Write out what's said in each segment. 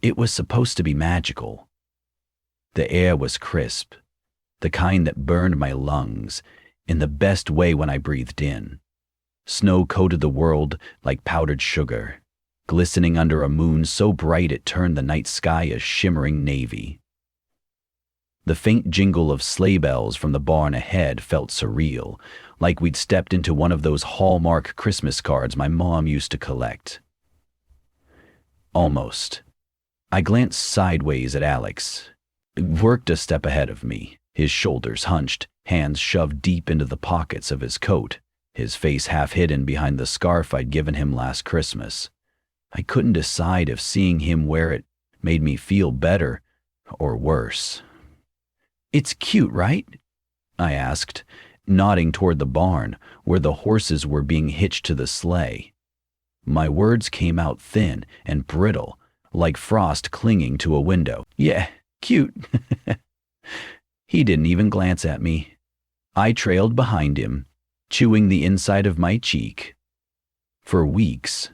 It was supposed to be magical. The air was crisp, the kind that burned my lungs in the best way when I breathed in. Snow coated the world like powdered sugar, glistening under a moon so bright it turned the night sky a shimmering navy. The faint jingle of sleigh bells from the barn ahead felt surreal, like we'd stepped into one of those Hallmark Christmas cards my mom used to collect. Almost. I glanced sideways at Alex. He worked a step ahead of me, his shoulders hunched, hands shoved deep into the pockets of his coat, his face half hidden behind the scarf I'd given him last Christmas. I couldn't decide if seeing him wear it made me feel better or worse. "It's cute, right?" I asked, nodding toward the barn where the horses were being hitched to the sleigh. My words came out thin and brittle, like frost clinging to a window. "Yeah, cute." He didn't even glance at me. I trailed behind him, chewing the inside of my cheek. For weeks,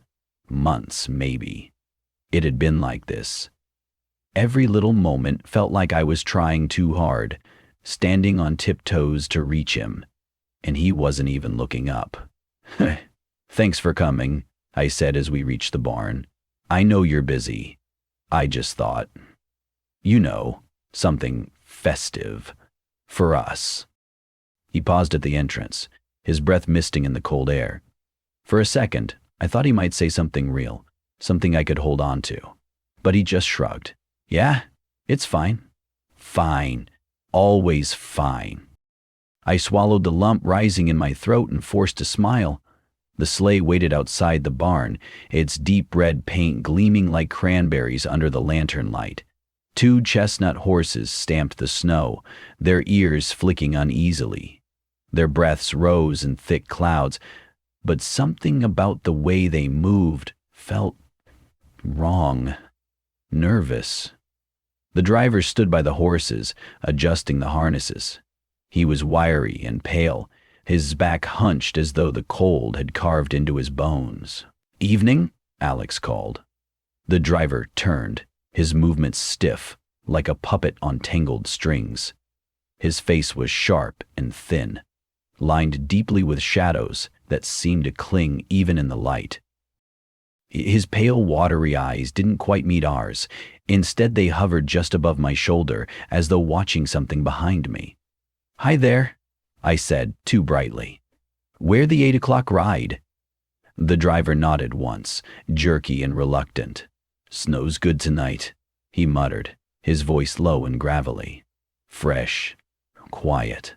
months maybe, it had been like this. Every little moment felt like I was trying too hard, standing on tiptoes to reach him, and he wasn't even looking up. "Thanks for coming," I said as we reached the barn. "I know you're busy. I just thought, something festive for us." He paused at the entrance, his breath misting in the cold air. For a second, I thought he might say something real, something I could hold on to. But he just shrugged. "Yeah, it's fine." Fine. Always fine. I swallowed the lump rising in my throat and forced a smile. The sleigh waited outside the barn, its deep red paint gleaming like cranberries under the lantern light. 2 chestnut horses stamped the snow, their ears flicking uneasily. Their breaths rose in thick clouds, but something about the way they moved felt wrong, nervous. The driver stood by the horses, adjusting the harnesses. He was wiry and pale, his back hunched as though the cold had carved into his bones. "Evening?" Alex called. The driver turned, his movements stiff, like a puppet on tangled strings. His face was sharp and thin, lined deeply with shadows that seemed to cling even in the light. His pale, watery eyes didn't quite meet ours. Instead, they hovered just above my shoulder, as though watching something behind me. "Hi there," I said, too brightly. "We're the 8 o'clock ride." The driver nodded once, jerky and reluctant. "Snow's good tonight," he muttered, his voice low and gravelly. Fresh, quiet.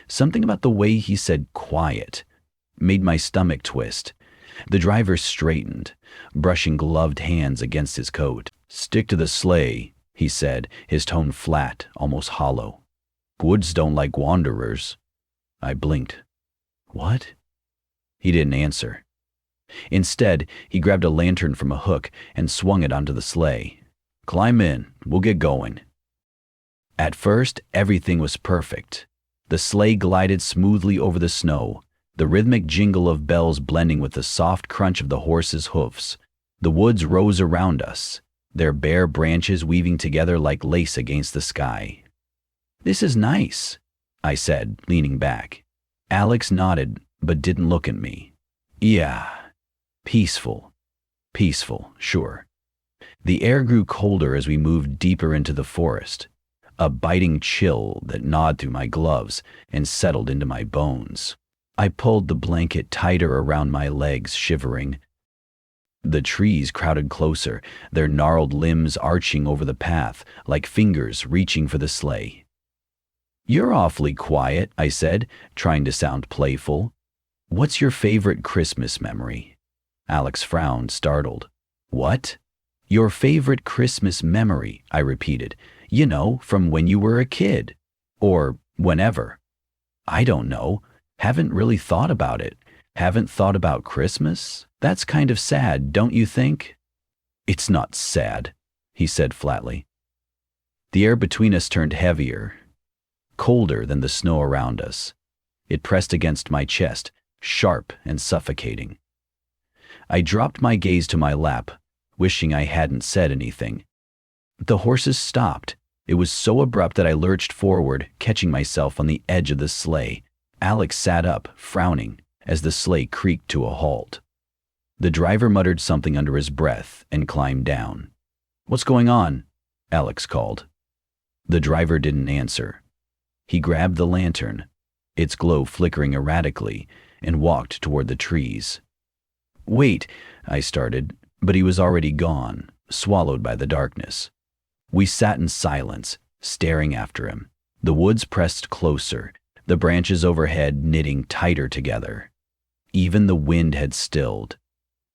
Something about the way he said quiet made my stomach twist. The driver straightened, brushing gloved hands against his coat. "Stick to the sleigh," he said, his tone flat, almost hollow. "Woods don't like wanderers." I blinked. "What?" He didn't answer. Instead, he grabbed a lantern from a hook and swung it onto the sleigh. "Climb in, we'll get going." At first, everything was perfect. The sleigh glided smoothly over the snow, the rhythmic jingle of bells blending with the soft crunch of the horses' hoofs. The woods rose around us, their bare branches weaving together like lace against the sky. "This is nice," I said, leaning back. Alex nodded, but didn't look at me. "Yeah, peaceful. Peaceful, sure." The air grew colder as we moved deeper into the forest, a biting chill that gnawed through my gloves and settled into my bones. I pulled the blanket tighter around my legs, shivering. The trees crowded closer, their gnarled limbs arching over the path like fingers reaching for the sleigh. "You're awfully quiet," I said, trying to sound playful. "What's your favorite Christmas memory?" Alex frowned, startled. "What?" "Your favorite Christmas memory," I repeated. From when you were a kid. Or whenever." "I don't know. Haven't really thought about it. Haven't thought about Christmas? That's kind of sad, don't you think?" "It's not sad," he said flatly. The air between us turned heavier, colder than the snow around us. It pressed against my chest, sharp and suffocating. I dropped my gaze to my lap, wishing I hadn't said anything. The horses stopped. It was so abrupt that I lurched forward, catching myself on the edge of the sleigh. Alex sat up, frowning, as the sleigh creaked to a halt. The driver muttered something under his breath and climbed down. "What's going on?" Alex called. The driver didn't answer. He grabbed the lantern, its glow flickering erratically, and walked toward the trees. "Wait," I started, but he was already gone, swallowed by the darkness. We sat in silence, staring after him. The woods pressed closer, the branches overhead knitting tighter together. Even the wind had stilled.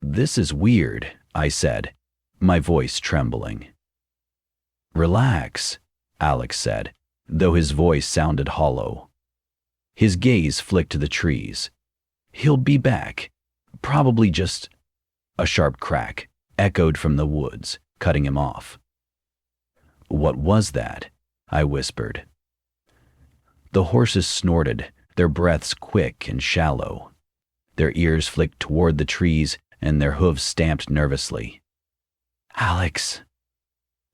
"This is weird," I said, my voice trembling. "Relax," Alex said, though his voice sounded hollow. His gaze flicked to the trees. "He'll be back. Probably just—" A sharp crack echoed from the woods, cutting him off. "What was that?" I whispered. The horses snorted, their breaths quick and shallow. Their ears flicked toward the trees, and their hooves stamped nervously. "Alex."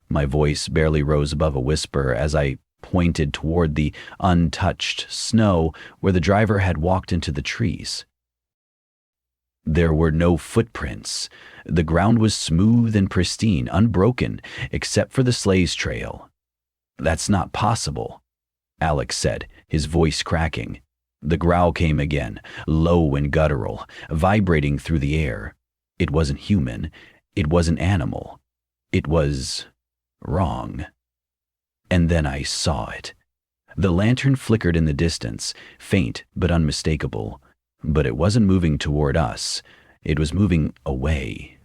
My voice barely rose above a whisper as I pointed toward the untouched snow where the driver had walked into the trees. There were no footprints. The ground was smooth and pristine, unbroken, except for the sleigh's trail. "That's not possible," Alex said, his voice cracking. The growl came again, low and guttural, vibrating through the air. It wasn't human. It wasn't animal. It was wrong. And then I saw it. The lantern flickered in the distance, faint but unmistakable. But it wasn't moving toward us. It was moving away.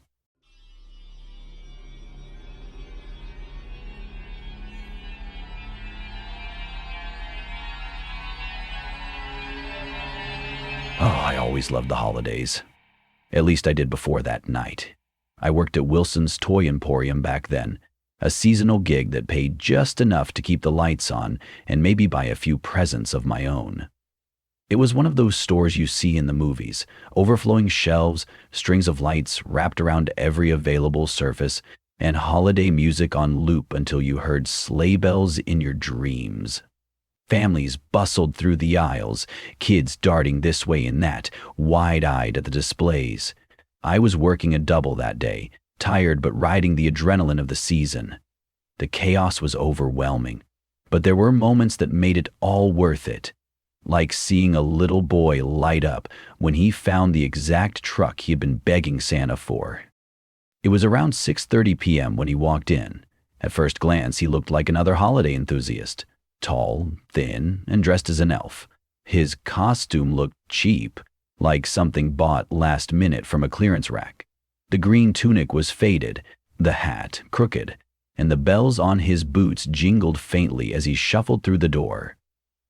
Oh, I always loved the holidays. At least I did before that night. I worked at Wilson's Toy Emporium back then, a seasonal gig that paid just enough to keep the lights on and maybe buy a few presents of my own. It was one of those stores you see in the movies, overflowing shelves, strings of lights wrapped around every available surface, and holiday music on loop until you heard sleigh bells in your dreams. Families bustled through the aisles, kids darting this way and that, wide-eyed at the displays. I was working a double that day, tired but riding the adrenaline of the season. The chaos was overwhelming, but there were moments that made it all worth it. Like seeing a little boy light up when he found the exact truck he had been begging Santa for. It was around 6:30 p.m. when he walked in. At first glance, he looked like another holiday enthusiast. Tall, thin, and dressed as an elf. His costume looked cheap, like something bought last minute from a clearance rack. The green tunic was faded, the hat crooked, and the bells on his boots jingled faintly as he shuffled through the door.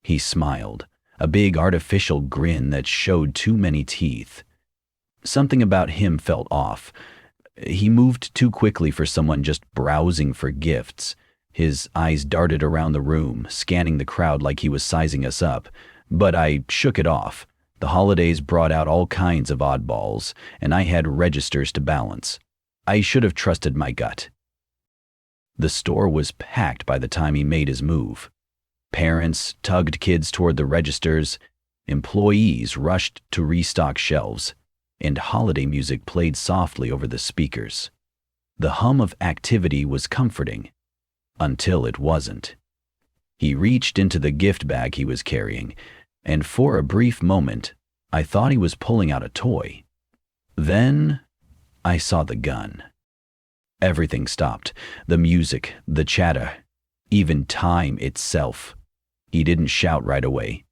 He smiled, a big artificial grin that showed too many teeth. Something about him felt off. He moved too quickly for someone just browsing for gifts. His eyes darted around the room, scanning the crowd like he was sizing us up. But I shook it off. The holidays brought out all kinds of oddballs, and I had registers to balance. I should have trusted my gut. The store was packed by the time he made his move. Parents tugged kids toward the registers, employees rushed to restock shelves, and holiday music played softly over the speakers. The hum of activity was comforting, until it wasn't. He reached into the gift bag he was carrying, and for a brief moment, I thought he was pulling out a toy. Then I saw the gun. Everything stopped. The music, the chatter, even time itself. He didn't shout right away,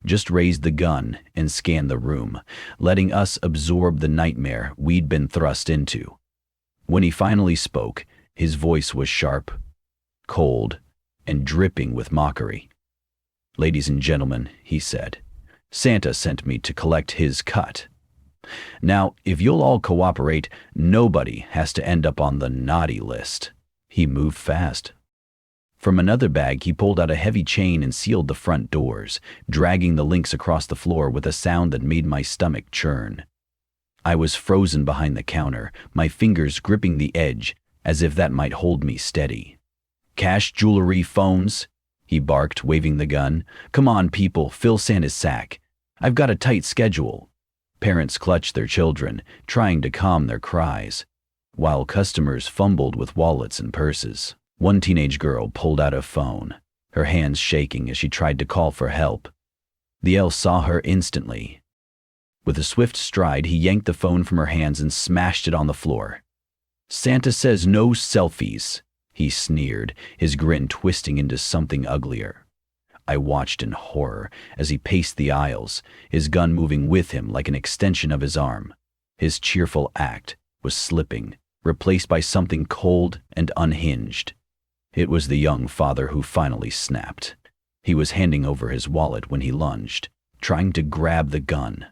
just raised the gun and scanned the room, letting us absorb the nightmare we'd been thrust into. When he finally spoke, his voice was sharp, cold, and dripping with mockery. "Ladies and gentlemen," he said, "Santa sent me to collect his cut. Now, if you'll all cooperate, nobody has to end up on the naughty list." He moved fast. From another bag, he pulled out a heavy chain and sealed the front doors, dragging the links across the floor with a sound that made my stomach churn. I was frozen behind the counter, my fingers gripping the edge as if that might hold me steady. "Cash, jewelry, phones," he barked, waving the gun. "Come on, people, fill Santa's sack. I've got a tight schedule." Parents clutched their children, trying to calm their cries, while customers fumbled with wallets and purses. One teenage girl pulled out a phone, her hands shaking as she tried to call for help. The elf saw her instantly. With a swift stride, he yanked the phone from her hands and smashed it on the floor. "Santa says no selfies," he sneered, his grin twisting into something uglier. I watched in horror as he paced the aisles, his gun moving with him like an extension of his arm. His cheerful act was slipping, replaced by something cold and unhinged. It was the young father who finally snapped. He was handing over his wallet when he lunged, trying to grab the gun.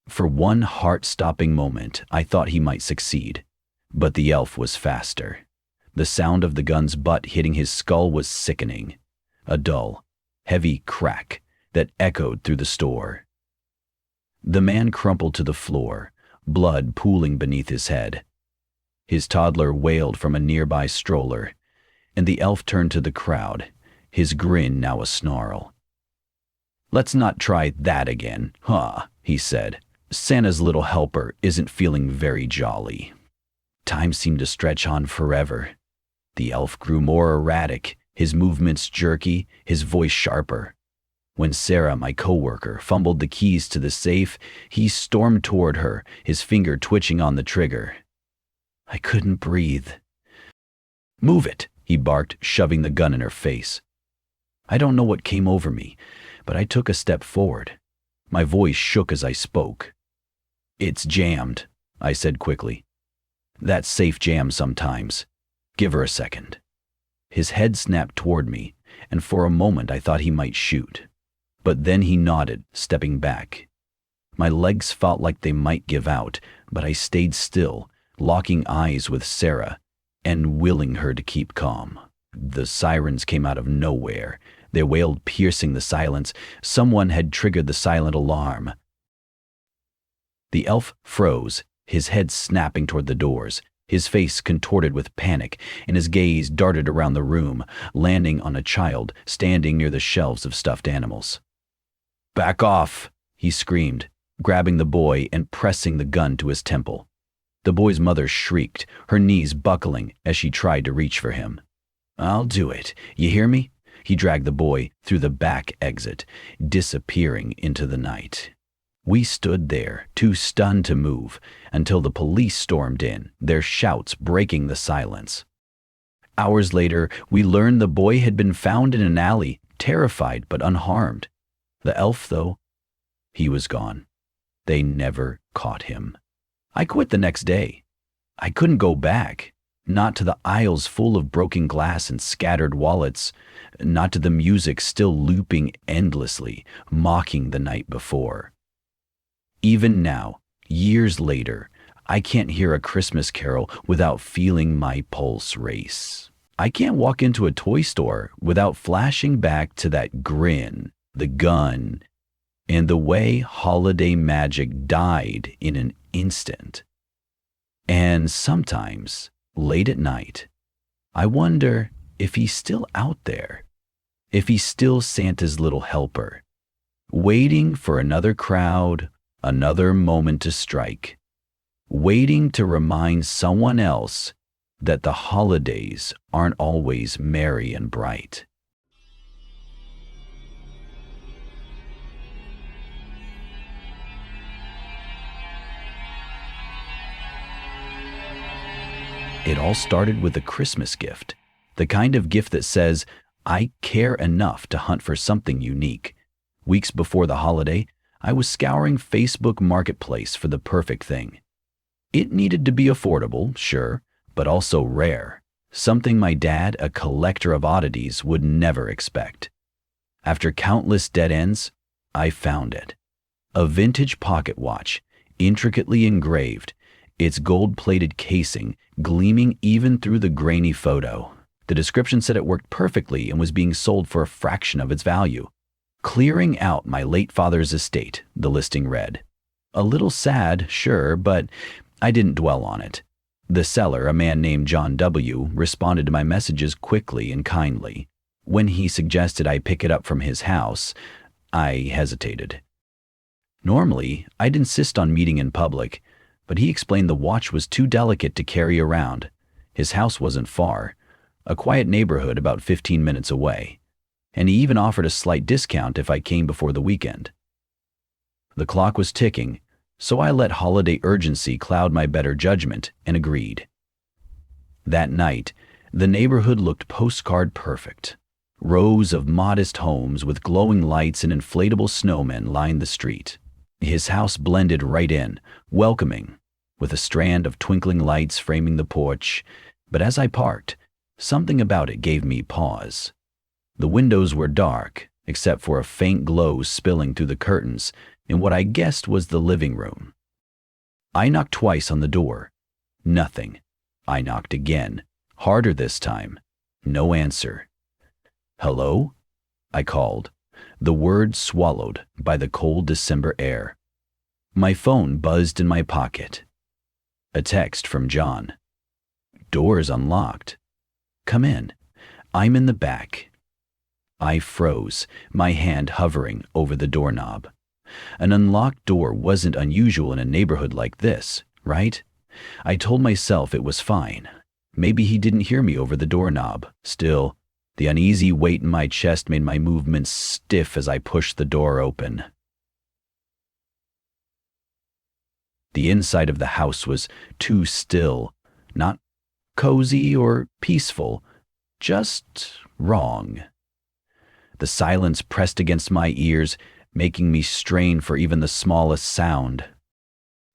For one heart-stopping moment, I thought he might succeed, but the elf was faster. The sound of the gun's butt hitting his skull was sickening, a dull, heavy crack that echoed through the store. The man crumpled to the floor, blood pooling beneath his head. His toddler wailed from a nearby stroller, and the elf turned to the crowd, his grin now a snarl. "Let's not try that again, huh?" he said. "Santa's little helper isn't feeling very jolly." Time seemed to stretch on forever. The elf grew more erratic, his movements jerky, his voice sharper. When Sarah, my coworker, fumbled the keys to the safe, he stormed toward her, his finger twitching on the trigger. I couldn't breathe. "Move it," he barked, shoving the gun in her face. I don't know what came over me, but I took a step forward. My voice shook as I spoke. "It's jammed," I said quickly. "That safe jams sometimes. Give her a second." His head snapped toward me, and for a moment I thought he might shoot. But then he nodded, stepping back. My legs felt like they might give out, but I stayed still, locking eyes with Sarah and willing her to keep calm. The sirens came out of nowhere. They wailed, piercing the silence. Someone had triggered the silent alarm. The elf froze, his head snapping toward the doors, his face contorted with panic, and his gaze darted around the room, landing on a child standing near the shelves of stuffed animals. "Back off," he screamed, grabbing the boy and pressing the gun to his temple. The boy's mother shrieked, her knees buckling as she tried to reach for him. "I'll do it. You hear me?" He dragged the boy through the back exit, disappearing into the night. We stood there, too stunned to move, until the police stormed in, their shouts breaking the silence. Hours later, we learned the boy had been found in an alley, terrified but unharmed. The elf, though, he was gone. They never caught him. I quit the next day. I couldn't go back. Not to the aisles full of broken glass and scattered wallets, not to the music still looping endlessly, mocking the night before. Even now, years later, I can't hear a Christmas carol without feeling my pulse race. I can't walk into a toy store without flashing back to that grin, the gun, and the way holiday magic died in an instant. And sometimes, late at night, I wonder if he's still out there, if he's still Santa's little helper, waiting for another crowd, another moment to strike, waiting to remind someone else that the holidays aren't always merry and bright. It all started with a Christmas gift, the kind of gift that says, I care enough to hunt for something unique. Weeks before the holiday, I was scouring Facebook Marketplace for the perfect thing. It needed to be affordable, sure, but also rare, something my dad, a collector of oddities, would never expect. After countless dead ends, I found it. A vintage pocket watch, intricately engraved, its gold-plated casing gleaming even through the grainy photo. The description said it worked perfectly and was being sold for a fraction of its value. Clearing out my late father's estate, the listing read. A little sad, sure, but I didn't dwell on it. The seller, a man named John W., responded to my messages quickly and kindly. When he suggested I pick it up from his house, I hesitated. Normally, I'd insist on meeting in public, but he explained the watch was too delicate to carry around. His house wasn't far, a quiet neighborhood about 15 minutes away, and he even offered a slight discount if I came before the weekend. The clock was ticking, so I let holiday urgency cloud my better judgment and agreed. That night, the neighborhood looked postcard perfect. Rows of modest homes with glowing lights and inflatable snowmen lined the street. His house blended right in, welcoming, with a strand of twinkling lights framing the porch, but as I parked, something about it gave me pause. The windows were dark, except for a faint glow spilling through the curtains in what I guessed was the living room. I knocked twice on the door. Nothing. I knocked again, harder this time. No answer. "Hello?" I called, the word swallowed by the cold December air. My phone buzzed in my pocket. A text from John. "Door's unlocked. Come in. I'm in the back." I froze, my hand hovering over the doorknob. An unlocked door wasn't unusual in a neighborhood like this, right? I told myself it was fine. Maybe he didn't hear me over the doorknob. Still, the uneasy weight in my chest made my movements stiff as I pushed the door open. The inside of the house was too still, not cozy or peaceful, just wrong. The silence pressed against my ears, making me strain for even the smallest sound.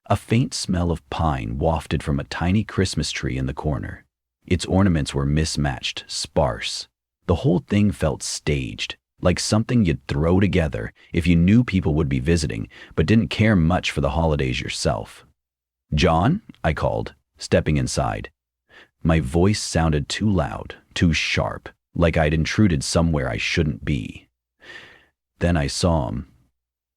A faint smell of pine wafted from a tiny Christmas tree in the corner. Its ornaments were mismatched, sparse. The whole thing felt staged, like something you'd throw together if you knew people would be visiting, but didn't care much for the holidays yourself. "John?" I called, stepping inside. My voice sounded too loud, too sharp, like I'd intruded somewhere I shouldn't be. Then I saw him,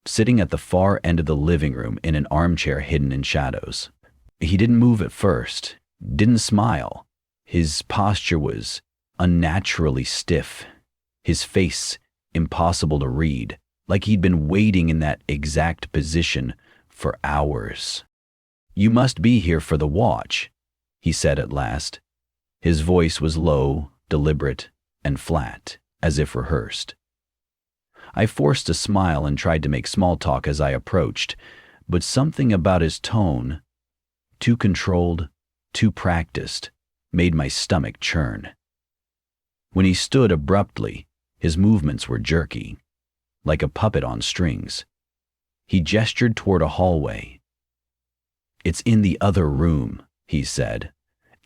sitting at the far end of the living room in an armchair hidden in shadows. He didn't move at first, didn't smile. His posture was unnaturally stiff, his face impossible to read, like he'd been waiting in that exact position for hours. "You must be here for the watch," he said at last. His voice was low, deliberate, and flat, as if rehearsed. I forced a smile and tried to make small talk as I approached, but something about his tone, too controlled, too practiced, made my stomach churn. When he stood abruptly, his movements were jerky, like a puppet on strings. He gestured toward a hallway. "It's in the other room," he said.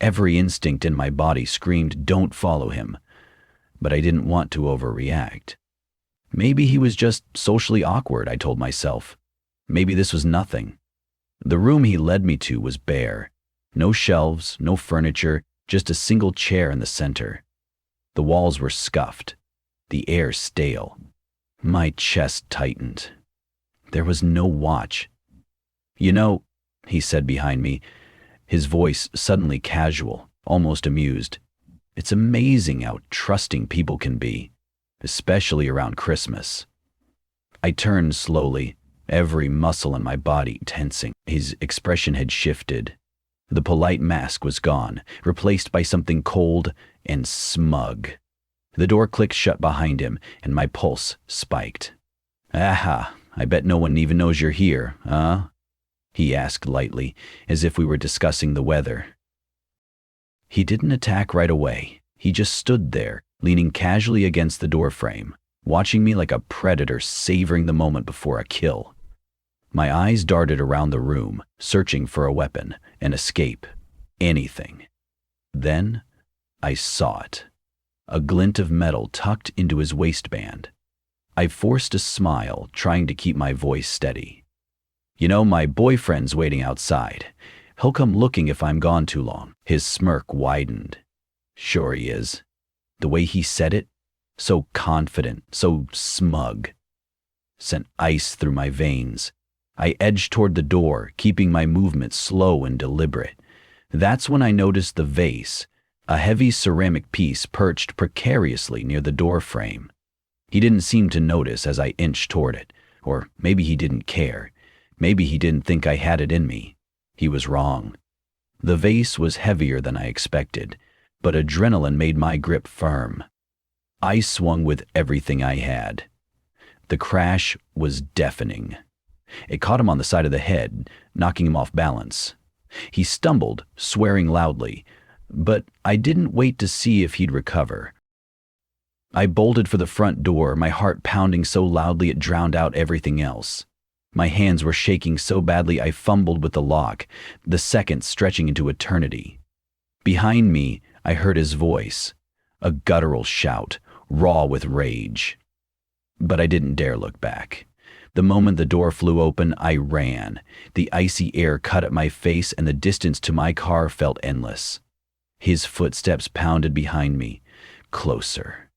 Every instinct in my body screamed, "Don't follow him." But I didn't want to overreact. Maybe he was just socially awkward, I told myself. Maybe this was nothing. The room he led me to was bare. No shelves, no furniture, just a single chair in the center. The walls were scuffed, the air stale. My chest tightened. There was no watch. "You know," he said behind me, his voice suddenly casual, almost amused, "it's amazing how trusting people can be, especially around Christmas." I turned slowly, every muscle in my body tensing. His expression had shifted. The polite mask was gone, replaced by something cold and smug. The door clicked shut behind him, and my pulse spiked. "Aha, I bet no one even knows you're here, huh?" he asked lightly, as if we were discussing the weather. He didn't attack right away. He just stood there, leaning casually against the doorframe, watching me like a predator savoring the moment before a kill. My eyes darted around the room, searching for a weapon, an escape, anything. Then I saw it. A glint of metal tucked into his waistband. I forced a smile, trying to keep my voice steady. "You know, my boyfriend's waiting outside. He'll come looking if I'm gone too long." His smirk widened. "Sure he is." The way he said it, so confident, so smug, sent ice through my veins. I edged toward the door, keeping my movement slow and deliberate. That's when I noticed the vase, a heavy ceramic piece perched precariously near the door frame. He didn't seem to notice as I inched toward it, or maybe he didn't care. Maybe he didn't think I had it in me. He was wrong. The vase was heavier than I expected, but adrenaline made my grip firm. I swung with everything I had. The crash was deafening. It caught him on the side of the head, knocking him off balance. He stumbled, swearing loudly, but I didn't wait to see if he'd recover. I bolted for the front door, my heart pounding so loudly it drowned out everything else. My hands were shaking so badly I fumbled with the lock, the seconds stretching into eternity. Behind me, I heard his voice, a guttural shout, raw with rage. But I didn't dare look back. The moment the door flew open, I ran. The icy air cut at my face and the distance to my car felt endless. His footsteps pounded behind me. Closer,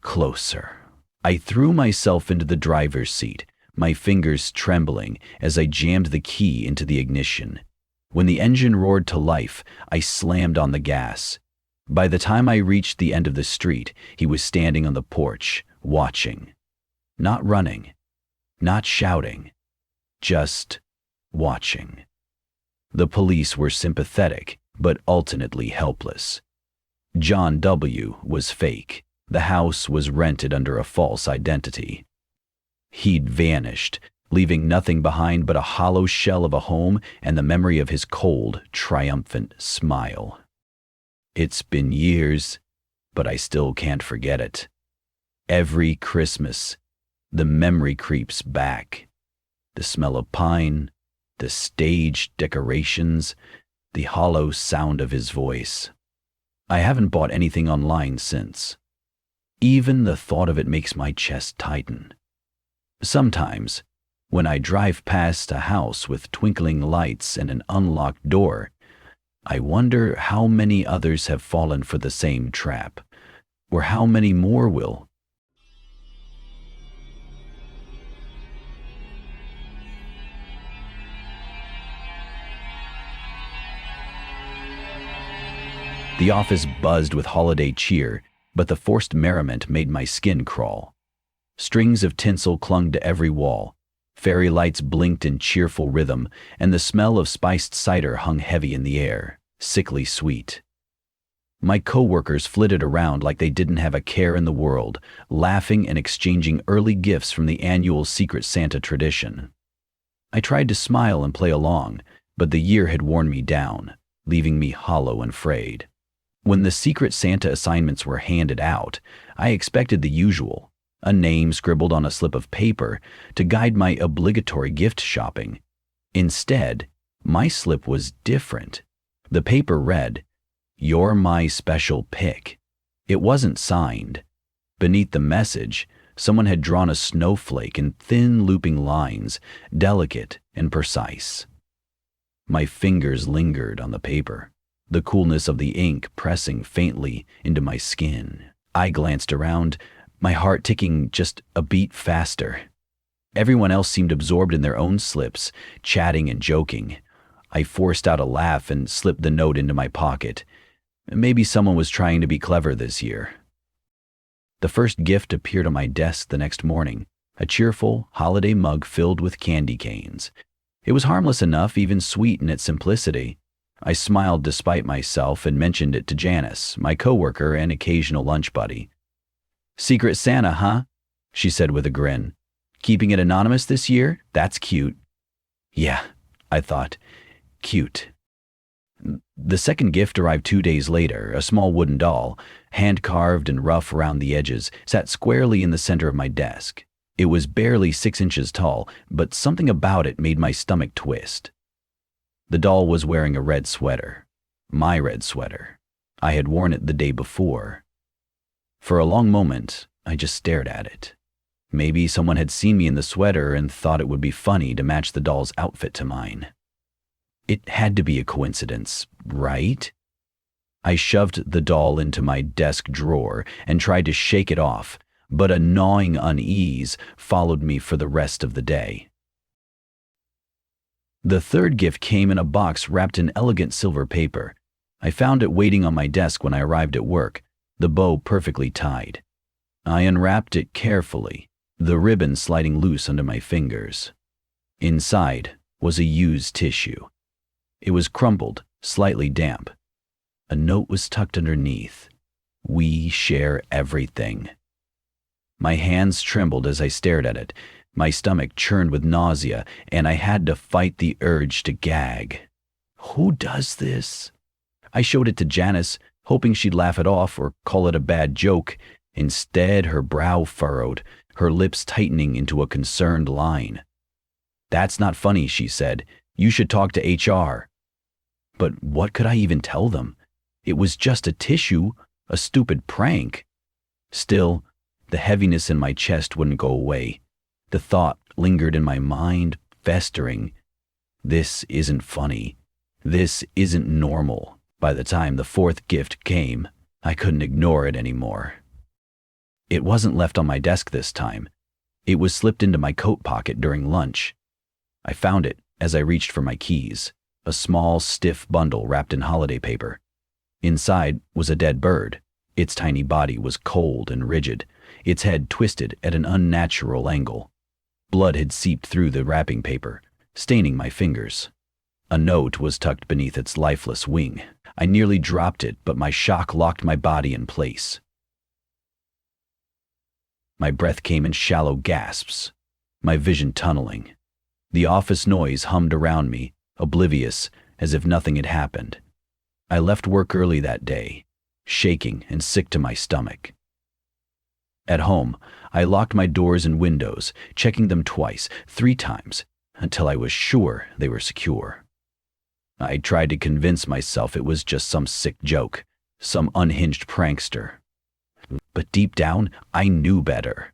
closer. I threw myself into the driver's seat, my fingers trembling as I jammed the key into the ignition. When the engine roared to life, I slammed on the gas. By the time I reached the end of the street, he was standing on the porch, watching. Not running, not shouting, just watching. The police were sympathetic, but ultimately helpless. John W. was fake. The house was rented under a false identity. He'd vanished, leaving nothing behind but a hollow shell of a home and the memory of his cold, triumphant smile. It's been years, but I still can't forget it. Every Christmas, the memory creeps back. The smell of pine, the stage decorations, the hollow sound of his voice. I haven't bought anything online since. Even the thought of it makes my chest tighten. Sometimes, when I drive past a house with twinkling lights and an unlocked door, I wonder how many others have fallen for the same trap, or how many more will. The office buzzed with holiday cheer, but the forced merriment made my skin crawl. Strings of tinsel clung to every wall, fairy lights blinked in cheerful rhythm, and the smell of spiced cider hung heavy in the air, sickly sweet. My coworkers flitted around like they didn't have a care in the world, laughing and exchanging early gifts from the annual Secret Santa tradition. I tried to smile and play along, but the year had worn me down, leaving me hollow and frayed. When the Secret Santa assignments were handed out, I expected the usual, a name scribbled on a slip of paper to guide my obligatory gift shopping. Instead, my slip was different. The paper read, "You're my special pick." It wasn't signed. Beneath the message, someone had drawn a snowflake in thin looping lines, delicate and precise. My fingers lingered on the paper, the coolness of the ink pressing faintly into my skin. I glanced around, my heart ticking just a beat faster. Everyone else seemed absorbed in their own slips, chatting and joking. I forced out a laugh and slipped the note into my pocket. Maybe someone was trying to be clever this year. The first gift appeared on my desk the next morning, a cheerful holiday mug filled with candy canes. It was harmless enough, even sweet in its simplicity. I smiled despite myself and mentioned it to Janice, my coworker and occasional lunch buddy. "Secret Santa, huh?" she said with a grin. "Keeping it anonymous this year? That's cute." Yeah, I thought, cute. The second gift arrived 2 days later. A small wooden doll, hand-carved and rough around the edges, sat squarely in the center of my desk. It was barely 6 inches tall, but something about it made my stomach twist. The doll was wearing a red sweater. My red sweater. I had worn it the day before. For a long moment, I just stared at it. Maybe someone had seen me in the sweater and thought it would be funny to match the doll's outfit to mine. It had to be a coincidence, right? I shoved the doll into my desk drawer and tried to shake it off, but a gnawing unease followed me for the rest of the day. The third gift came in a box wrapped in elegant silver paper. I found it waiting on my desk when I arrived at work, the bow perfectly tied. I unwrapped it carefully, the ribbon sliding loose under my fingers. Inside was a used tissue. It was crumpled, slightly damp. A note was tucked underneath. "We share everything." My hands trembled as I stared at it. My stomach churned with nausea, and I had to fight the urge to gag. Who does this? I showed it to Janice, hoping she'd laugh it off or call it a bad joke. Instead, her brow furrowed, her lips tightening into a concerned line. "That's not funny," she said. "You should talk to HR." But what could I even tell them? It was just a tissue, a stupid prank. Still, the heaviness in my chest wouldn't go away. The thought lingered in my mind, festering. This isn't funny. This isn't normal. By the time the fourth gift came, I couldn't ignore it anymore. It wasn't left on my desk this time. It was slipped into my coat pocket during lunch. I found it as I reached for my keys, a small, stiff bundle wrapped in holiday paper. Inside was a dead bird. Its tiny body was cold and rigid, its head twisted at an unnatural angle. Blood had seeped through the wrapping paper, staining my fingers. A note was tucked beneath its lifeless wing. I nearly dropped it, but my shock locked my body in place. My breath came in shallow gasps, my vision tunneling. The office noise hummed around me, oblivious, as if nothing had happened. I left work early that day, shaking and sick to my stomach. At home, I locked my doors and windows, checking them twice, 3 times, until I was sure they were secure. I tried to convince myself it was just some sick joke, some unhinged prankster. But deep down, I knew better.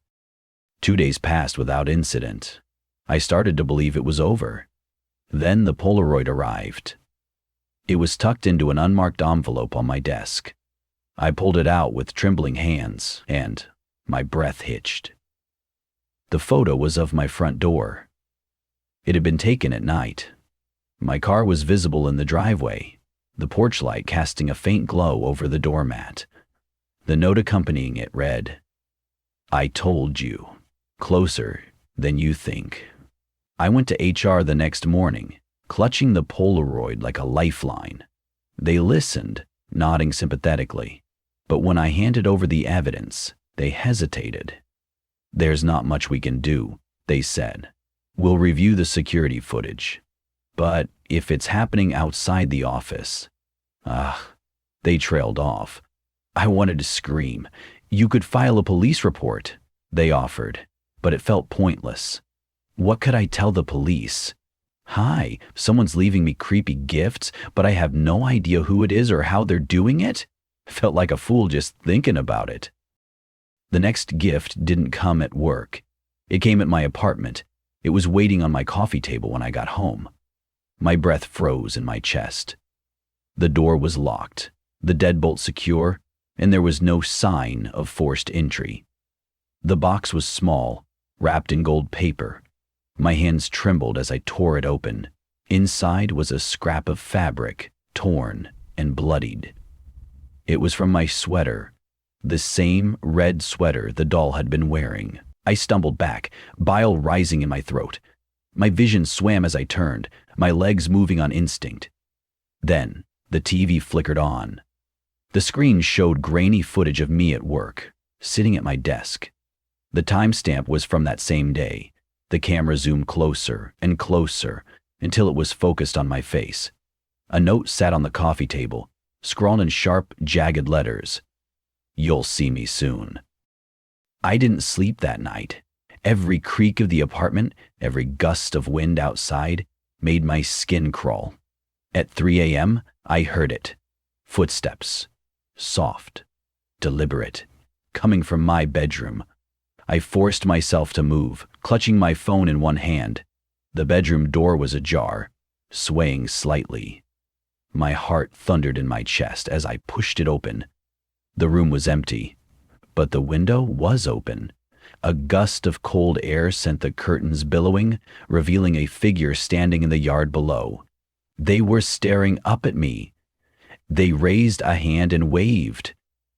2 days passed without incident. I started to believe it was over. Then the Polaroid arrived. It was tucked into an unmarked envelope on my desk. I pulled it out with trembling hands, and my breath hitched. The photo was of my front door. It had been taken at night. My car was visible in the driveway, the porch light casting a faint glow over the doormat. The note accompanying it read, "I told you, closer than you think." I went to HR the next morning, clutching the Polaroid like a lifeline. They listened, nodding sympathetically, but when I handed over the evidence, they hesitated. "There's not much we can do," they said. "We'll review the security footage. But if it's happening outside the office..." They trailed off. I wanted to scream. "You could file a police report," they offered, but it felt pointless. What could I tell the police? "Hi, someone's leaving me creepy gifts, but I have no idea who it is or how they're doing it?" Felt like a fool just thinking about it. The next gift didn't come at work. It came at my apartment. It was waiting on my coffee table when I got home. My breath froze in my chest. The door was locked, the deadbolt secure, and there was no sign of forced entry. The box was small, wrapped in gold paper. My hands trembled as I tore it open. Inside was a scrap of fabric, torn and bloodied. It was from my sweater, the same red sweater the doll had been wearing. I stumbled back, bile rising in my throat. My vision swam as I turned, my legs moving on instinct. Then, the TV flickered on. The screen showed grainy footage of me at work, sitting at my desk. The timestamp was from that same day. The camera zoomed closer and closer until it was focused on my face. A note sat on the coffee table, scrawled in sharp, jagged letters. "You'll see me soon." I didn't sleep that night. Every creak of the apartment, every gust of wind outside, made my skin crawl. At 3 a.m., I heard it. Footsteps. Soft. Deliberate. Coming from my bedroom. I forced myself to move, clutching my phone in one hand. The bedroom door was ajar, swaying slightly. My heart thundered in my chest as I pushed it open. The room was empty, but the window was open. A gust of cold air sent the curtains billowing, revealing a figure standing in the yard below. They were staring up at me. They raised a hand and waved.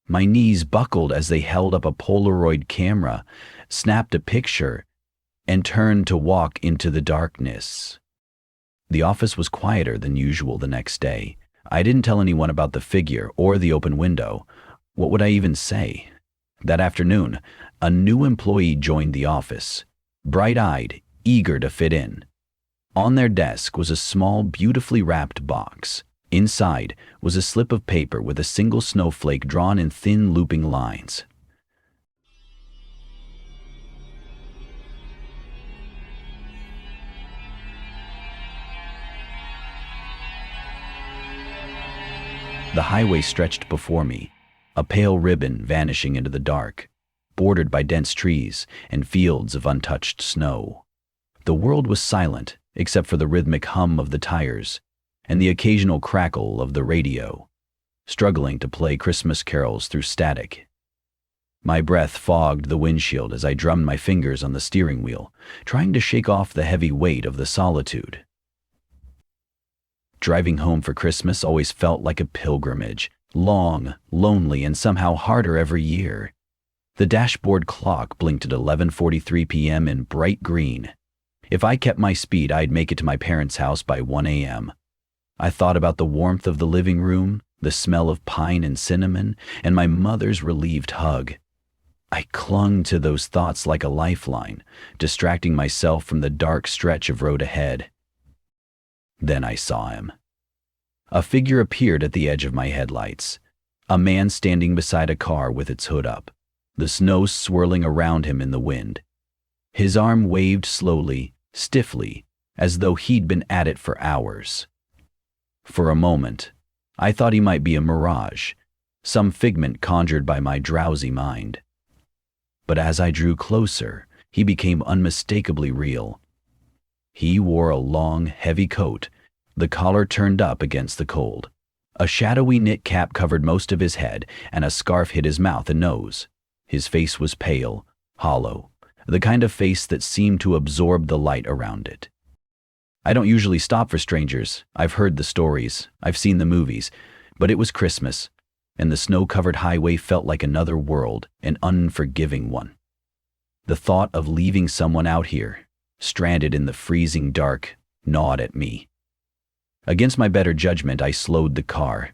My knees buckled as they held up a Polaroid camera, snapped a picture, and turned to walk into the darkness. The office was quieter than usual the next day. I didn't tell anyone about the figure or the open window. What would I even say? That afternoon, a new employee joined the office, bright-eyed, eager to fit in. On their desk was a small, beautifully wrapped box. Inside was a slip of paper with a single snowflake drawn in thin, looping lines. The highway stretched before me, a pale ribbon vanishing into the dark, bordered by dense trees and fields of untouched snow. The world was silent, except for the rhythmic hum of the tires and the occasional crackle of the radio, struggling to play Christmas carols through static. My breath fogged the windshield as I drummed my fingers on the steering wheel, trying to shake off the heavy weight of the solitude. Driving home for Christmas always felt like a pilgrimage, long, lonely, and somehow harder every year. The dashboard clock blinked at 11:43 p.m. in bright green. If I kept my speed, I'd make it to my parents' house by 1 a.m. I thought about the warmth of the living room, the smell of pine and cinnamon, and my mother's relieved hug. I clung to those thoughts like a lifeline, distracting myself from the dark stretch of road ahead. Then I saw him. A figure appeared at the edge of my headlights, a man standing beside a car with its hood up, the snow swirling around him in the wind. His arm waved slowly, stiffly, as though he'd been at it for hours. For a moment, I thought he might be a mirage, some figment conjured by my drowsy mind. But as I drew closer, he became unmistakably real. He wore a long, heavy coat, the collar turned up against the cold. A shadowy knit cap covered most of his head, and a scarf hid his mouth and nose. His face was pale, hollow, the kind of face that seemed to absorb the light around it. I don't usually stop for strangers. I've heard the stories, I've seen the movies, but it was Christmas, and the snow-covered highway felt like another world, an unforgiving one. The thought of leaving someone out here, stranded in the freezing dark, gnawed at me. Against my better judgment, I slowed the car.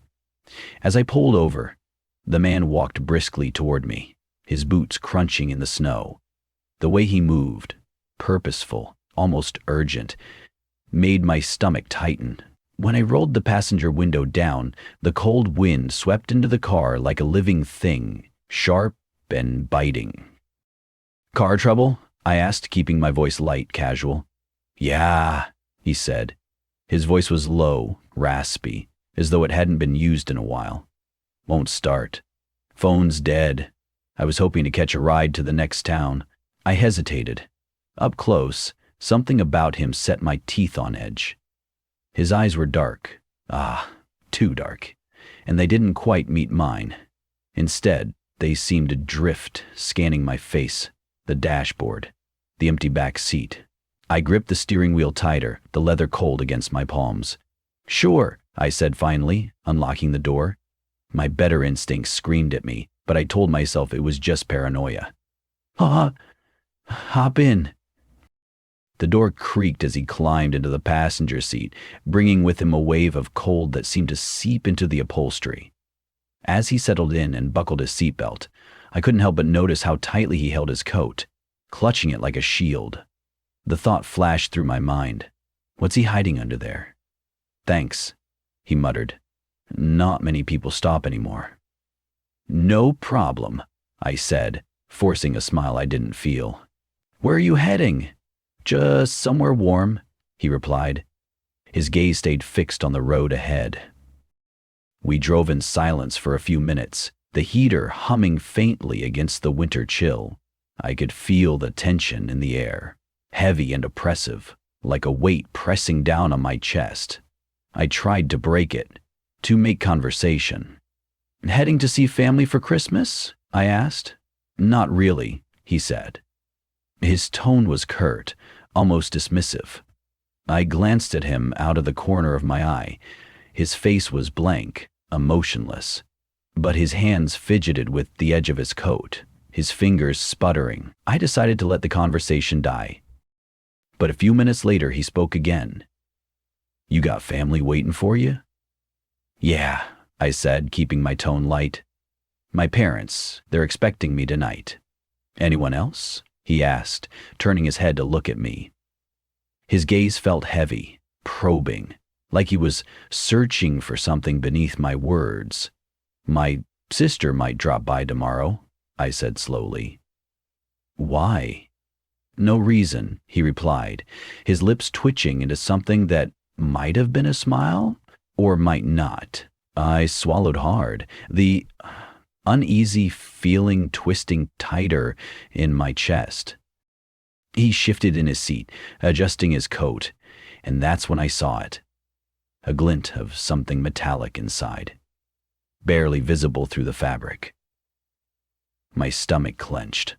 As I pulled over, the man walked briskly toward me, his boots crunching in the snow. The way he moved, purposeful, almost urgent, made my stomach tighten. When I rolled the passenger window down, the cold wind swept into the car like a living thing, sharp and biting. "Car trouble?" I asked, keeping my voice light, casual. "Yeah," he said. His voice was low, raspy, as though it hadn't been used in a while. "Won't start. Phone's dead. I was hoping to catch a ride to the next town." I hesitated. Up close, something about him set my teeth on edge. His eyes were dark, too dark, and they didn't quite meet mine. Instead, they seemed to drift, scanning my face, the dashboard, the empty back seat. I gripped the steering wheel tighter, the leather cold against my palms. "Sure," I said finally, unlocking the door. My better instincts screamed at me, but I told myself it was just paranoia. Hop in." The door creaked as he climbed into the passenger seat, bringing with him a wave of cold that seemed to seep into the upholstery. As he settled in and buckled his seatbelt, I couldn't help but notice how tightly he held his coat, clutching it like a shield. The thought flashed through my mind. What's he hiding under there? "Thanks," he muttered. "Not many people stop anymore." "No problem," I said, forcing a smile I didn't feel. "Where are you heading?" "Just somewhere warm," he replied. His gaze stayed fixed on the road ahead. We drove in silence for a few minutes, the heater humming faintly against the winter chill. I could feel the tension in the air, heavy and oppressive, like a weight pressing down on my chest. I tried to break it, to make conversation. "Heading to see family for Christmas?" I asked. "Not really," he said. His tone was curt, almost dismissive. I glanced at him out of the corner of my eye. His face was blank, emotionless, but his hands fidgeted with the edge of his coat, his fingers sputtering. I decided to let the conversation die. But a few minutes later, he spoke again. "You got family waiting for you?" "Yeah," I said, keeping my tone light. "My parents, they're expecting me tonight." "Anyone else?" he asked, turning his head to look at me. His gaze felt heavy, probing, like he was searching for something beneath my words. "My sister might drop by tomorrow," I said slowly. "Why?" "No reason," he replied, his lips twitching into something that might have been a smile, or might not. I swallowed hard, the uneasy feeling twisting tighter in my chest. He shifted in his seat, adjusting his coat, and that's when I saw it. A glint of something metallic inside, barely visible through the fabric. My stomach clenched.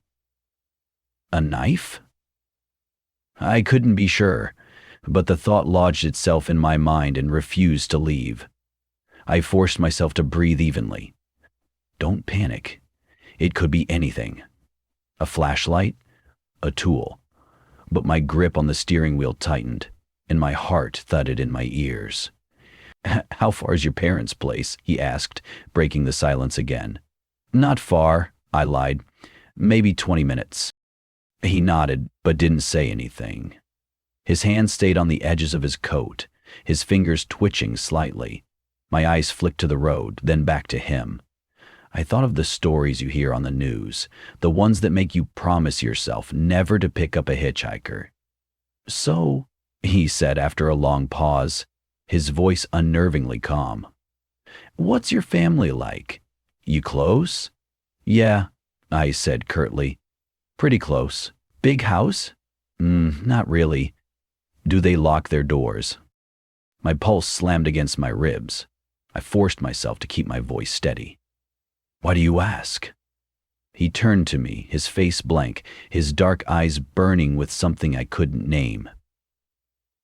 A knife? I couldn't be sure, but the thought lodged itself in my mind and refused to leave. I forced myself to breathe evenly. Don't panic. It could be anything. A flashlight? A tool. But my grip on the steering wheel tightened, and my heart thudded in my ears. "How far is your parents' place?" he asked, breaking the silence again. "Not far," I lied. "Maybe 20 minutes. He nodded, but didn't say anything. His hands stayed on the edges of his coat, his fingers twitching slightly. My eyes flicked to the road, then back to him. I thought of the stories you hear on the news, the ones that make you promise yourself never to pick up a hitchhiker. "So," he said after a long pause, his voice unnervingly calm, "what's your family like? You close?" "Yeah," I said curtly. "Pretty close." "Big house?" Not really." "Do they lock their doors?" My pulse slammed against my ribs. I forced myself to keep my voice steady. "Why do you ask?" He turned to me, his face blank, his dark eyes burning with something I couldn't name.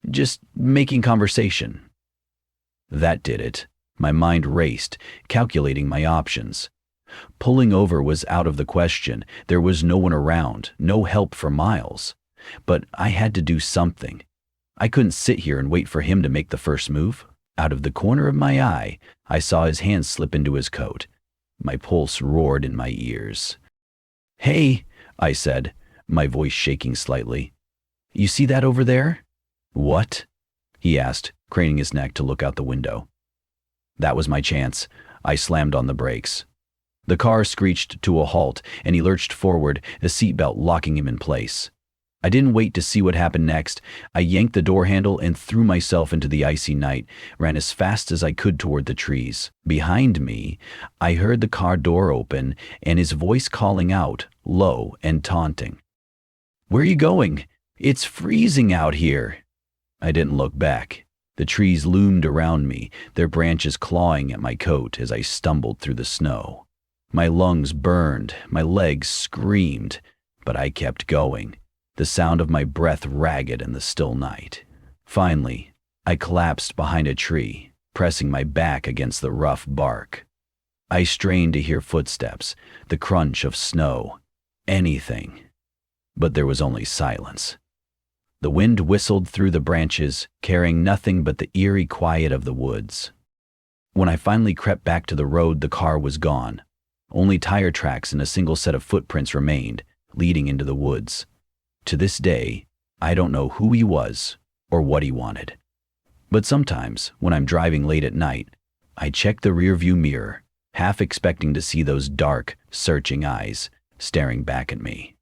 "Just making conversation." That did it. My mind raced, calculating my options. Pulling over was out of the question. There was no one around, no help for miles. But I had to do something. I couldn't sit here and wait for him to make the first move. Out of the corner of my eye, I saw his hand slip into his coat. My pulse roared in my ears. "Hey," I said, my voice shaking slightly. "You see that over there?" "What?" he asked, craning his neck to look out the window. That was my chance. I slammed on the brakes. The car screeched to a halt, and he lurched forward, the seatbelt locking him in place. I didn't wait to see what happened next. I yanked the door handle and threw myself into the icy night, ran as fast as I could toward the trees. Behind me, I heard the car door open and his voice calling out, low and taunting. "Where are you going? It's freezing out here." I didn't look back. The trees loomed around me, their branches clawing at my coat as I stumbled through the snow. My lungs burned, my legs screamed, but I kept going, the sound of my breath ragged in the still night. Finally, I collapsed behind a tree, pressing my back against the rough bark. I strained to hear footsteps, the crunch of snow, anything. But there was only silence. The wind whistled through the branches, carrying nothing but the eerie quiet of the woods. When I finally crept back to the road, the car was gone. Only tire tracks and a single set of footprints remained, leading into the woods. To this day, I don't know who he was or what he wanted. But sometimes, when I'm driving late at night, I check the rearview mirror, half expecting to see those dark, searching eyes staring back at me.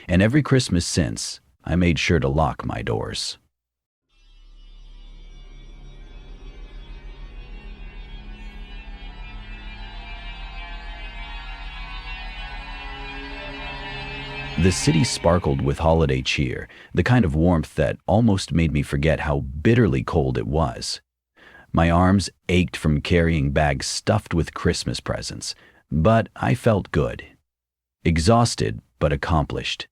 And every Christmas since, I made sure to lock my doors. The city sparkled with holiday cheer, the kind of warmth that almost made me forget how bitterly cold it was. My arms ached from carrying bags stuffed with Christmas presents, but I felt good. Exhausted, but accomplished.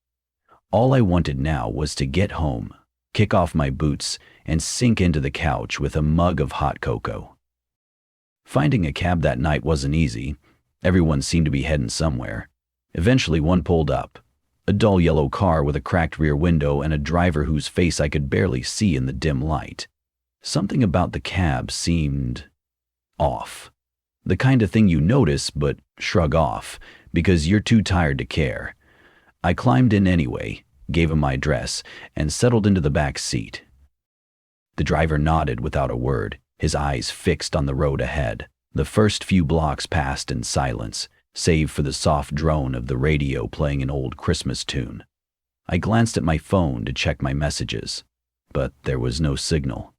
All I wanted now was to get home, kick off my boots, and sink into the couch with a mug of hot cocoa. Finding a cab that night wasn't easy. Everyone seemed to be heading somewhere. Eventually one pulled up. A dull yellow car with a cracked rear window and a driver whose face I could barely see in the dim light. Something about the cab seemed off. The kind of thing you notice but shrug off because you're too tired to care. I climbed in anyway, gave him my address, and settled into the back seat. The driver nodded without a word, his eyes fixed on the road ahead. The first few blocks passed in silence, save for the soft drone of the radio playing an old Christmas tune. I glanced at my phone to check my messages, but there was no signal.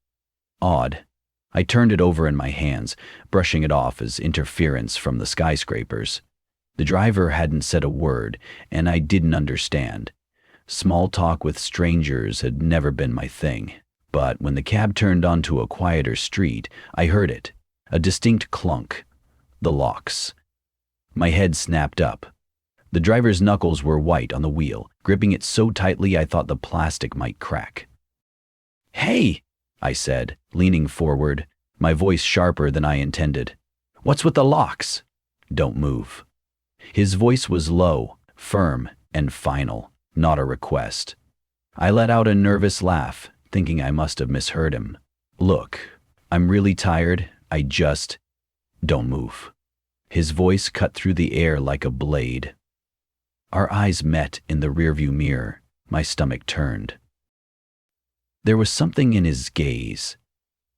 Odd. I turned it over in my hands, brushing it off as interference from the skyscrapers. The driver hadn't said a word, and I didn't understand. Small talk with strangers had never been my thing, but when the cab turned onto a quieter street, I heard it, a distinct clunk. The locks. My head snapped up. The driver's knuckles were white on the wheel, gripping it so tightly I thought the plastic might crack. "Hey!" I said, leaning forward, my voice sharper than I intended. "What's with the locks?" "Don't move." His voice was low, firm, and final, not a request. I let out a nervous laugh, thinking I must have misheard him. "Look, I'm really tired. Don't move." His voice cut through the air like a blade. Our eyes met in the rearview mirror. My stomach turned. There was something in his gaze,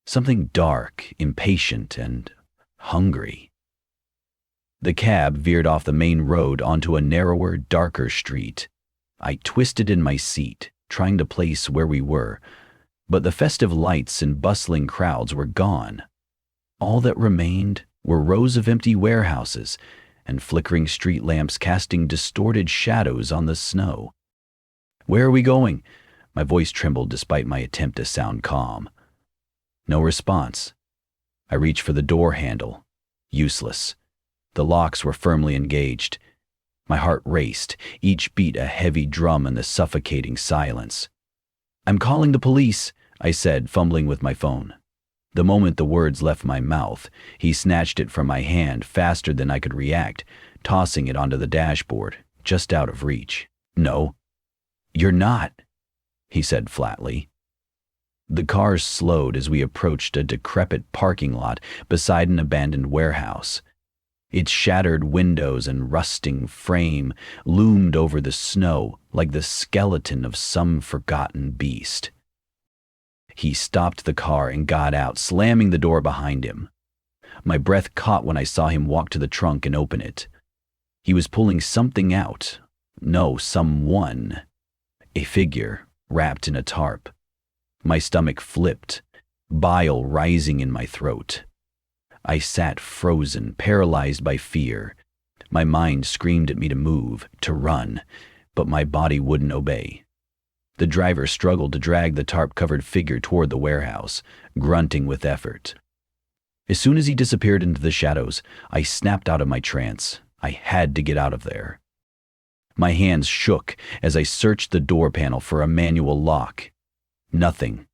something dark, impatient, and hungry. The cab veered off the main road onto a narrower, darker street. I twisted in my seat, trying to place where we were, but the festive lights and bustling crowds were gone. All that remained were rows of empty warehouses and flickering street lamps casting distorted shadows on the snow. "Where are we going?" My voice trembled despite my attempt to sound calm. No response. I reached for the door handle. Useless. The locks were firmly engaged. My heart raced, each beat a heavy drum in the suffocating silence. "I'm calling the police," I said, fumbling with my phone. The moment the words left my mouth, he snatched it from my hand faster than I could react, tossing it onto the dashboard, just out of reach. "No, you're not," he said flatly. The car slowed as we approached a decrepit parking lot beside an abandoned warehouse. Its shattered windows and rusting frame loomed over the snow like the skeleton of some forgotten beast. He stopped the car and got out, slamming the door behind him. My breath caught when I saw him walk to the trunk and open it. He was pulling something out. No, someone. A figure, wrapped in a tarp. My stomach flipped, bile rising in my throat. I sat frozen, paralyzed by fear. My mind screamed at me to move, to run, but my body wouldn't obey. The driver struggled to drag the tarp-covered figure toward the warehouse, grunting with effort. As soon as he disappeared into the shadows, I snapped out of my trance. I had to get out of there. My hands shook as I searched the door panel for a manual lock. Nothing.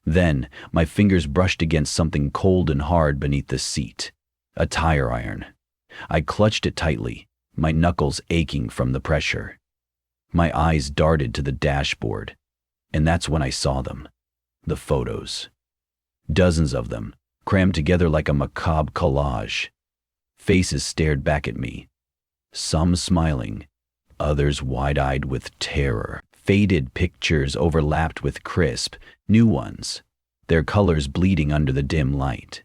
Then, my fingers brushed against something cold and hard beneath the seat. A tire iron. I clutched it tightly, my knuckles aching from the pressure. My eyes darted to the dashboard, and that's when I saw them. The photos. Dozens of them, crammed together like a macabre collage. Faces stared back at me, some smiling, others wide-eyed with terror. Faded pictures overlapped with crisp, new ones, their colors bleeding under the dim light.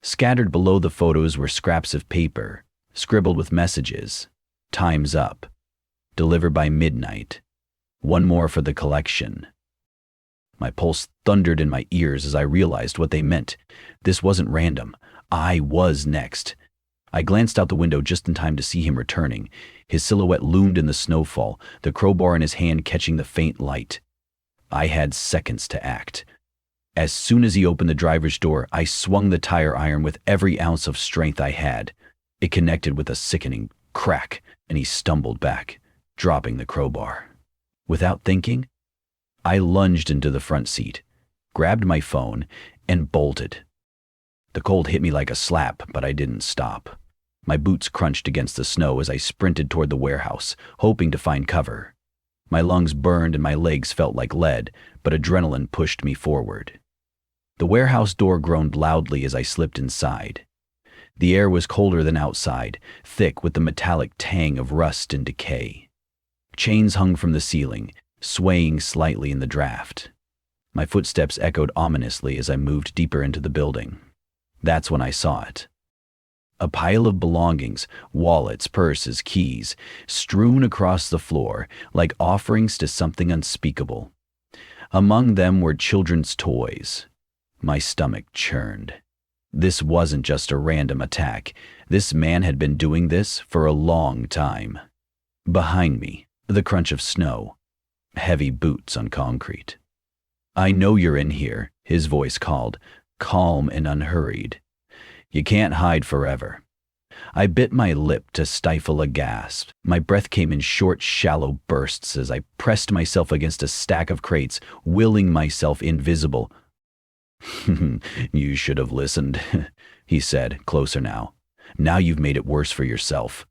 Scattered below the photos were scraps of paper, scribbled with messages. "Time's up. Deliver by midnight. One more for the collection." My pulse thundered in my ears as I realized what they meant. This wasn't random. I was next. I glanced out the window just in time to see him returning. His silhouette loomed in the snowfall, the crowbar in his hand catching the faint light. I had seconds to act. As soon as he opened the driver's door, I swung the tire iron with every ounce of strength I had. It connected with a sickening crack, and he stumbled back, dropping the crowbar. Without thinking, I lunged into the front seat, grabbed my phone, and bolted. The cold hit me like a slap, but I didn't stop. My boots crunched against the snow as I sprinted toward the warehouse, hoping to find cover. My lungs burned and my legs felt like lead, but adrenaline pushed me forward. The warehouse door groaned loudly as I slipped inside. The air was colder than outside, thick with the metallic tang of rust and decay. Chains hung from the ceiling, swaying slightly in the draft. My footsteps echoed ominously as I moved deeper into the building. That's when I saw it. A pile of belongings, wallets, purses, keys, strewn across the floor like offerings to something unspeakable. Among them were children's toys. My stomach churned. This wasn't just a random attack. This man had been doing this for a long time. Behind me, the crunch of snow, heavy boots on concrete. "I know you're in here," his voice called, calm and unhurried. "You can't hide forever." I bit my lip to stifle a gasp. My breath came in short, shallow bursts as I pressed myself against a stack of crates, willing myself invisible. "You should have listened," he said, closer now. "Now you've made it worse for yourself."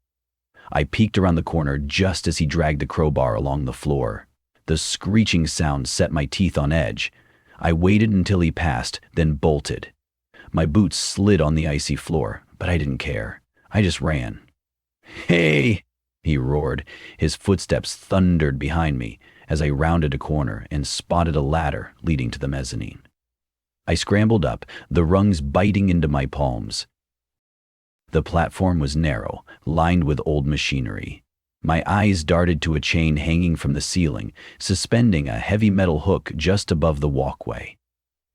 I peeked around the corner just as he dragged the crowbar along the floor. The screeching sound set my teeth on edge. I waited until he passed, then bolted. My boots slid on the icy floor, but I didn't care. I just ran. "Hey!" he roared. His footsteps thundered behind me as I rounded a corner and spotted a ladder leading to the mezzanine. I scrambled up, the rungs biting into my palms. The platform was narrow, lined with old machinery. My eyes darted to a chain hanging from the ceiling, suspending a heavy metal hook just above the walkway.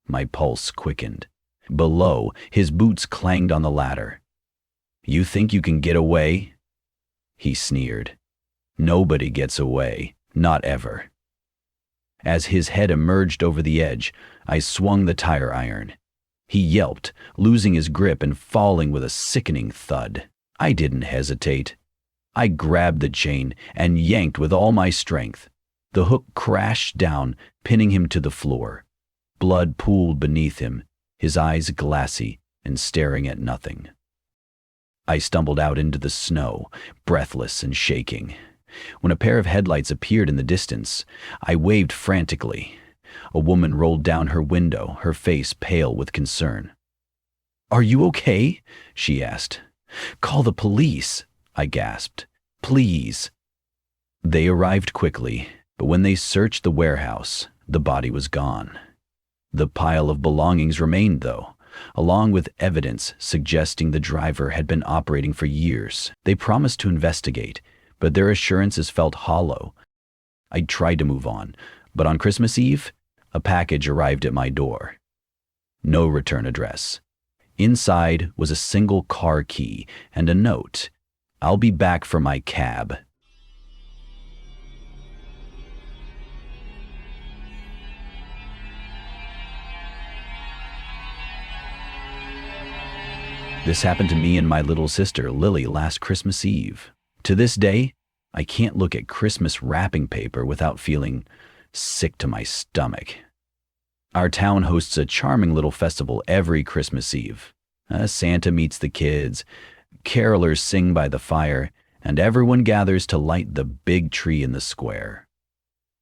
My pulse quickened. Below, his boots clanged on the ladder. "You think you can get away?" he sneered. "Nobody gets away, not ever." As his head emerged over the edge, I swung the tire iron. He yelped, losing his grip and falling with a sickening thud. I didn't hesitate. I grabbed the chain and yanked with all my strength. The hook crashed down, pinning him to the floor. Blood pooled beneath him, his eyes glassy and staring at nothing. I stumbled out into the snow, breathless and shaking. When a pair of headlights appeared in the distance, I waved frantically. A woman rolled down her window, her face pale with concern. "Are you okay?" she asked. "Call the police," I gasped. "Please." They arrived quickly, but when they searched the warehouse, the body was gone. The pile of belongings remained, though, along with evidence suggesting the driver had been operating for years. They promised to investigate, but their assurances felt hollow. I tried to move on, but on Christmas Eve, a package arrived at my door. No return address. Inside was a single car key and a note. "I'll be back for my cab." This happened to me and my little sister Lily last Christmas Eve. To this day, I can't look at Christmas wrapping paper without feeling sick to my stomach. Our town hosts a charming little festival every Christmas Eve. Santa meets the kids, carolers sing by the fire, and everyone gathers to light the big tree in the square.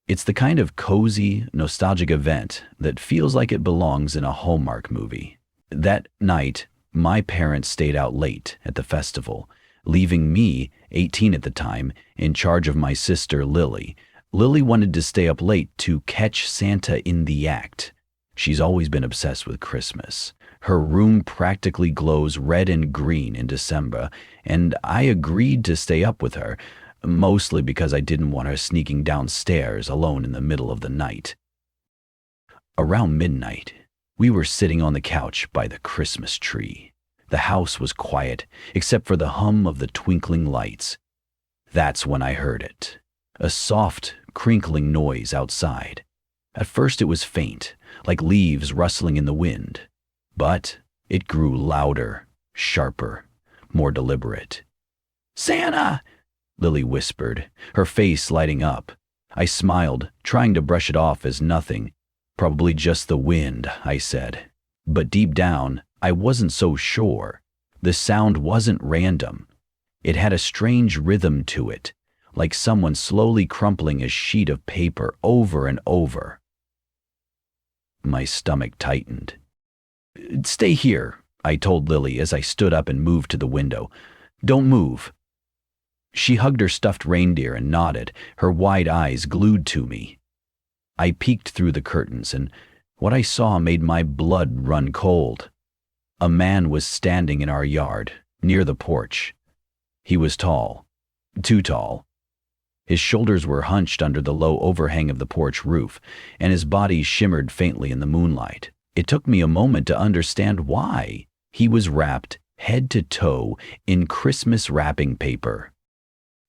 It's the kind of cozy, nostalgic event that feels like it belongs in a Hallmark movie. That night, my parents stayed out late at the festival, leaving me, 18 at the time, in charge of my sister Lily. Lily wanted to stay up late to catch Santa in the act. She's always been obsessed with Christmas. Her room practically glows red and green in December, and I agreed to stay up with her, mostly because I didn't want her sneaking downstairs alone in the middle of the night. Around midnight, we were sitting on the couch by the Christmas tree. The house was quiet, except for the hum of the twinkling lights. That's when I heard it. A soft, crinkling noise outside. At first it was faint, like leaves rustling in the wind. But it grew louder, sharper, more deliberate. "Santa!" Lily whispered, her face lighting up. I smiled, trying to brush it off as nothing. Probably just the wind, I said. But deep down, I wasn't so sure. The sound wasn't random. It had a strange rhythm to it, like someone slowly crumpling a sheet of paper over and over. My stomach tightened. "Stay here," I told Lily as I stood up and moved to the window. "Don't move." She hugged her stuffed reindeer and nodded, her wide eyes glued to me. I peeked through the curtains, and what I saw made my blood run cold. A man was standing in our yard, near the porch. He was tall, too tall. His shoulders were hunched under the low overhang of the porch roof, and his body shimmered faintly in the moonlight. It took me a moment to understand why. He was wrapped, head to toe, in Christmas wrapping paper.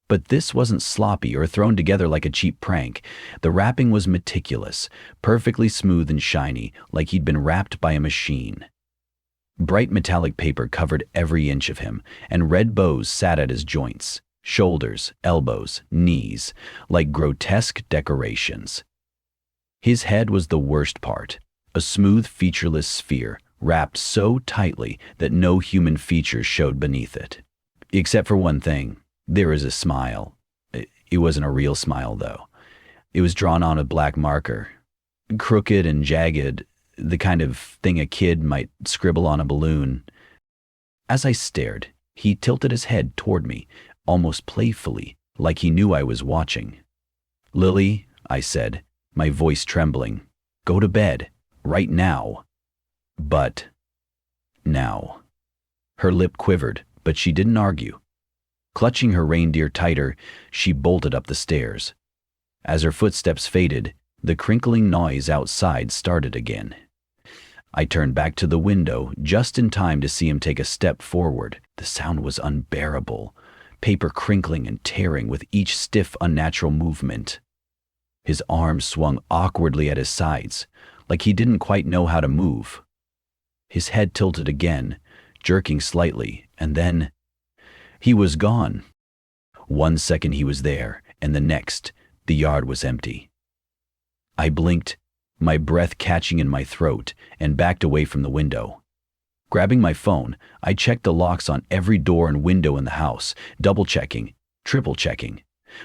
But this wasn't sloppy or thrown together like a cheap prank. The wrapping was meticulous, perfectly smooth and shiny, like he'd been wrapped by a machine. Bright metallic paper covered every inch of him, and red bows sat at his joints, shoulders, elbows, knees, like grotesque decorations. His head was the worst part, a smooth, featureless sphere, wrapped so tightly that no human features showed beneath it. Except for one thing. There was a smile. It wasn't a real smile, though. It was drawn on a black marker, crooked and jagged, the kind of thing a kid might scribble on a balloon. As I stared, he tilted his head toward me, almost playfully, like he knew I was watching. "Lily," I said, my voice trembling, "go to bed, right now." But now. Her lip quivered, but she didn't argue. Clutching her reindeer tighter, she bolted up the stairs. As her footsteps faded, the crinkling noise outside started again. I turned back to the window just in time to see him take a step forward. The sound was unbearable, paper crinkling and tearing with each stiff, unnatural movement. His arms swung awkwardly at his sides, like he didn't quite know how to move. His head tilted again, jerking slightly, and then he was gone. 1 second he was there, and the next, the yard was empty. I blinked, my breath catching in my throat, and backed away from the window. Grabbing my phone, I checked the locks on every door and window in the house, double-checking, triple-checking.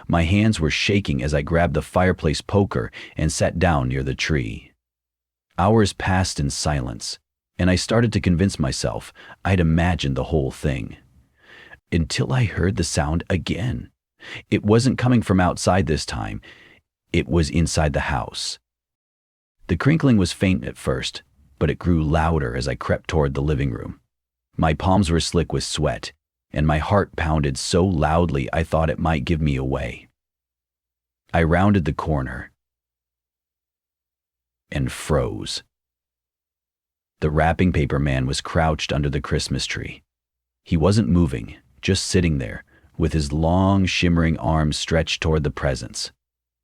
My hands were shaking as I grabbed the fireplace poker and sat down near the tree. Hours passed in silence, and I started to convince myself I'd imagined the whole thing. Until I heard the sound again. It wasn't coming from outside this time. It was inside the house. The crinkling was faint at first, but it grew louder as I crept toward the living room. My palms were slick with sweat, and my heart pounded so loudly I thought it might give me away. I rounded the corner and froze. The wrapping paper man was crouched under the Christmas tree. He wasn't moving, just sitting there, with his long, shimmering arms stretched toward the presents.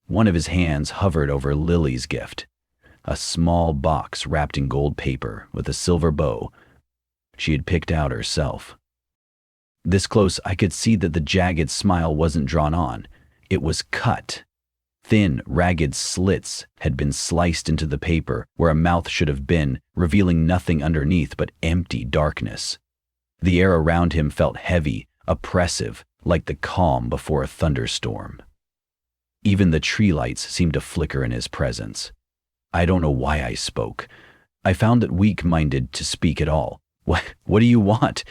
One of his hands hovered over Lily's gift, a small box wrapped in gold paper with a silver bow she had picked out herself. This close, I could see that the jagged smile wasn't drawn on. It was cut. Thin, ragged slits had been sliced into the paper where a mouth should have been, revealing nothing underneath but empty darkness. The air around him felt heavy, oppressive, like the calm before a thunderstorm. Even the tree lights seemed to flicker in his presence. I don't know why I spoke. I found it weak-minded to speak at all. What do you want?"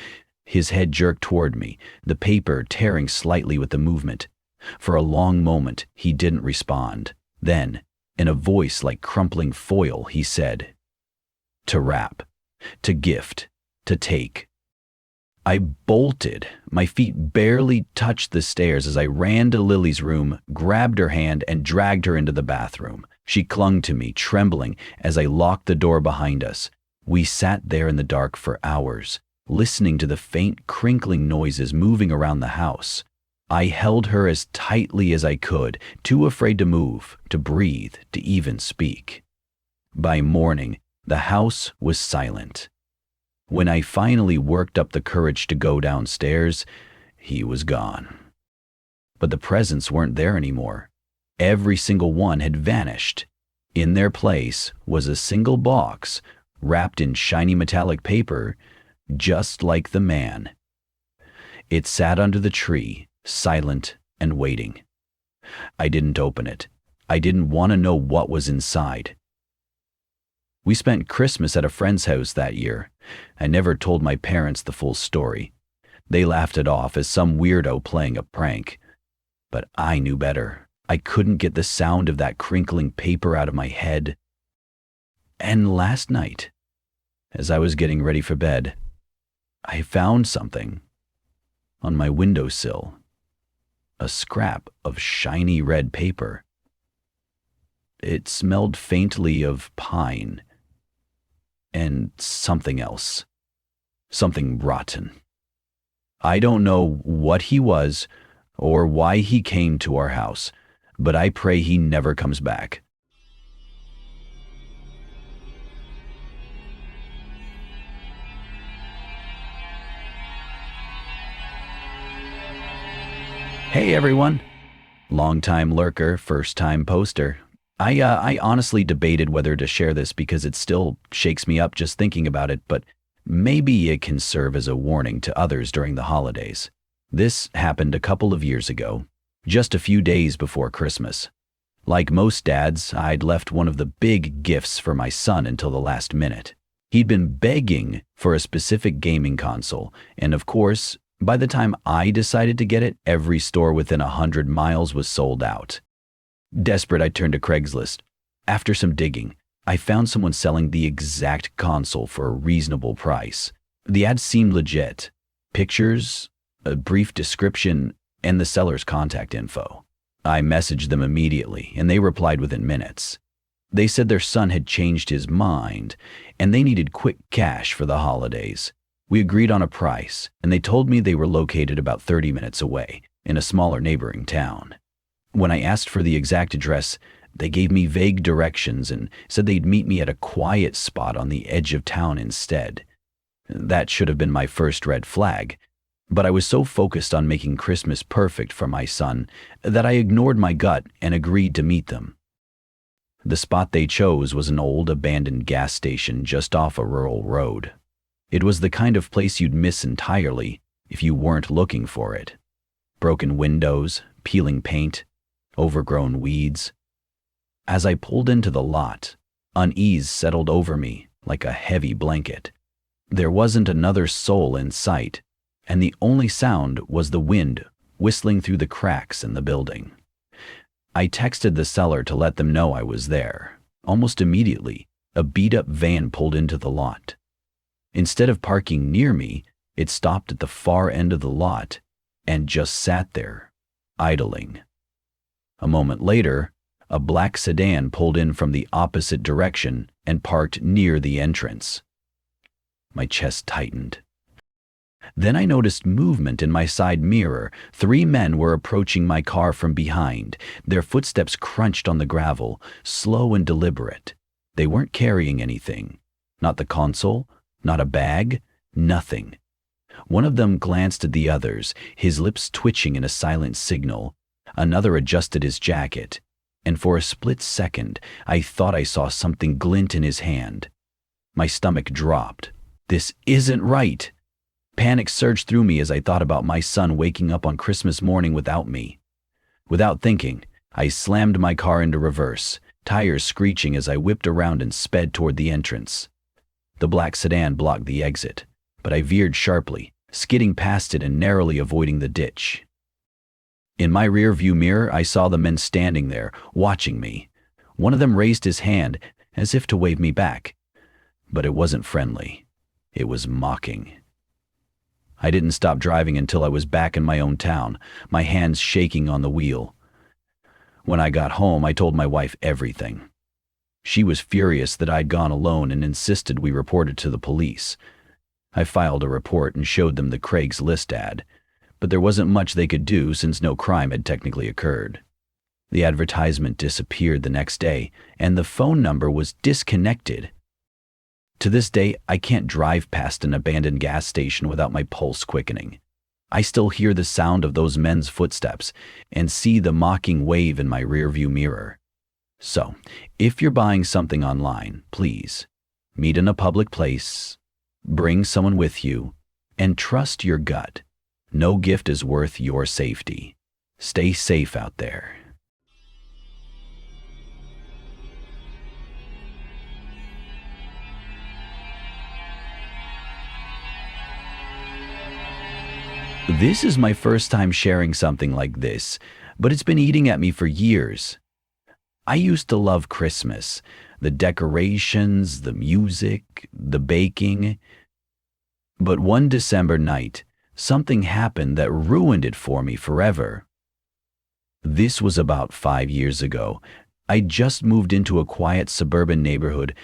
His head jerked toward me, the paper tearing slightly with the movement. For a long moment, he didn't respond. Then, in a voice like crumpling foil, he said, "To wrap, to gift, to take." I bolted. My feet barely touched the stairs as I ran to Lily's room, grabbed her hand, and dragged her into the bathroom. She clung to me, trembling, as I locked the door behind us. We sat there in the dark for hours, listening to the faint crinkling noises moving around the house. I held her as tightly as I could, too afraid to move, to breathe, to even speak. By morning, the house was silent. When I finally worked up the courage to go downstairs, he was gone. But the presents weren't there anymore. Every single one had vanished. In their place was a single box wrapped in shiny metallic paper, just like the man. It sat under the tree, silent and waiting. I didn't open it. I didn't want to know what was inside. We spent Christmas at a friend's house that year. I never told my parents the full story. They laughed it off as some weirdo playing a prank. But I knew better. I couldn't get the sound of that crinkling paper out of my head. And last night, as I was getting ready for bed, I found something on my windowsill. A scrap of shiny red paper. It smelled faintly of pine and something else. Something rotten. I don't know what he was or why he came to our house, but I pray he never comes back. Hey everyone! Long-time lurker, first-time poster. I honestly debated whether to share this because it still shakes me up just thinking about it, but maybe it can serve as a warning to others during the holidays. This happened a couple of years ago, just a few days before Christmas. Like most dads, I'd left one of the big gifts for my son until the last minute. He'd been begging for a specific gaming console, and of course, by the time I decided to get it, every store within 100 miles was sold out. Desperate, I turned to Craigslist. After some digging, I found someone selling the exact console for a reasonable price. The ad seemed legit. Pictures, a brief description, and the seller's contact info. I messaged them immediately, and they replied within minutes. They said their son had changed his mind, and they needed quick cash for the holidays. We agreed on a price, and they told me they were located about 30 minutes away, in a smaller neighboring town. When I asked for the exact address, they gave me vague directions and said they'd meet me at a quiet spot on the edge of town instead. That should have been my first red flag, but I was so focused on making Christmas perfect for my son that I ignored my gut and agreed to meet them. The spot they chose was an old, abandoned gas station just off a rural road. It was the kind of place you'd miss entirely if you weren't looking for it. Broken windows, peeling paint, overgrown weeds. As I pulled into the lot, unease settled over me like a heavy blanket. There wasn't another soul in sight, and the only sound was the wind whistling through the cracks in the building. I texted the seller to let them know I was there. Almost immediately, a beat-up van pulled into the lot. Instead of parking near me, it stopped at the far end of the lot and just sat there, idling. A moment later, a black sedan pulled in from the opposite direction and parked near the entrance. My chest tightened. Then I noticed movement in my side mirror. 3 men were approaching my car from behind. Their footsteps crunched on the gravel, slow and deliberate. They weren't carrying anything. Not the console, not a bag, nothing. One of them glanced at the others, his lips twitching in a silent signal. Another adjusted his jacket, and for a split second, I thought I saw something glint in his hand. My stomach dropped. This isn't right. Panic surged through me as I thought about my son waking up on Christmas morning without me. Without thinking, I slammed my car into reverse, tires screeching as I whipped around and sped toward the entrance. The black sedan blocked the exit, but I veered sharply, skidding past it and narrowly avoiding the ditch. In my rear-view mirror, I saw the men standing there, watching me. One of them raised his hand, as if to wave me back. But it wasn't friendly. It was mocking. I didn't stop driving until I was back in my own town, my hands shaking on the wheel. When I got home, I told my wife everything. She was furious that I'd gone alone and insisted we report it to the police. I filed a report and showed them the Craigslist ad, but there wasn't much they could do since no crime had technically occurred. The advertisement disappeared the next day, and the phone number was disconnected. To this day, I can't drive past an abandoned gas station without my pulse quickening. I still hear the sound of those men's footsteps and see the mocking wave in my rearview mirror. So, if you're buying something online, please meet in a public place, bring someone with you, and trust your gut. No gift is worth your safety. Stay safe out there. This is my first time sharing something like this, but it's been eating at me for years. I used to love Christmas, the decorations, the music, the baking. But one December night, something happened that ruined it for me forever. This was about 5 years ago. I just moved into a quiet suburban neighborhood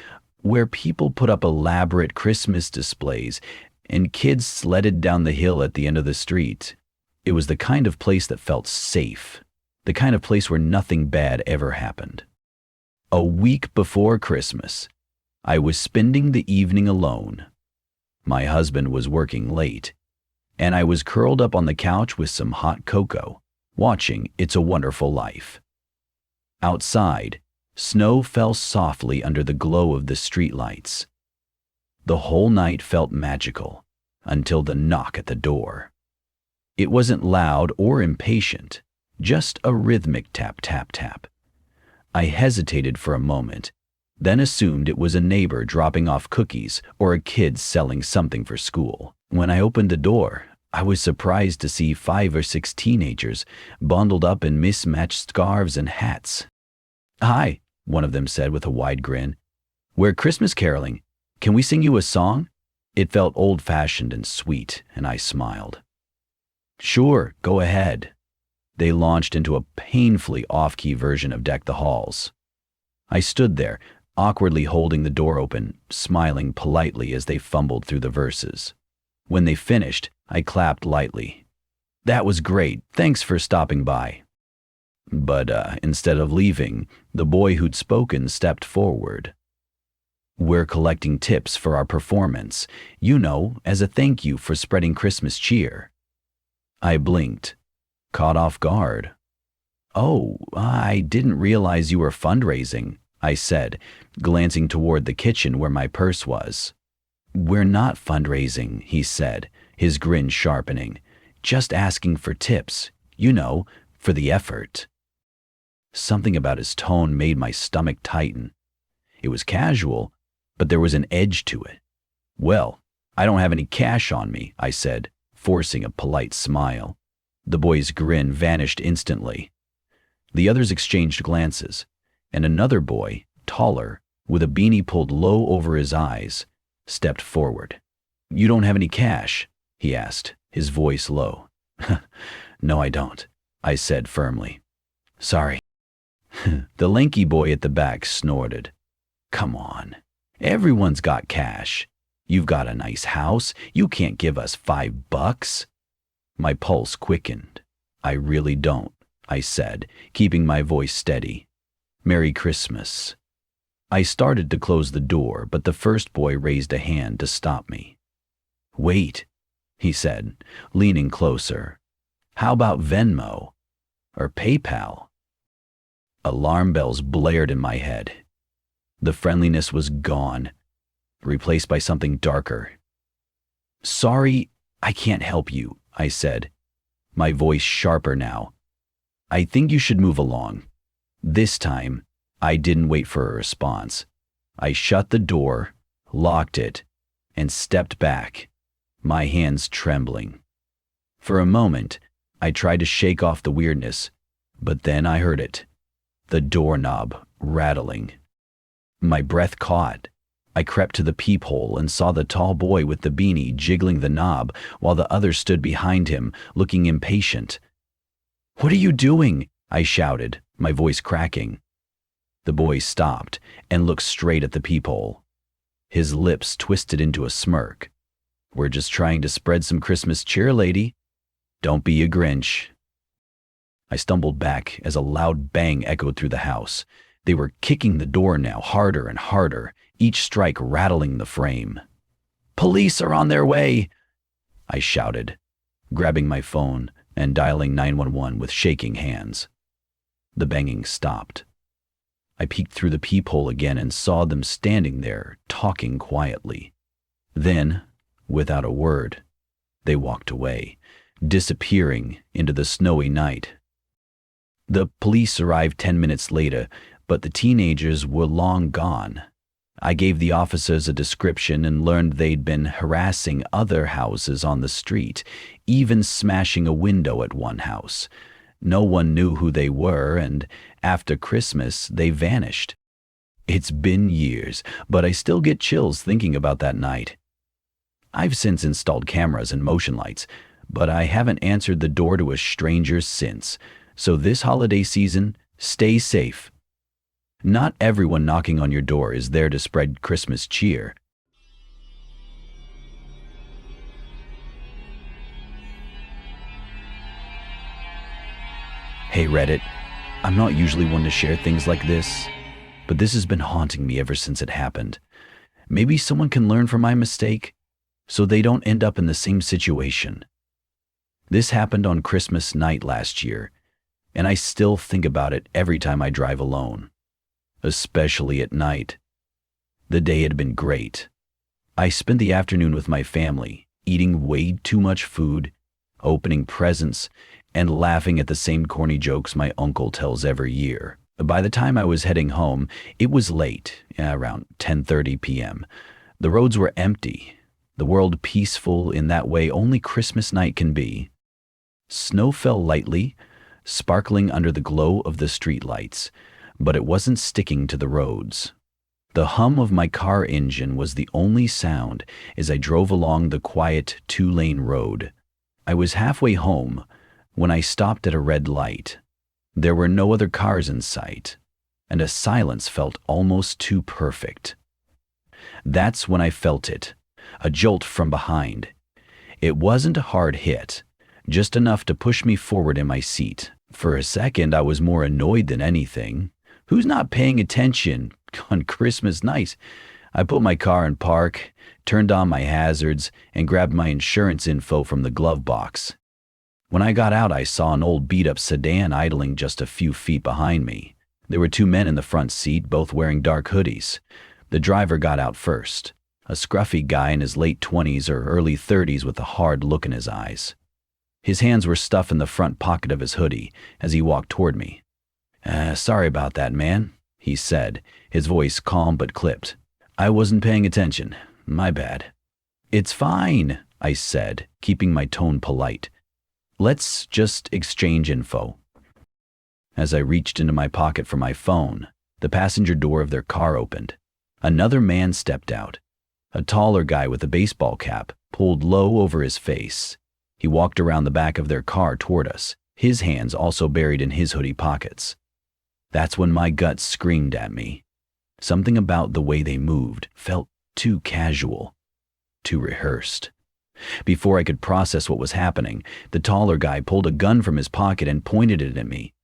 where people put up elaborate Christmas displays and kids sledded down the hill at the end of the street. It was the kind of place that felt safe, the kind of place where nothing bad ever happened. A week before Christmas, I was spending the evening alone. My husband was working late, and I was curled up on the couch with some hot cocoa, watching It's a Wonderful Life. Outside, snow fell softly under the glow of the streetlights. The whole night felt magical, until the knock at the door. It wasn't loud or impatient, just a rhythmic tap, tap, tap. I hesitated for a moment, then assumed it was a neighbor dropping off cookies or a kid selling something for school. When I opened the door, I was surprised to see 5 or 6 teenagers bundled up in mismatched scarves and hats. "Hi," one of them said with a wide grin. "We're Christmas caroling. Can we sing you a song?" It felt old-fashioned and sweet, and I smiled. "Sure, go ahead." They launched into a painfully off-key version of Deck the Halls. I stood there, awkwardly holding the door open, smiling politely as they fumbled through the verses. When they finished, I clapped lightly. "That was great, thanks for stopping by." But instead of leaving, the boy who'd spoken stepped forward. "We're collecting tips for our performance, as a thank you for spreading Christmas cheer." I blinked, caught off guard. "Oh, I didn't realize you were fundraising," I said, glancing toward the kitchen where my purse was. "We're not fundraising," he said, his grin sharpening. "Just asking for tips, for the effort." Something about his tone made my stomach tighten. It was casual, but there was an edge to it. "Well, I don't have any cash on me," I said, forcing a polite smile. The boy's grin vanished instantly. The others exchanged glances, and another boy, taller, with a beanie pulled low over his eyes, stepped forward. "You don't have any cash?" he asked, his voice low. "No, I don't," I said firmly. "Sorry." The lanky boy at the back snorted. "Come on, everyone's got cash. You've got a nice house. You can't give us $5. My pulse quickened. "I really don't," I said, keeping my voice steady. "Merry Christmas." I started to close the door, but the first boy raised a hand to stop me. "Wait," he said, leaning closer. "How about Venmo? Or PayPal?" Alarm bells blared in my head. The friendliness was gone, replaced by something darker. "Sorry, I can't help you," I said, my voice sharper now. "I think you should move along." This time, I didn't wait for a response. I shut the door, locked it, and stepped back, my hands trembling. For a moment, I tried to shake off the weirdness, but then I heard it, the doorknob rattling. My breath caught. I crept to the peephole and saw the tall boy with the beanie jiggling the knob while the others stood behind him, looking impatient. "What are you doing?" I shouted, my voice cracking. The boy stopped and looked straight at the peephole. His lips twisted into a smirk. "We're just trying to spread some Christmas cheer, lady. Don't be a Grinch." I stumbled back as a loud bang echoed through the house. They were kicking the door now harder and harder, each strike rattling the frame. "Police are on their way," I shouted. grabbing my phone and dialing 911 with shaking hands. The banging stopped. I peeked through the peephole again and saw them standing there, talking quietly. Then, without a word, they walked away, disappearing into the snowy night. The police arrived 10 minutes later, but the teenagers were long gone. I gave the officers a description and learned they'd been harassing other houses on the street, even smashing a window at one house. No one knew who they were, and after Christmas, they vanished. It's been years, but I still get chills thinking about that night. I've since installed cameras and motion lights, but I haven't answered the door to a stranger since. So this holiday season, stay safe. Not everyone knocking on your door is there to spread Christmas cheer. Hey Reddit, I'm not usually one to share things like this, but this has been haunting me ever since it happened. Maybe someone can learn from my mistake, so they don't end up in the same situation. This happened on Christmas night last year, and I still think about it every time I drive alone, especially at night. The day had been great. I spent the afternoon with my family, eating way too much food, opening presents, and laughing at the same corny jokes my uncle tells every year. By the time I was heading home, it was late, around 10:30 p.m. The roads were empty, the world peaceful in that way only Christmas night can be. Snow fell lightly, sparkling under the glow of the streetlights, but it wasn't sticking to the roads. The hum of my car engine was the only sound as I drove along the quiet two-lane road. I was halfway home when I stopped at a red light. There were no other cars in sight, and a silence felt almost too perfect. That's when I felt it, a jolt from behind. It wasn't a hard hit, just enough to push me forward in my seat. For a second, I was more annoyed than anything. Who's not paying attention on Christmas night? I put my car in park, turned on my hazards, and grabbed my insurance info from the glove box. When I got out, I saw an old beat-up sedan idling just a few feet behind me. There were two men in the front seat, both wearing dark hoodies. The driver got out first, a scruffy guy in his late 20s or early 30s with a hard look in his eyes. His hands were stuffed in the front pocket of his hoodie as he walked toward me. Sorry about that, man," he said, his voice calm but clipped. "I wasn't paying attention. My bad." "It's fine," I said, keeping my tone polite. "Let's just exchange info." As I reached into my pocket for my phone, the passenger door of their car opened. Another man stepped out, a taller guy with a baseball cap pulled low over his face. He walked around the back of their car toward us, his hands also buried in his hoodie pockets. That's when my gut screamed at me. Something about the way they moved felt too casual, too rehearsed. Before I could process what was happening, the taller guy pulled a gun from his pocket and pointed it at me.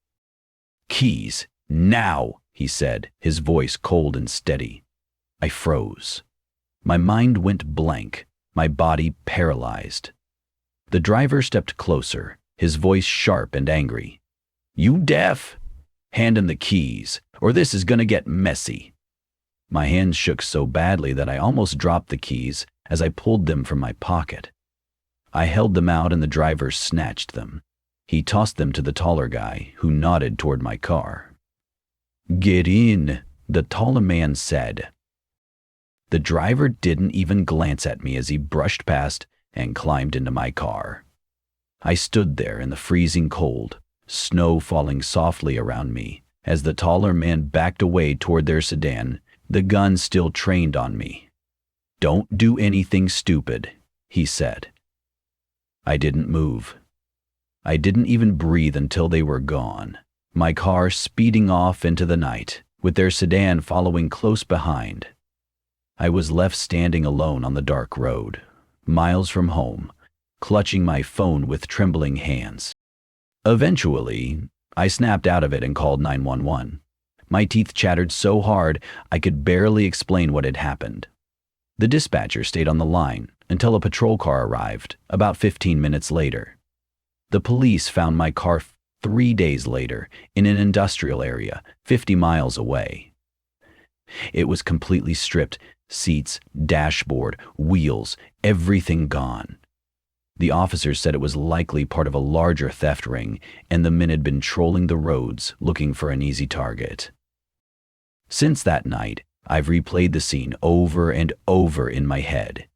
"Keys, now," he said, his voice cold and steady. I froze. My mind went blank, my body paralyzed. The driver stepped closer, his voice sharp and angry. "You deaf? Hand him the keys, or this is gonna get messy." My hands shook so badly that I almost dropped the keys as I pulled them from my pocket. I held them out and the driver snatched them. He tossed them to the taller guy, who nodded toward my car. "Get in," the taller man said. The driver didn't even glance at me as he brushed past and climbed into my car. I stood there in the freezing cold, snow falling softly around me as the taller man backed away toward their sedan, the gun still trained on me. "Don't do anything stupid," he said. I didn't move. I didn't even breathe until they were gone, my car speeding off into the night, with their sedan following close behind. I was left standing alone on the dark road, miles from home, clutching my phone with trembling hands. Eventually, I snapped out of it and called 911. My teeth chattered so hard I could barely explain what had happened. The dispatcher stayed on the line until a patrol car arrived about 15 minutes later. The police found my car 3 days later in an industrial area 50 miles away. It was completely stripped, seats, dashboard, wheels, everything gone. The officers said it was likely part of a larger theft ring, and the men had been trolling the roads looking for an easy target. Since that night, I've replayed the scene over and over in my head.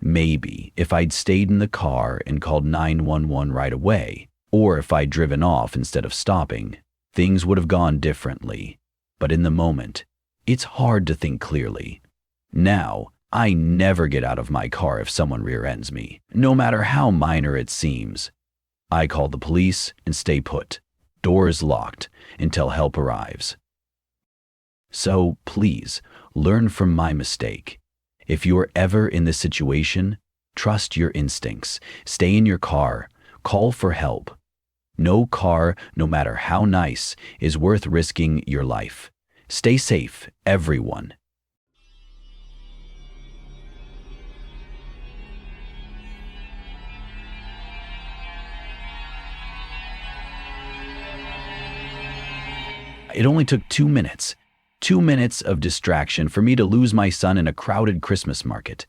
Maybe if I'd stayed in the car and called 911 right away, or if I'd driven off instead of stopping, things would have gone differently. But in the moment, it's hard to think clearly. Now, I never get out of my car if someone rear-ends me, no matter how minor it seems. I call the police and stay put, doors locked, until help arrives. So please, learn from my mistake. If you're ever in this situation, trust your instincts. Stay in your car. Call for help. No car, no matter how nice, is worth risking your life. Stay safe, everyone. It only took 2 minutes. 2 minutes of distraction for me to lose my son in a crowded Christmas market.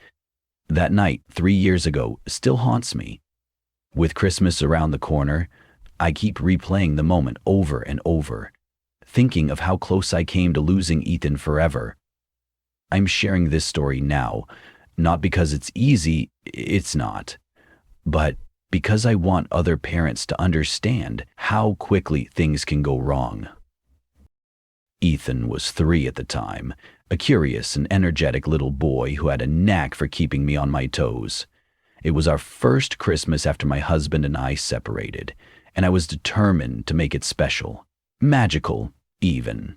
That night, 3 years ago, still haunts me. With Christmas around the corner, I keep replaying the moment over and over, thinking of how close I came to losing Ethan forever. I'm sharing this story now, not because it's easy, it's not, but because I want other parents to understand how quickly things can go wrong. Ethan was 3 at the time, a curious and energetic little boy who had a knack for keeping me on my toes. It was our first Christmas after my husband and I separated, and I was determined to make it special, magical even.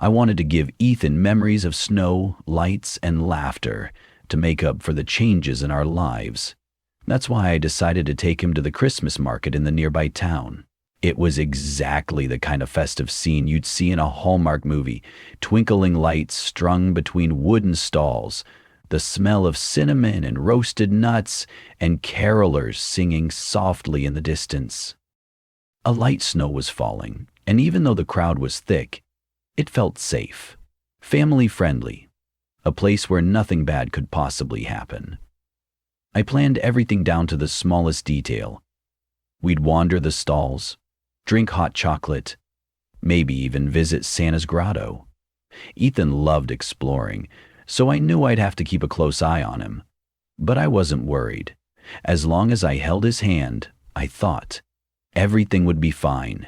I wanted to give Ethan memories of snow, lights, and laughter to make up for the changes in our lives. That's why I decided to take him to the Christmas market in the nearby town. It was exactly the kind of festive scene you'd see in a Hallmark movie, twinkling lights strung between wooden stalls, the smell of cinnamon and roasted nuts, and carolers singing softly in the distance. A light snow was falling, and even though the crowd was thick, it felt safe, family-friendly, a place where nothing bad could possibly happen. I planned everything down to the smallest detail. We'd wander the stalls, drink hot chocolate, maybe even visit Santa's grotto. Ethan loved exploring, so I knew I'd have to keep a close eye on him. But I wasn't worried. As long as I held his hand, I thought, everything would be fine.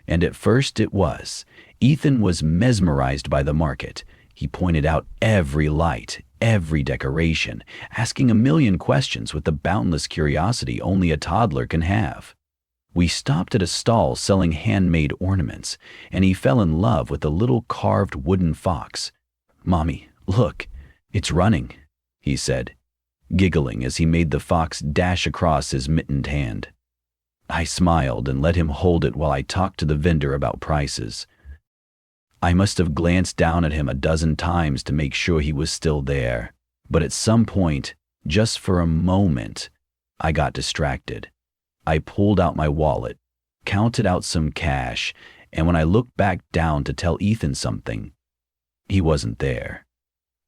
And at first it was. Ethan was mesmerized by the market. He pointed out every light, every decoration, asking a million questions with the boundless curiosity only a toddler can have. We stopped at a stall selling handmade ornaments, and he fell in love with a little carved wooden fox. "Mommy, look, it's running," he said, giggling as he made the fox dash across his mittened hand. I smiled and let him hold it while I talked to the vendor about prices. I must have glanced down at him a dozen times to make sure he was still there, but at some point, just for a moment, I got distracted. I pulled out my wallet, counted out some cash, and when I looked back down to tell Ethan something, he wasn't there.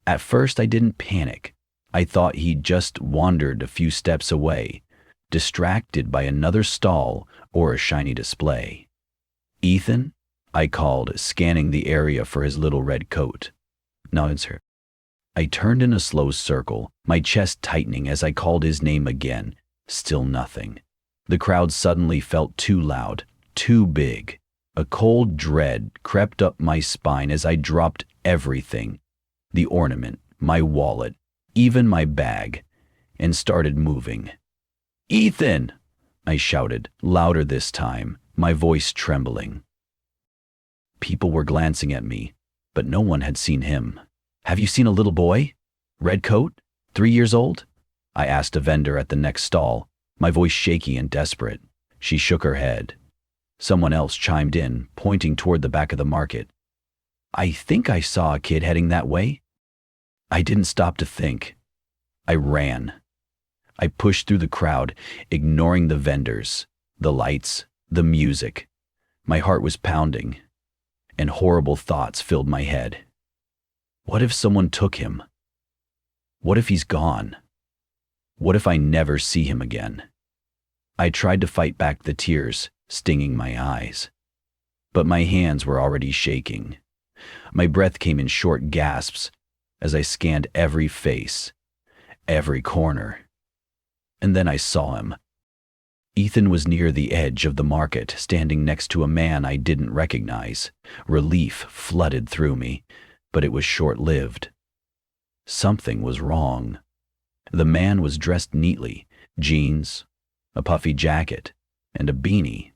At first I didn't panic. I thought he'd just wandered a few steps away, distracted by another stall or a shiny display. "Ethan?" I called, scanning the area for his little red coat. "No, it's her." I turned in a slow circle, my chest tightening as I called his name again. Still nothing. The crowd suddenly felt too loud, too big. A cold dread crept up my spine as I dropped everything, the ornament, my wallet, even my bag, and started moving. "Ethan!" I shouted, louder this time, my voice trembling. People were glancing at me, but no one had seen him. "Have you seen a little boy? Red coat? 3 years old?" I asked a vendor at the next stall, my voice shaky and desperate. She shook her head. Someone else chimed in, pointing toward the back of the market. "I think I saw a kid heading that way." I didn't stop to think. I ran. I pushed through the crowd, ignoring the vendors, the lights, the music. My heart was pounding, and horrible thoughts filled my head. What if someone took him? What if he's gone? What if I never see him again? I tried to fight back the tears, stinging my eyes. But my hands were already shaking. My breath came in short gasps as I scanned every face, every corner. And then I saw him. Ethan was near the edge of the market, standing next to a man I didn't recognize. Relief flooded through me, but it was short-lived. Something was wrong. The man was dressed neatly, jeans, a puffy jacket, and a beanie.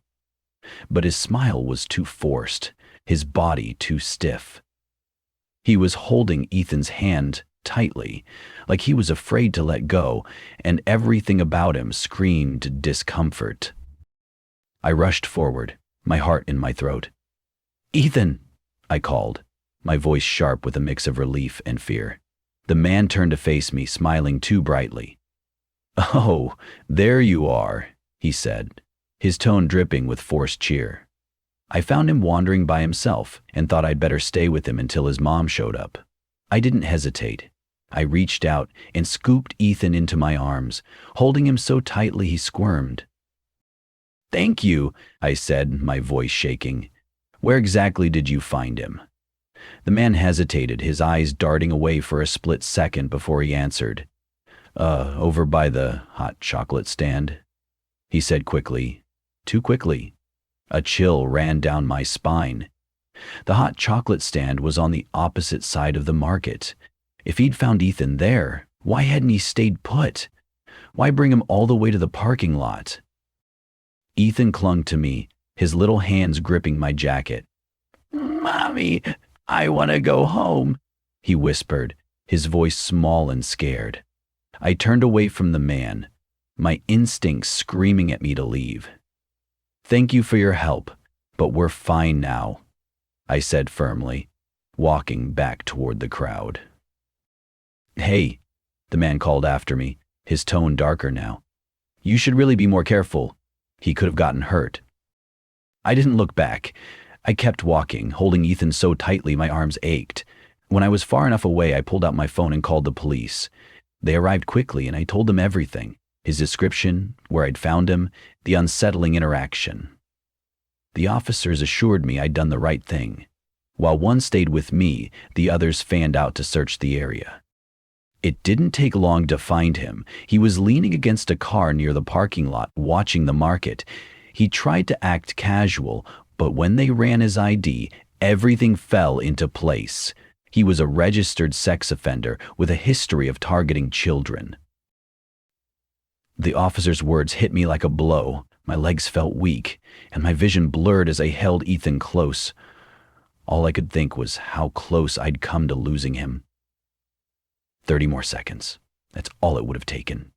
But his smile was too forced, his body too stiff. He was holding Ethan's hand tightly, like he was afraid to let go, and everything about him screamed discomfort. I rushed forward, my heart in my throat. "Ethan!" I called, my voice sharp with a mix of relief and fear. The man turned to face me, smiling too brightly. "Oh, there you are," he said, his tone dripping with forced cheer. I found him wandering by himself and thought I'd better stay with him until his mom showed up. I didn't hesitate. I reached out and scooped Ethan into my arms, holding him so tightly he squirmed. "Thank you," I said, my voice shaking. "Where exactly did you find him?" The man hesitated, his eyes darting away for a split second before he answered. Over by the hot chocolate stand," he said quickly, too quickly. A chill ran down my spine. The hot chocolate stand was on the opposite side of the market. If he'd found Ethan there, why hadn't he stayed put? Why bring him all the way to the parking lot? Ethan clung to me, his little hands gripping my jacket. "Mommy, I want to go home," he whispered, his voice small and scared. I turned away from the man, my instincts screaming at me to leave. "Thank you for your help, but we're fine now," I said firmly, walking back toward the crowd. "Hey," the man called after me, his tone darker now. "You should really be more careful. He could have gotten hurt." I didn't look back. I kept walking, holding Ethan so tightly my arms ached. When I was far enough away, I pulled out my phone and called the police. They arrived quickly, and I told them everything: his description, where I'd found him, the unsettling interaction. The officers assured me I'd done the right thing. While one stayed with me, the others fanned out to search the area. It didn't take long to find him. He was leaning against a car near the parking lot, watching the market. He tried to act casual, but when they ran his ID, everything fell into place. He was a registered sex offender with a history of targeting children. The officer's words hit me like a blow. My legs felt weak, and my vision blurred as I held Ethan close. All I could think was how close I'd come to losing him. 30 more seconds. That's all it would have taken.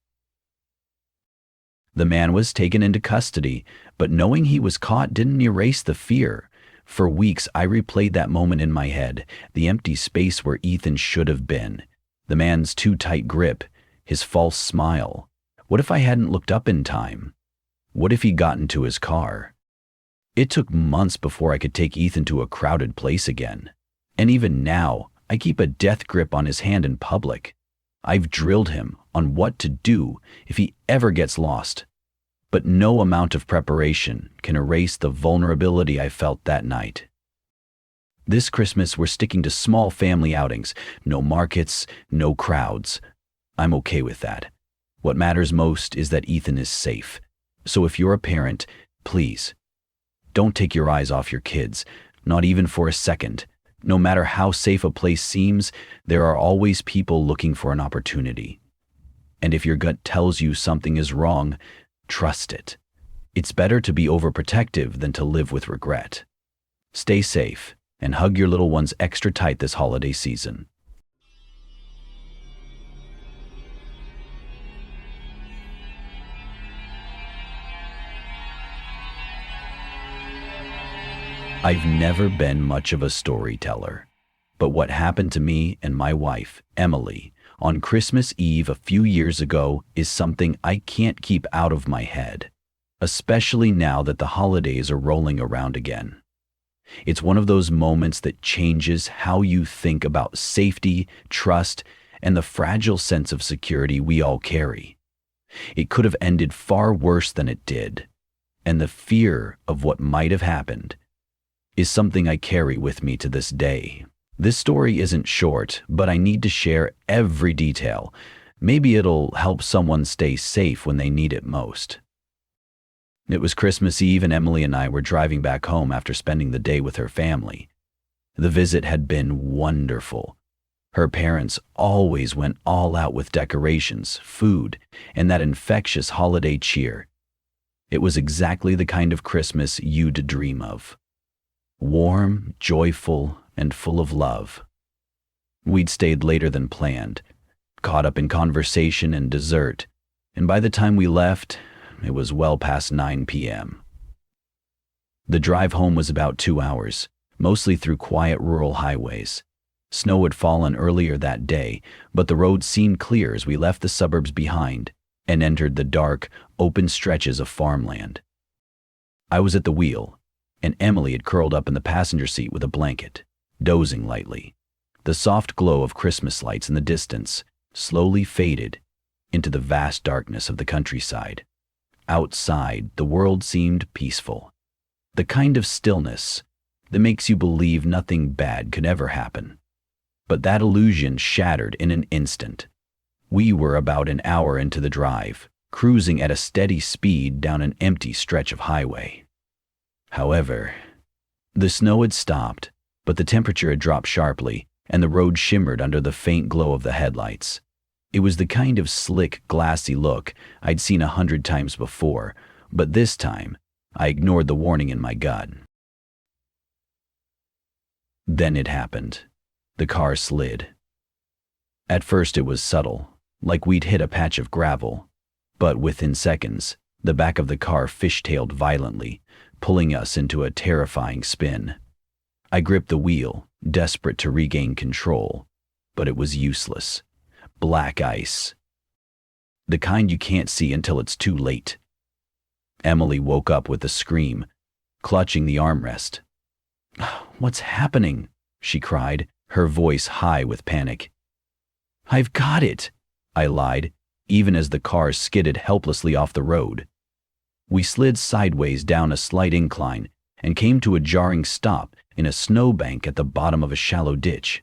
The man was taken into custody, but knowing he was caught didn't erase the fear. For weeks, I replayed that moment in my head, the empty space where Ethan should have been, the man's too tight grip, his false smile. What if I hadn't looked up in time? What if he'd gotten to his car? It took months before I could take Ethan to a crowded place again. And even now, I keep a death grip on his hand in public. I've drilled him on what to do if he ever gets lost. But no amount of preparation can erase the vulnerability I felt that night. This Christmas, we're sticking to small family outings, no markets, no crowds. I'm okay with that. What matters most is that Ethan is safe. So if you're a parent, please, don't take your eyes off your kids, not even for a second. No matter how safe a place seems, there are always people looking for an opportunity. And if your gut tells you something is wrong, trust it. It's better to be overprotective than to live with regret. Stay safe and hug your little ones extra tight this holiday season. I've never been much of a storyteller, but what happened to me and my wife, Emily, on Christmas Eve a few years ago is something I can't keep out of my head, especially now that the holidays are rolling around again. It's one of those moments that changes how you think about safety, trust, and the fragile sense of security we all carry. It could have ended far worse than it did, and the fear of what might have happened is something I carry with me to this day. This story isn't short, but I need to share every detail. Maybe it'll help someone stay safe when they need it most. It was Christmas Eve, and Emily and I were driving back home after spending the day with her family. The visit had been wonderful. Her parents always went all out with decorations, food, and that infectious holiday cheer. It was exactly the kind of Christmas you'd dream of. Warm, joyful, and full of love. We'd stayed later than planned, caught up in conversation and dessert, and by the time we left, it was well past 9 p.m. The drive home was about 2 hours, mostly through quiet rural highways. Snow had fallen earlier that day, but the road seemed clear as we left the suburbs behind and entered the dark, open stretches of farmland. I was at the wheel, and Emily had curled up in the passenger seat with a blanket, dozing lightly. The soft glow of Christmas lights in the distance slowly faded into the vast darkness of the countryside. Outside, the world seemed peaceful, the kind of stillness that makes you believe nothing bad could ever happen. But that illusion shattered in an instant. We were about an hour into the drive, cruising at a steady speed down an empty stretch of highway. However, the snow had stopped, but the temperature had dropped sharply, and the road shimmered under the faint glow of the headlights. It was the kind of slick, glassy look I'd seen 100 times before, but this time, I ignored the warning in my gut. Then it happened. The car slid. At first it was subtle, like we'd hit a patch of gravel, but within seconds, the back of the car fishtailed violently, pulling us into a terrifying spin. I gripped the wheel, desperate to regain control, but it was useless. Black ice. The kind you can't see until it's too late. Emily woke up with a scream, clutching the armrest. "What's happening?" she cried, her voice high with panic. "I've got it," I lied, even as the car skidded helplessly off the road. We slid sideways down a slight incline and came to a jarring stop in a snowbank at the bottom of a shallow ditch.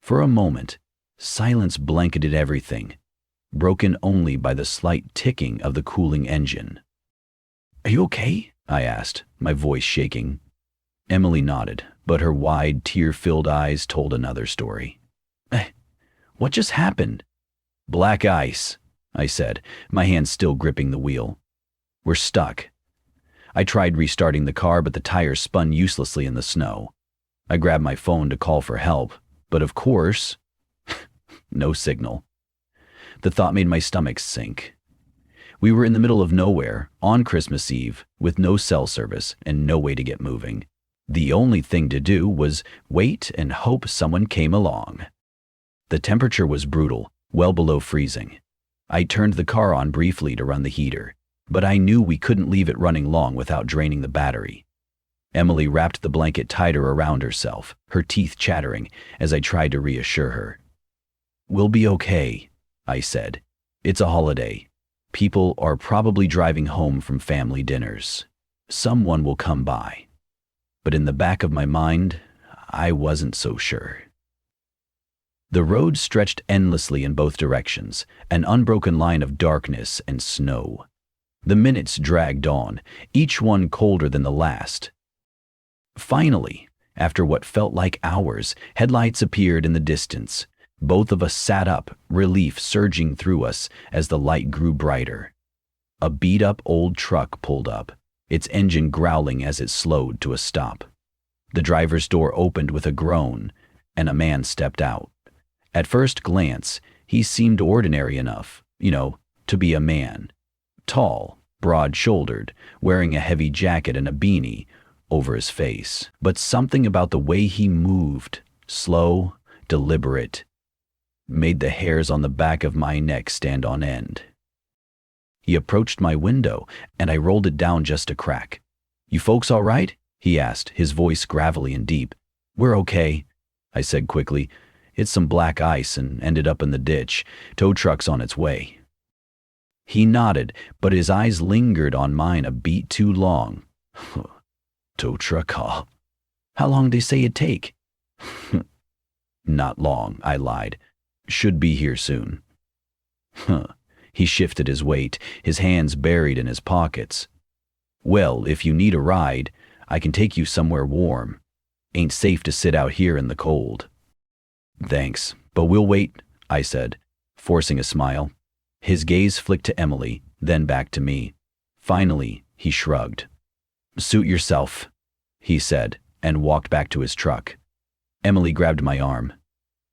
For a moment, silence blanketed everything, broken only by the slight ticking of the cooling engine. "Are you okay?" I asked, my voice shaking. Emily nodded, but her wide, tear-filled eyes told another story. What just happened?" "Black ice," I said, my hand still gripping the wheel. "We're stuck." I tried restarting the car, but the tires spun uselessly in the snow. I grabbed my phone to call for help, but of course, no signal. The thought made my stomach sink. We were in the middle of nowhere, on Christmas Eve, with no cell service and no way to get moving. The only thing to do was wait and hope someone came along. The temperature was brutal, well below freezing. I turned the car on briefly to run the heater, but I knew we couldn't leave it running long without draining the battery. Emily wrapped the blanket tighter around herself, her teeth chattering as I tried to reassure her. "We'll be okay," I said. "It's a holiday. People are probably driving home from family dinners. Someone will come by." But in the back of my mind, I wasn't so sure. The road stretched endlessly in both directions, an unbroken line of darkness and snow. The minutes dragged on, each one colder than the last. Finally, after what felt like hours, headlights appeared in the distance. Both of us sat up, relief surging through us as the light grew brighter. A beat-up old truck pulled up, its engine growling as it slowed to a stop. The driver's door opened with a groan, and a man stepped out. At first glance, he seemed ordinary enough, to be a man. Tall, broad-shouldered, wearing a heavy jacket and a beanie over his face. But something about the way he moved, slow, deliberate, made the hairs on the back of my neck stand on end. He approached my window, and I rolled it down just a crack. "You folks all right?" he asked, his voice gravelly and deep. "We're okay," I said quickly. "It's some black ice and ended up in the ditch. Tow truck's on its way." He nodded, but his eyes lingered on mine a beat too long. "Tow truck, huh? How long they say it'd take?" "Not long," I lied. "Should be here soon." He shifted his weight, his hands buried in his pockets. "Well, if you need a ride, I can take you somewhere warm. Ain't safe to sit out here in the cold." "Thanks, but we'll wait," I said, forcing a smile. His gaze flicked to Emily, then back to me. Finally, he shrugged. "Suit yourself," he said, and walked back to his truck. Emily grabbed my arm.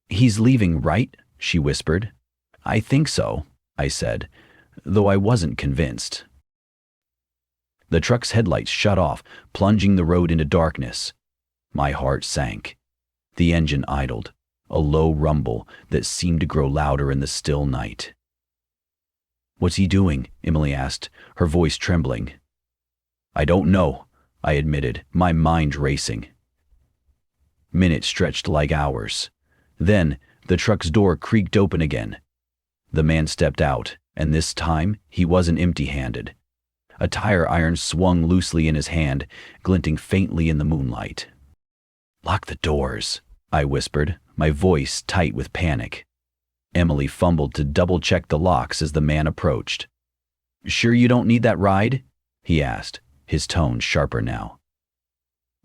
"He's leaving, right?" she whispered. "I think so," I said, though I wasn't convinced. The truck's headlights shut off, plunging the road into darkness. My heart sank. The engine idled, a low rumble that seemed to grow louder in the still night. "What's he doing?" Emily asked, her voice trembling. "I don't know," I admitted, my mind racing. Minutes stretched like hours. Then, the truck's door creaked open again. The man stepped out, and this time he wasn't empty-handed. A tire iron swung loosely in his hand, glinting faintly in the moonlight. "Lock the doors," I whispered, my voice tight with panic. Emily fumbled to double-check the locks as the man approached. "Sure you don't need that ride?" he asked, his tone sharper now.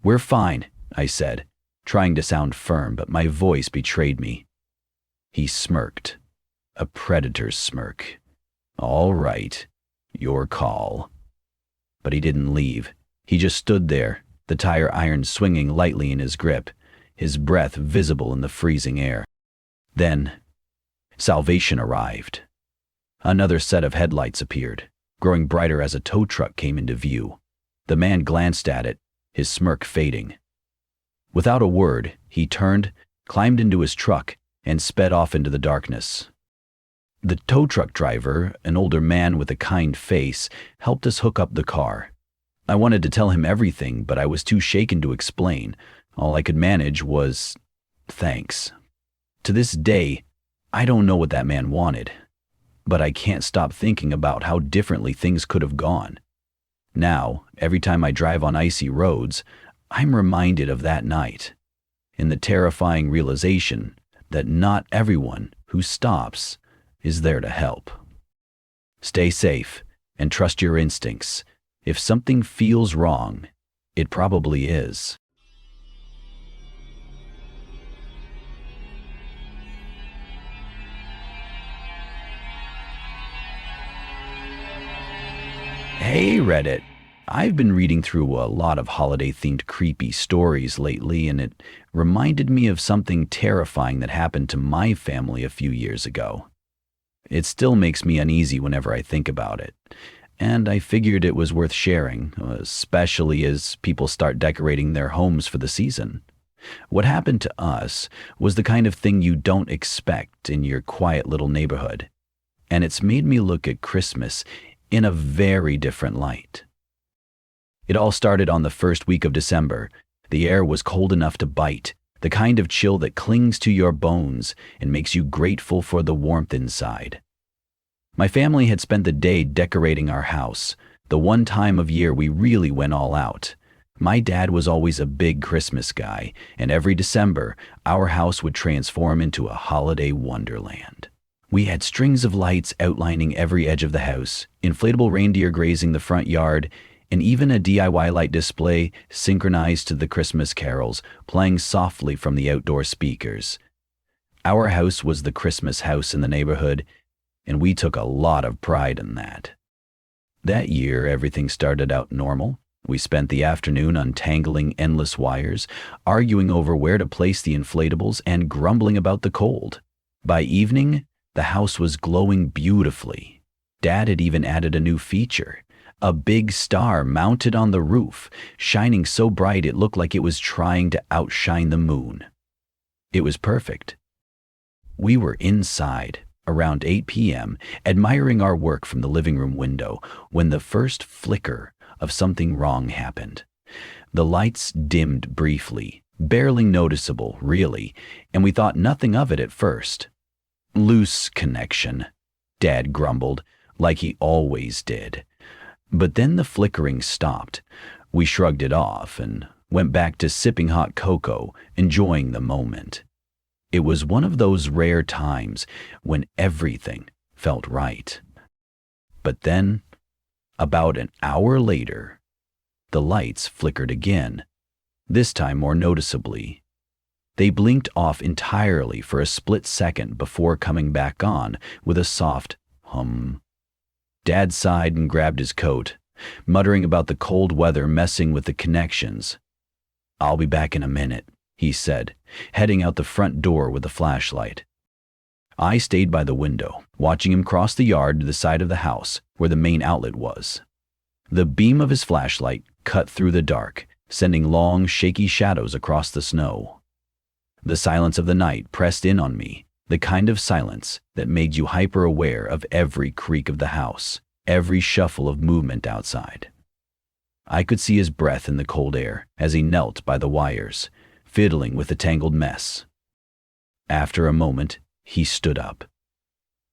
"We're fine," I said, trying to sound firm, but my voice betrayed me. He smirked. A predator's smirk. "All right, your call." But he didn't leave. He just stood there, the tire iron swinging lightly in his grip, his breath visible in the freezing air. Then, salvation arrived. Another set of headlights appeared, growing brighter as a tow truck came into view. The man glanced at it, his smirk fading. Without a word, he turned, climbed into his truck, and sped off into the darkness. The tow truck driver, an older man with a kind face, helped us hook up the car. I wanted to tell him everything, but I was too shaken to explain. All I could manage was, "Thanks." To this day, I don't know what that man wanted, but I can't stop thinking about how differently things could have gone. Now, every time I drive on icy roads, I'm reminded of that night, and the terrifying realization that not everyone who stops is there to help. Stay safe and trust your instincts. If something feels wrong, it probably is. Hey Reddit, I've been reading through a lot of holiday-themed creepy stories lately, and it reminded me of something terrifying that happened to my family a few years ago. It still makes me uneasy whenever I think about it, and I figured it was worth sharing, especially as people start decorating their homes for the season. What happened to us was the kind of thing you don't expect in your quiet little neighborhood, and it's made me look at Christmas in a very different light. It all started on the first week of December. The air was cold enough to bite, the kind of chill that clings to your bones and makes you grateful for the warmth inside. My family had spent the day decorating our house, the one time of year we really went all out. My dad was always a big Christmas guy, and every December, our house would transform into a holiday wonderland. We had strings of lights outlining every edge of the house, inflatable reindeer grazing the front yard, and even a DIY light display synchronized to the Christmas carols playing softly from the outdoor speakers. Our house was the Christmas house in the neighborhood, and we took a lot of pride in that. That year, everything started out normal. We spent the afternoon untangling endless wires, arguing over where to place the inflatables, and grumbling about the cold. By evening, the house was glowing beautifully. Dad had even added a new feature, a big star mounted on the roof, shining so bright it looked like it was trying to outshine the moon. It was perfect. We were inside, around 8 p.m., admiring our work from the living room window, when the first flicker of something wrong happened. The lights dimmed briefly, barely noticeable, really, and we thought nothing of it at first. Loose connection, Dad grumbled, like he always did. But then the flickering stopped. We shrugged it off and went back to sipping hot cocoa, enjoying the moment. It was one of those rare times when everything felt right. But then, about an hour later, the lights flickered again, this time more noticeably. They blinked off entirely for a split second before coming back on with a soft hum. Dad sighed and grabbed his coat, muttering about the cold weather messing with the connections. "I'll be back in a minute," he said, heading out the front door with a flashlight. I stayed by the window, watching him cross the yard to the side of the house where the main outlet was. The beam of his flashlight cut through the dark, sending long, shaky shadows across the snow. The silence of the night pressed in on me, the kind of silence that made you hyper-aware of every creak of the house, every shuffle of movement outside. I could see his breath in the cold air as he knelt by the wires, fiddling with the tangled mess. After a moment, he stood up.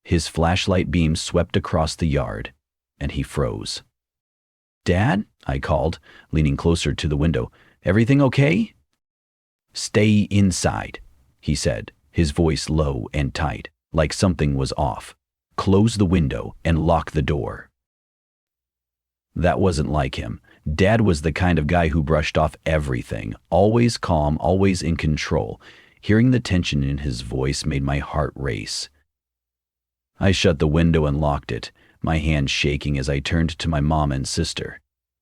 His flashlight beam swept across the yard, and he froze. "Dad?" I called, leaning closer to the window. "Everything okay?" "Stay inside," he said, his voice low and tight, like something was off. "Close the window and lock the door." That wasn't like him. Dad was the kind of guy who brushed off everything, always calm, always in control. Hearing the tension in his voice made my heart race. I shut the window and locked it, my hand shaking as I turned to my mom and sister,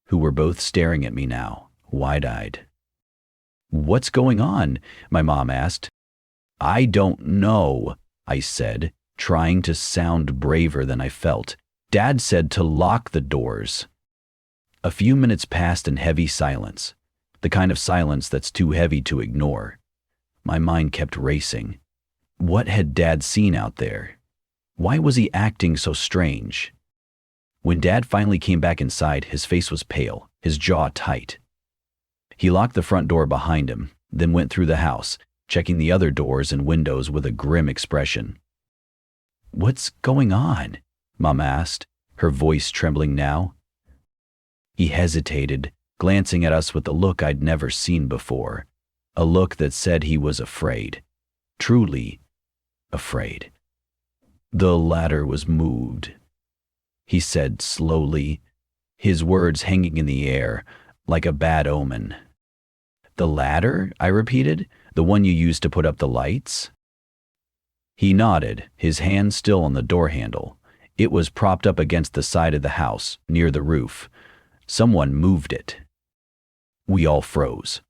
who were both staring at me now, wide-eyed. "What's going on?" my mom asked. "I don't know," I said, trying to sound braver than I felt. "Dad said to lock the doors." A few minutes passed in heavy silence, the kind of silence that's too heavy to ignore. My mind kept racing. What had Dad seen out there? Why was he acting so strange? When Dad finally came back inside, his face was pale, his jaw tight. He locked the front door behind him, then went through the house, checking the other doors and windows with a grim expression. "What's going on?" Mom asked, her voice trembling now. He hesitated, glancing at us with a look I'd never seen before, a look that said he was afraid, truly afraid. "The ladder was moved," he said slowly, his words hanging in the air like a bad omen. "The ladder?" I repeated. "The one you used to put up the lights?" He nodded, his hand still on the door handle. It was propped up against the side of the house, near the roof. Someone moved it. We all froze.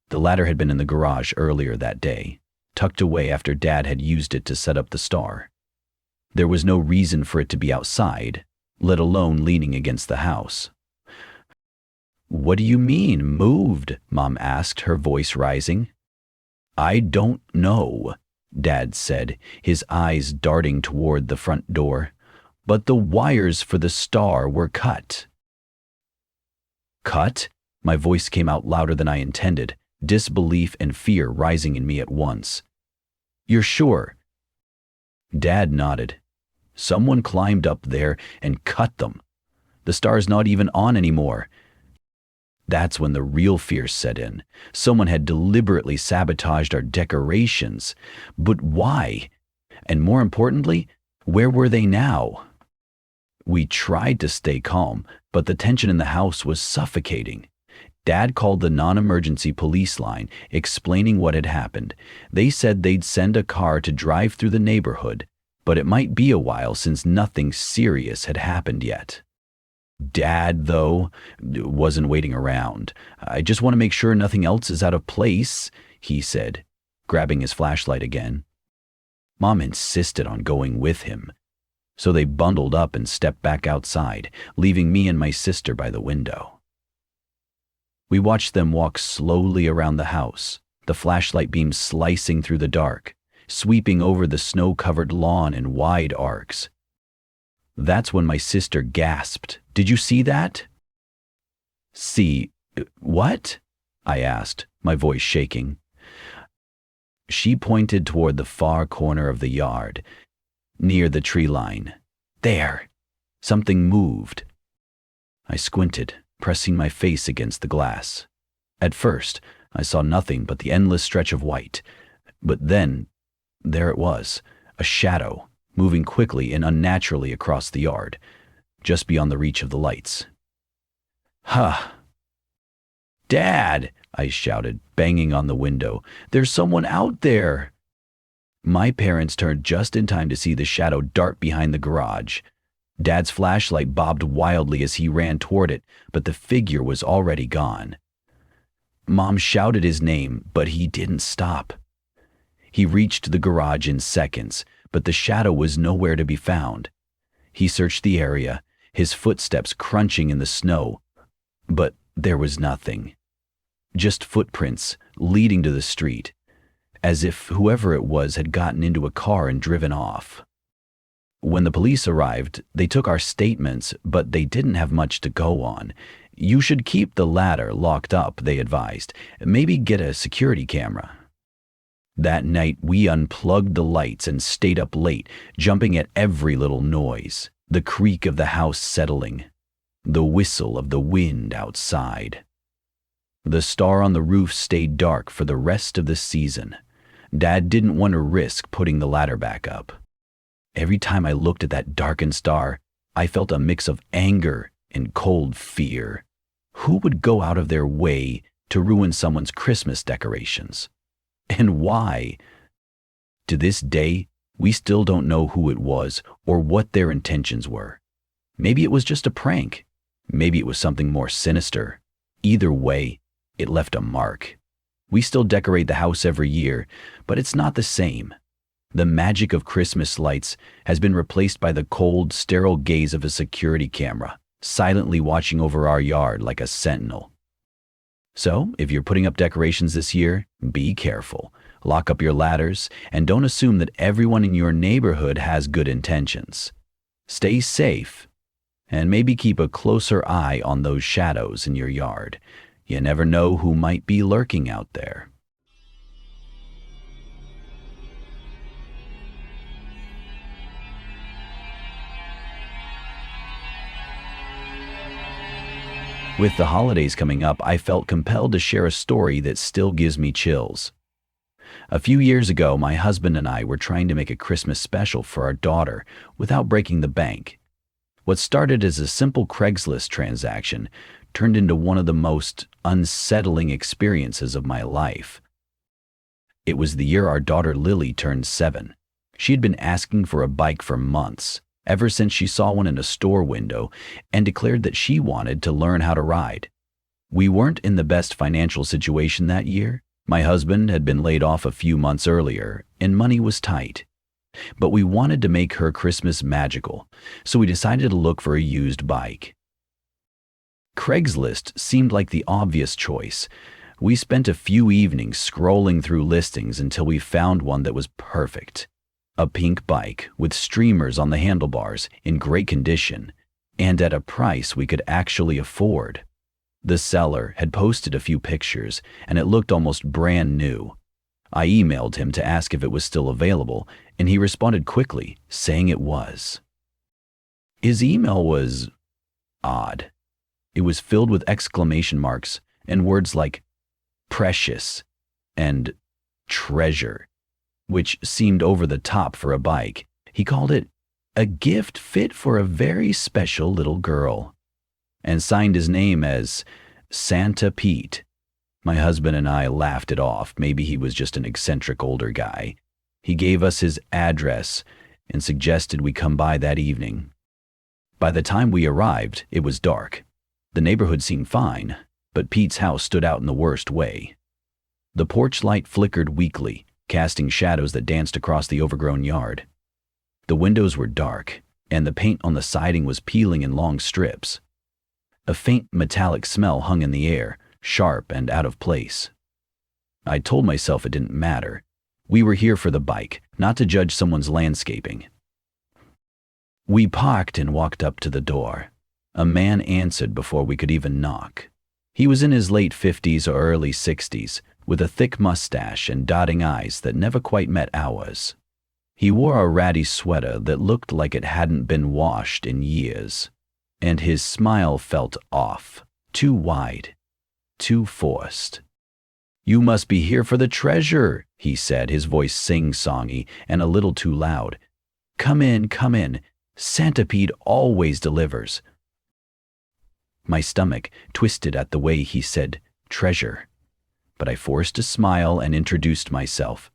The ladder had been in the garage earlier that day, tucked away after Dad had used it to set up the star. There was no reason for it to be outside, let alone leaning against the house. "What do you mean, moved?" Mom asked, her voice rising. "I don't know," Dad said, his eyes darting toward the front door. "But the wires for the star were cut." "Cut?" My voice came out louder than I intended, disbelief and fear rising in me at once. "You're sure?" Dad nodded. "Someone climbed up there and cut them. The star's not even on anymore." That's when the real fear set in. Someone had deliberately sabotaged our decorations. But why? And more importantly, where were they now? We tried to stay calm, but the tension in the house was suffocating. Dad called the non-emergency police line, explaining what had happened. They said they'd send a car to drive through the neighborhood, but it might be a while since nothing serious had happened yet. Dad, though, wasn't waiting around. "I just want to make sure nothing else is out of place," he said, grabbing his flashlight again. Mom insisted on going with him, so they bundled up and stepped back outside, leaving me and my sister by the window. We watched them walk slowly around the house, the flashlight beam slicing through the dark, sweeping over the snow-covered lawn in wide arcs. That's when my sister gasped. "Did you see that?" "See what?" I asked, my voice shaking. She pointed toward the far corner of the yard, near the tree line. "There! Something moved." I squinted, pressing my face against the glass. At first, I saw nothing but the endless stretch of white, but then, there it was, a shadow, moving quickly and unnaturally across the yard, just beyond the reach of the lights. "Huh! Dad!" I shouted, banging on the window. "There's someone out there!" My parents turned just in time to see the shadow dart behind the garage. Dad's flashlight bobbed wildly as he ran toward it, but the figure was already gone. Mom shouted his name, but he didn't stop. He reached the garage in seconds, but the shadow was nowhere to be found. He searched the area, his footsteps crunching in the snow, but there was nothing. Just footprints leading to the street, as if whoever it was had gotten into a car and driven off. When the police arrived, they took our statements, but they didn't have much to go on. "You should keep the ladder locked up," they advised. "Maybe get a security camera." That night, we unplugged the lights and stayed up late, jumping at every little noise, the creak of the house settling, the whistle of the wind outside. The star on the roof stayed dark for the rest of the season. Dad didn't want to risk putting the ladder back up. Every time I looked at that darkened star, I felt a mix of anger and cold fear. Who would go out of their way to ruin someone's Christmas decorations? And why? To this day, we still don't know who it was or what their intentions were. Maybe it was just a prank. Maybe it was something more sinister. Either way, it left a mark. We still decorate the house every year, but it's not the same. The magic of Christmas lights has been replaced by the cold, sterile gaze of a security camera, silently watching over our yard like a sentinel. So, if you're putting up decorations this year, be careful. Lock up your ladders, and don't assume that everyone in your neighborhood has good intentions. Stay safe, and maybe keep a closer eye on those shadows in your yard. You never know who might be lurking out there. With the holidays coming up, I felt compelled to share a story that still gives me chills. A few years ago, my husband and I were trying to make a Christmas special for our daughter without breaking the bank. What started as a simple Craigslist transaction turned into one of the most unsettling experiences of my life. It was the year our daughter Lily turned 7. She had been asking for a bike for months, ever since she saw one in a store window, and declared that she wanted to learn how to ride. We weren't in the best financial situation that year. My husband had been laid off a few months earlier, and money was tight. But we wanted to make her Christmas magical, so we decided to look for a used bike. Craigslist seemed like the obvious choice. We spent a few evenings scrolling through listings until we found one that was perfect. A pink bike with streamers on the handlebars, in great condition, and at a price we could actually afford. The seller had posted a few pictures, and it looked almost brand new. I emailed him to ask if it was still available, and he responded quickly, saying it was. His email was odd. It was filled with exclamation marks and words like precious and treasure, which seemed over the top for a bike. He called it a gift fit for a very special little girl, and signed his name as Santa Pete. My husband and I laughed it off. Maybe he was just an eccentric older guy. He gave us his address and suggested we come by that evening. By the time we arrived, it was dark. The neighborhood seemed fine, but Pete's house stood out in the worst way. The porch light flickered weakly, casting shadows that danced across the overgrown yard. The windows were dark, and the paint on the siding was peeling in long strips. A faint metallic smell hung in the air, sharp and out of place. I told myself it didn't matter. We were here for the bike, not to judge someone's landscaping. We parked and walked up to the door. A man answered before we could even knock. He was in his late 50s or early 60s, with a thick mustache and dotting eyes that never quite met ours. He wore a ratty sweater that looked like it hadn't been washed in years, and his smile felt off, too wide, too forced. "You must be here for the treasure," he said, his voice sing-songy and a little too loud. Come in. Santa Pete always delivers." My stomach twisted at the way he said treasure, but I forced a smile and introduced myself.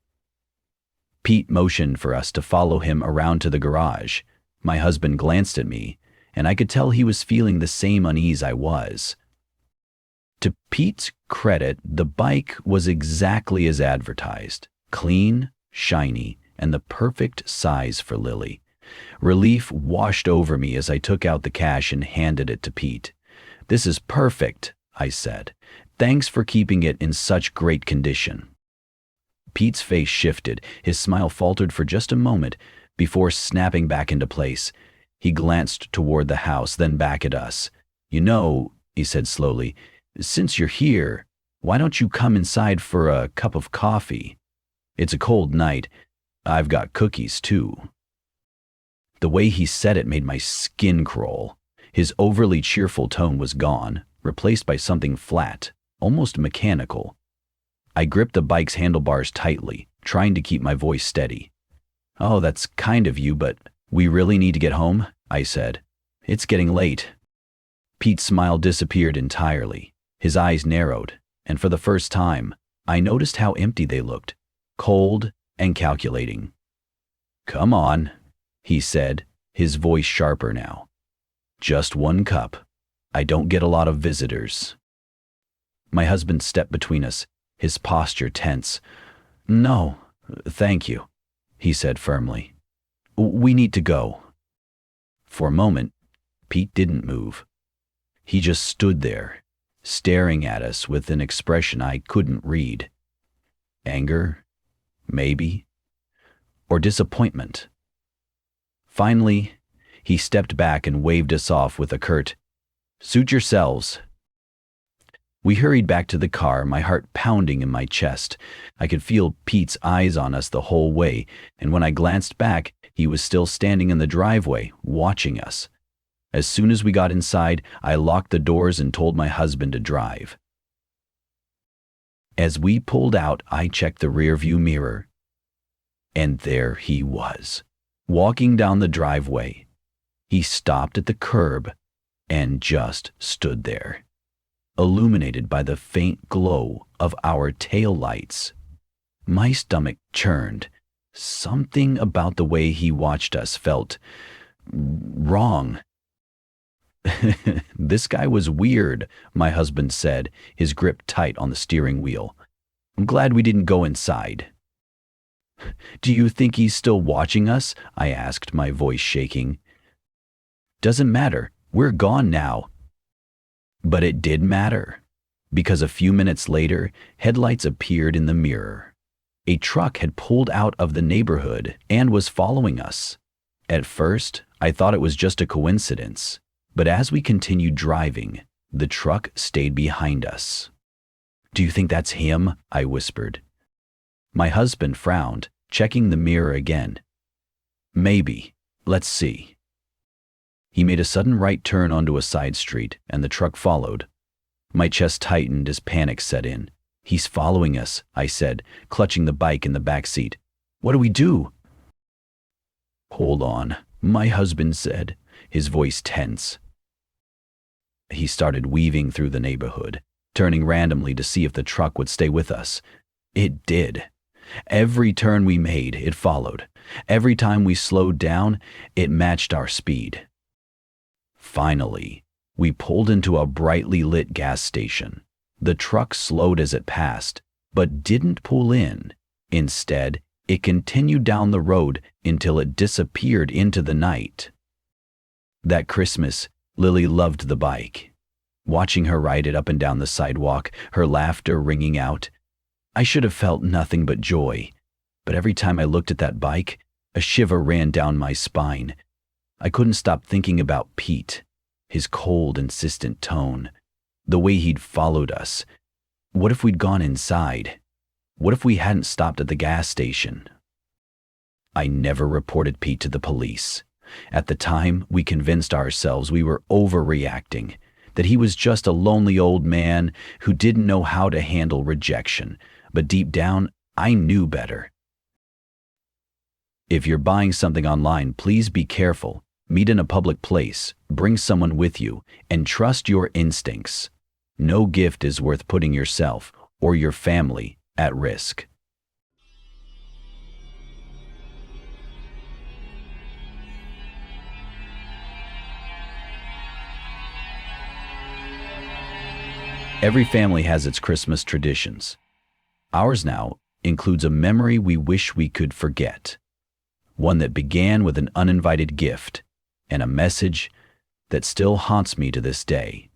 Pete motioned for us to follow him around to the garage. My husband glanced at me, and I could tell he was feeling the same unease I was. To Pete's credit, the bike was exactly as advertised, clean, shiny, and the perfect size for Lily. Relief washed over me as I took out the cash and handed it to Pete. "This is perfect," I said. "Thanks for keeping it in such great condition." Pete's face shifted. His smile faltered for just a moment before snapping back into place. He glanced toward the house, then back at us. "You know," he said slowly, "since you're here, why don't you come inside for a cup of coffee? It's a cold night. I've got cookies, too." The way he said it made my skin crawl. His overly cheerful tone was gone, replaced by something flat, almost mechanical. I gripped the bike's handlebars tightly, trying to keep my voice steady. "Oh, that's kind of you, but we really need to get home," I said. "It's getting late." Pete's smile disappeared entirely. His eyes narrowed, and for the first time, I noticed how empty they looked, cold and calculating. "Come on," he said, his voice sharper now. "Just one cup. I don't get a lot of visitors." My husband stepped between us, his posture tense. "No, thank you," he said firmly. "We need to go." For a moment, Pete didn't move. He just stood there, staring at us with an expression I couldn't read. Anger, maybe, or disappointment. Finally, he stepped back and waved us off with a curt, "Suit yourselves." We hurried back to the car, my heart pounding in my chest. I could feel Pete's eyes on us the whole way, and when I glanced back, he was still standing in the driveway, watching us. As soon as we got inside, I locked the doors and told my husband to drive. As we pulled out, I checked the rearview mirror, and there he was, walking down the driveway. He stopped at the curb and just stood there, illuminated by the faint glow of our taillights. My stomach churned. Something about the way he watched us felt wrong. "This guy was weird," my husband said, his grip tight on the steering wheel. "I'm glad we didn't go inside." "Do you think he's still watching us?" I asked, my voice shaking. "Doesn't matter. We're gone now." But it did matter, because a few minutes later, headlights appeared in the mirror. A truck had pulled out of the neighborhood and was following us. At first, I thought it was just a coincidence, but as we continued driving, the truck stayed behind us. "Do you think that's him?" I whispered. My husband frowned, checking the mirror again. "Maybe. Let's see." He made a sudden right turn onto a side street, and the truck followed. My chest tightened as panic set in. "He's following us," I said, clutching the bike in the back seat. "What do we do?" "Hold on," my husband said, his voice tense. He started weaving through the neighborhood, turning randomly to see if the truck would stay with us. It did. Every turn we made, it followed. Every time we slowed down, it matched our speed. Finally, we pulled into a brightly lit gas station. The truck slowed as it passed, but didn't pull in. Instead, it continued down the road until it disappeared into the night. That Christmas, Lily loved the bike. Watching her ride it up and down the sidewalk, her laughter ringing out, I should have felt nothing but joy. but every time I looked at that bike, a shiver ran down my spine. I couldn't stop thinking about Pete, his cold, insistent tone, the way he'd followed us. What if we'd gone inside? What if we hadn't stopped at the gas station? I never reported Pete to the police. At the time, we convinced ourselves we were overreacting, that he was just a lonely old man who didn't know how to handle rejection. But deep down, I knew better. If you're buying something online, please be careful. Meet in a public place, bring someone with you, and trust your instincts. No gift is worth putting yourself or your family at risk. Every family has its Christmas traditions. Ours now includes a memory we wish we could forget. One that began with an uninvited gift and a message that still haunts me to this day.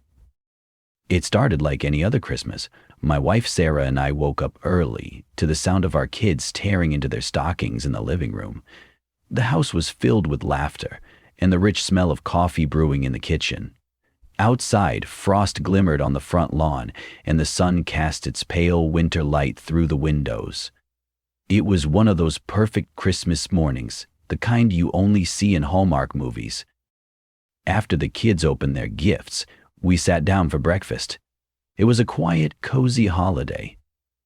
It started like any other Christmas. My wife Sarah and I woke up early to the sound of our kids tearing into their stockings in the living room. The house was filled with laughter and the rich smell of coffee brewing in the kitchen. Outside, frost glimmered on the front lawn and the sun cast its pale winter light through the windows. It was one of those perfect Christmas mornings, the kind you only see in Hallmark movies. After the kids opened their gifts, we sat down for breakfast. It was a quiet, cozy holiday,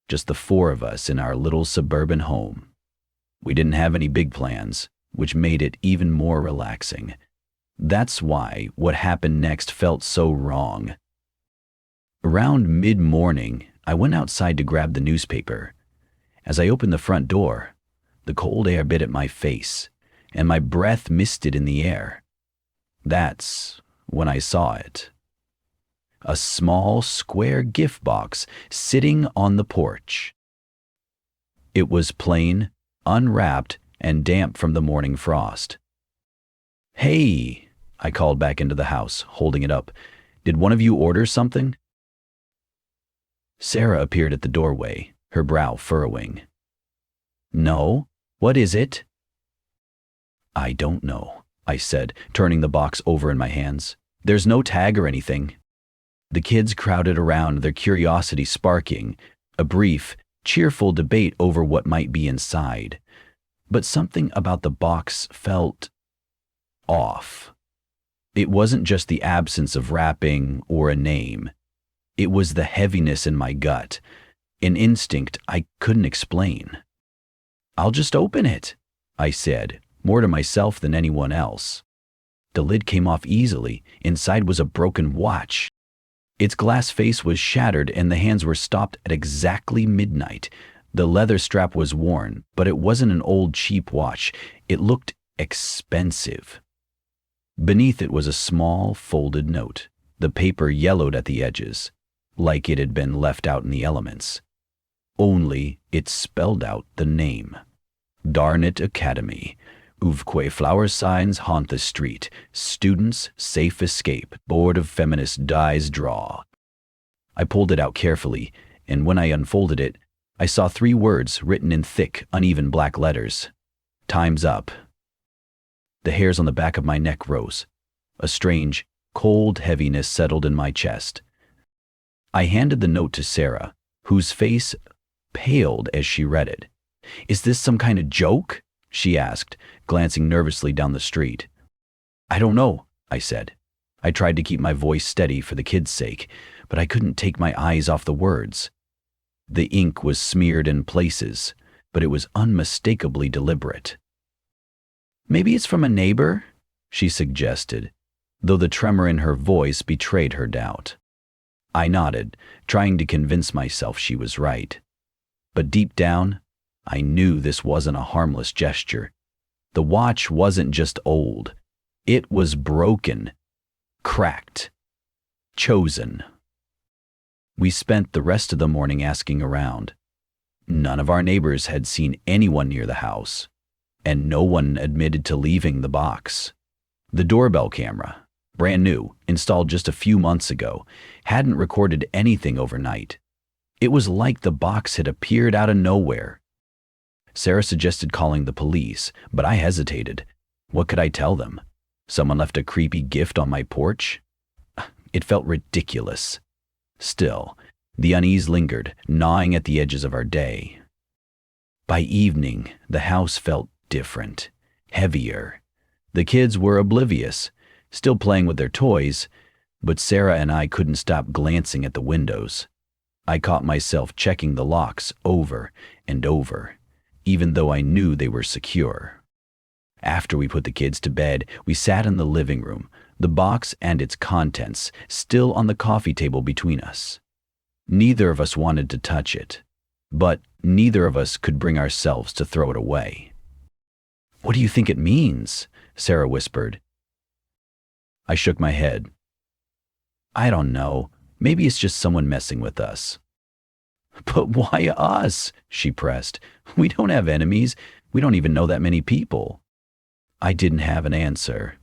just the four of us in our little suburban home. We didn't have any big plans, which made it even more relaxing. That's why what happened next felt so wrong. Around mid-morning, I went outside to grab the newspaper. As I opened the front door, the cold air bit at my face, and my breath misted in the air. That's when I saw it. A small, square gift box sitting on the porch. It was plain, unwrapped, and damp from the morning frost. "Hey," I called back into the house, holding it up. "Did one of you order something?" Sarah appeared at the doorway, her brow furrowing. "No, what is it?" "I don't know," I said, turning the box over in my hands. "There's no tag or anything." The kids crowded around, their curiosity sparking, a brief, cheerful debate over what might be inside. But something about the box felt off. It wasn't just the absence of wrapping or a name. It was the heaviness in my gut, an instinct I couldn't explain. "I'll just open it," I said, more to myself than anyone else. The lid came off easily. Inside was a broken watch. Its glass face was shattered and the hands were stopped at exactly midnight. The leather strap was worn, but it wasn't an old cheap watch. It looked expensive. Beneath it was a small, folded note, the paper yellowed at the edges, like it had been left out in the elements. Only it spelled out the name. Darnit Academy. Uvque flower signs haunt the street. Students safe escape. Board of Feminist dies draw. I pulled it out carefully, and when I unfolded it, I saw 3 words written in thick, uneven black letters. "Time's up." The hairs on the back of my neck rose. A strange, cold heaviness settled in my chest. I handed the note to Sarah, whose face paled as she read it. "Is this some kind of joke?" she asked, glancing nervously down the street. "I don't know," I said. I tried to keep my voice steady for the kids' sake, but I couldn't take my eyes off the words. The ink was smeared in places, but it was unmistakably deliberate. "Maybe it's from a neighbor," she suggested, though the tremor in her voice betrayed her doubt. I nodded, trying to convince myself she was right. But deep down, I knew this wasn't a harmless gesture. The watch wasn't just old. It was broken, cracked, chosen. We spent the rest of the morning asking around. None of our neighbors had seen anyone near the house, and no one admitted to leaving the box. The doorbell camera, brand new, installed just a few months ago, hadn't recorded anything overnight. It was like the box had appeared out of nowhere. Sarah suggested calling the police, but I hesitated. What could I tell them? Someone left a creepy gift on my porch? It felt ridiculous. Still, the unease lingered, gnawing at the edges of our day. By evening, the house felt different, heavier. The kids were oblivious, still playing with their toys, but Sarah and I couldn't stop glancing at the windows. I caught myself checking the locks over and over, even though I knew they were secure. After we put the kids to bed, we sat in the living room, the box and its contents still on the coffee table between us. Neither of us wanted to touch it, but neither of us could bring ourselves to throw it away. "What do you think it means?" Sarah whispered. I shook my head. "I don't know. Maybe it's just someone messing with us." "But why us?" she pressed. "We don't have enemies. We don't even know that many people." I didn't have an answer.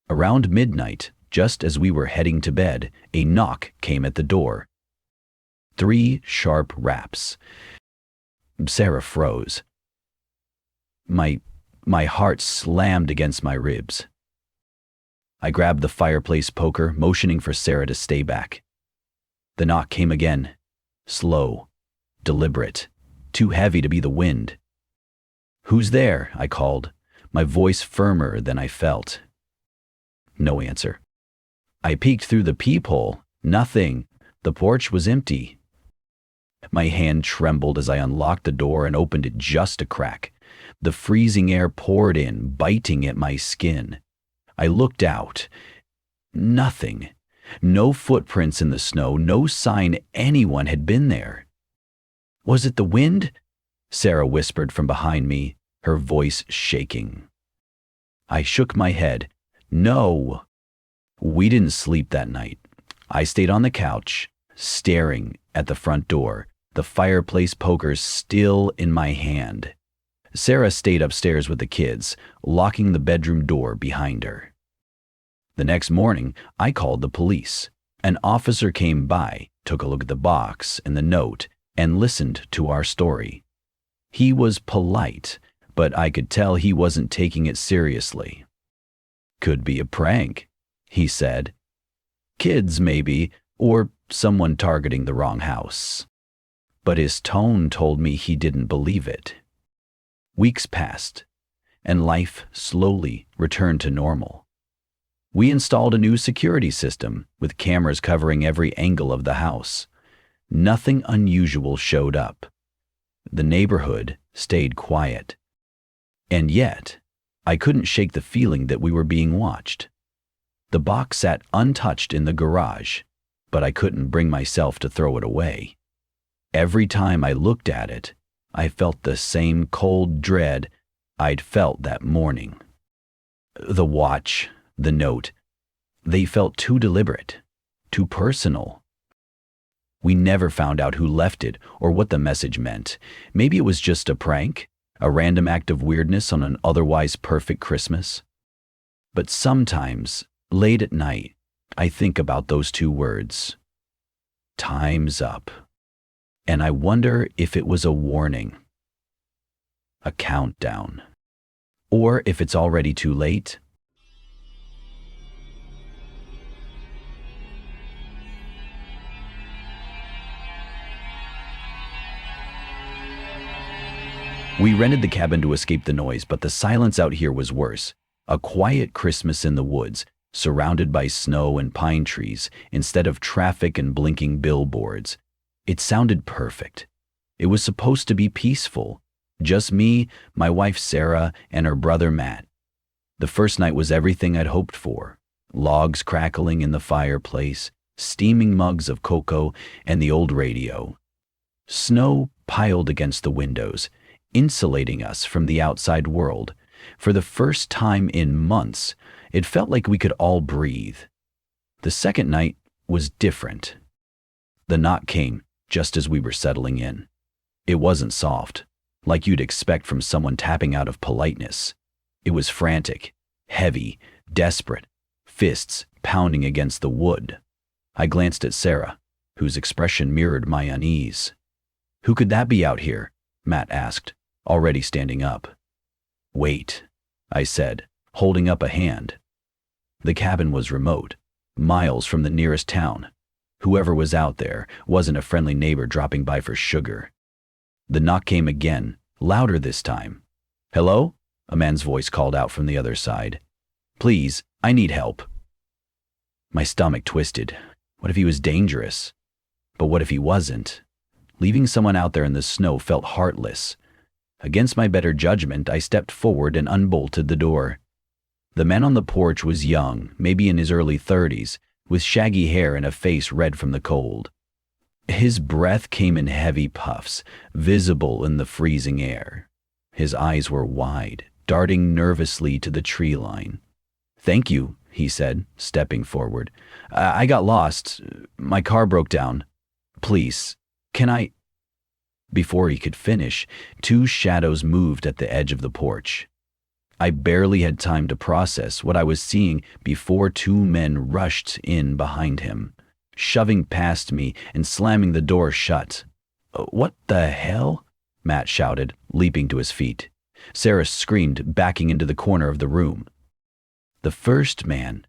Around midnight, just as we were heading to bed, a knock came at the door. 3 sharp raps. Sarah froze. My heart slammed against my ribs. I grabbed the fireplace poker, motioning for Sarah to stay back. The knock came again, slow, deliberate, too heavy to be the wind. "Who's there?" I called, my voice firmer than I felt. No answer. I peeked through the peephole. Nothing. The porch was empty. My hand trembled as I unlocked the door and opened it just a crack. The freezing air poured in, biting at my skin. I looked out. Nothing. No footprints in the snow, no sign anyone had been there. "Was it the wind?" Sarah whispered from behind me, her voice shaking. I shook my head. No. We didn't sleep that night. I stayed on the couch, staring at the front door, the fireplace poker still in my hand. Sarah stayed upstairs with the kids, locking the bedroom door behind her. The next morning, I called the police. An officer came by, took a look at the box and the note, and listened to our story. He was polite, but I could tell he wasn't taking it seriously. "Could be a prank," he said. "Kids, maybe, or someone targeting the wrong house." But his tone told me he didn't believe it. Weeks passed, and life slowly returned to normal. We installed a new security system with cameras covering every angle of the house. Nothing unusual showed up. The neighborhood stayed quiet. And yet, I couldn't shake the feeling that we were being watched. The box sat untouched in the garage, but I couldn't bring myself to throw it away. Every time I looked at it, I felt the same cold dread I'd felt that morning. The watch, the note, they felt too deliberate, too personal. We never found out who left it or what the message meant. Maybe it was just a prank, a random act of weirdness on an otherwise perfect Christmas. But sometimes, late at night, I think about those 2 words. Time's up. And I wonder if it was a warning, a countdown, or if it's already too late. We rented the cabin to escape the noise, but the silence out here was worse. A quiet Christmas in the woods, surrounded by snow and pine trees, instead of traffic and blinking billboards. It sounded perfect. It was supposed to be peaceful. Just me, my wife Sarah, and her brother Matt. The first night was everything I'd hoped for. Logs crackling in the fireplace, steaming mugs of cocoa, and the old radio. Snow piled against the windows, insulating us from the outside world. For the first time in months, it felt like we could all breathe. The second night was different. The knock came just as we were settling in. It wasn't soft, like you'd expect from someone tapping out of politeness. It was frantic, heavy, desperate, fists pounding against the wood. I glanced at Sarah, whose expression mirrored my unease. Who could that be out here? Matt asked, already standing up. Wait, I said, holding up a hand. The cabin was remote, miles from the nearest town. Whoever was out there wasn't a friendly neighbor dropping by for sugar. The knock came again, louder this time. Hello? A man's voice called out from the other side. Please, I need help. My stomach twisted. What if he was dangerous? But what if he wasn't? Leaving someone out there in the snow felt heartless. Against my better judgment, I stepped forward and unbolted the door. The man on the porch was young, maybe in his early 30s, with shaggy hair and a face red from the cold. His breath came in heavy puffs, visible in the freezing air. His eyes were wide, darting nervously to the tree line. Thank you, he said, stepping forward. I got lost. My car broke down. Please, can I... Before he could finish, two shadows moved at the edge of the porch. I barely had time to process what I was seeing before two men rushed in behind him, shoving past me and slamming the door shut. What the hell? Matt shouted, leaping to his feet. Sarah screamed, backing into the corner of the room. The first man,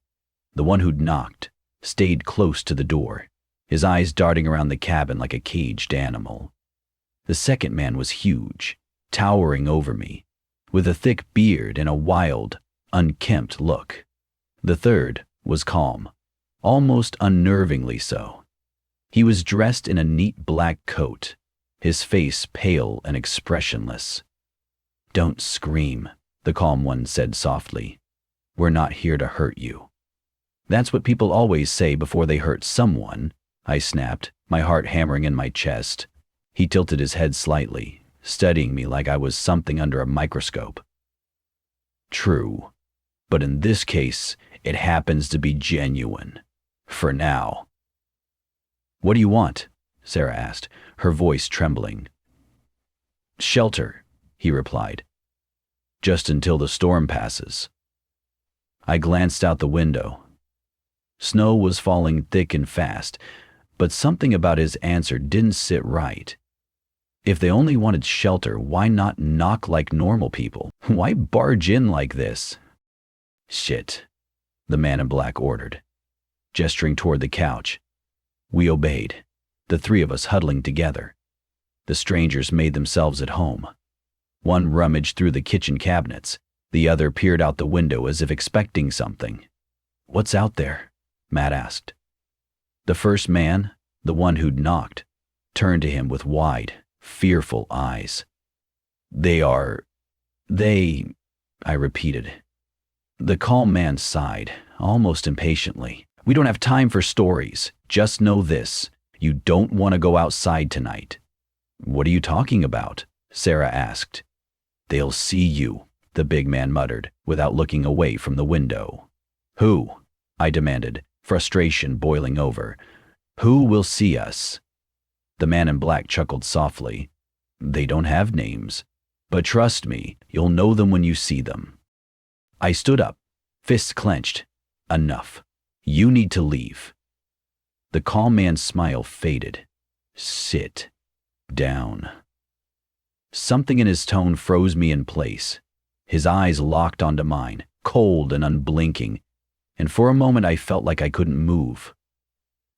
the one who'd knocked, stayed close to the door, his eyes darting around the cabin like a caged animal. The second man was huge, towering over me, with a thick beard and a wild, unkempt look. The third was calm, almost unnervingly so. He was dressed in a neat black coat, his face pale and expressionless. Don't scream, the calm one said softly. We're not here to hurt you. That's what people always say before they hurt someone, I snapped, my heart hammering in my chest. He tilted his head slightly, studying me like I was something under a microscope. True, but in this case, it happens to be genuine. For now. What do you want? Sarah asked, her voice trembling. Shelter, he replied. Just until the storm passes. I glanced out the window. Snow was falling thick and fast, but something about his answer didn't sit right. If they only wanted shelter, why not knock like normal people? Why barge in like this? Shit, the man in black ordered, gesturing toward the couch. We obeyed, the three of us huddling together. The strangers made themselves at home. One rummaged through the kitchen cabinets. The other peered out the window as if expecting something. What's out there? Matt asked. The first man, the one who'd knocked, turned to him with wide, fearful eyes. They, I repeated. The calm man sighed, almost impatiently. We don't have time for stories. Just know this. You don't want to go outside tonight. What are you talking about? Sarah asked. They'll see you, the big man muttered, without looking away from the window. Who? I demanded, frustration boiling over. Who will see us? The man in black chuckled softly. They don't have names, but trust me, you'll know them when you see them. I stood up, fists clenched. Enough. You need to leave. The calm man's smile faded. Sit down. Something in his tone froze me in place. His eyes locked onto mine, cold and unblinking, and for a moment I felt like I couldn't move.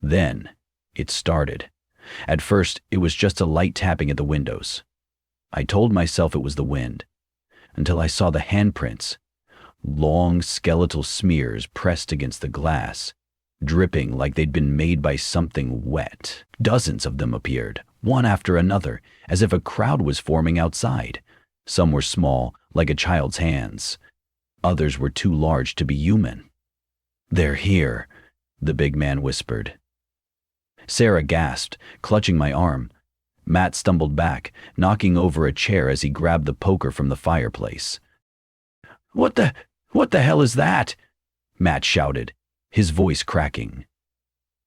Then it started. At first, it was just a light tapping at the windows. I told myself it was the wind, until I saw the handprints, long skeletal smears pressed against the glass, dripping like they'd been made by something wet. Dozens of them appeared, one after another, as if a crowd was forming outside. Some were small, like a child's hands. Others were too large to be human. They're here, the big man whispered. Sarah gasped, clutching my arm. Matt stumbled back, knocking over a chair as he grabbed the poker from the fireplace. What the hell is that? Matt shouted, his voice cracking.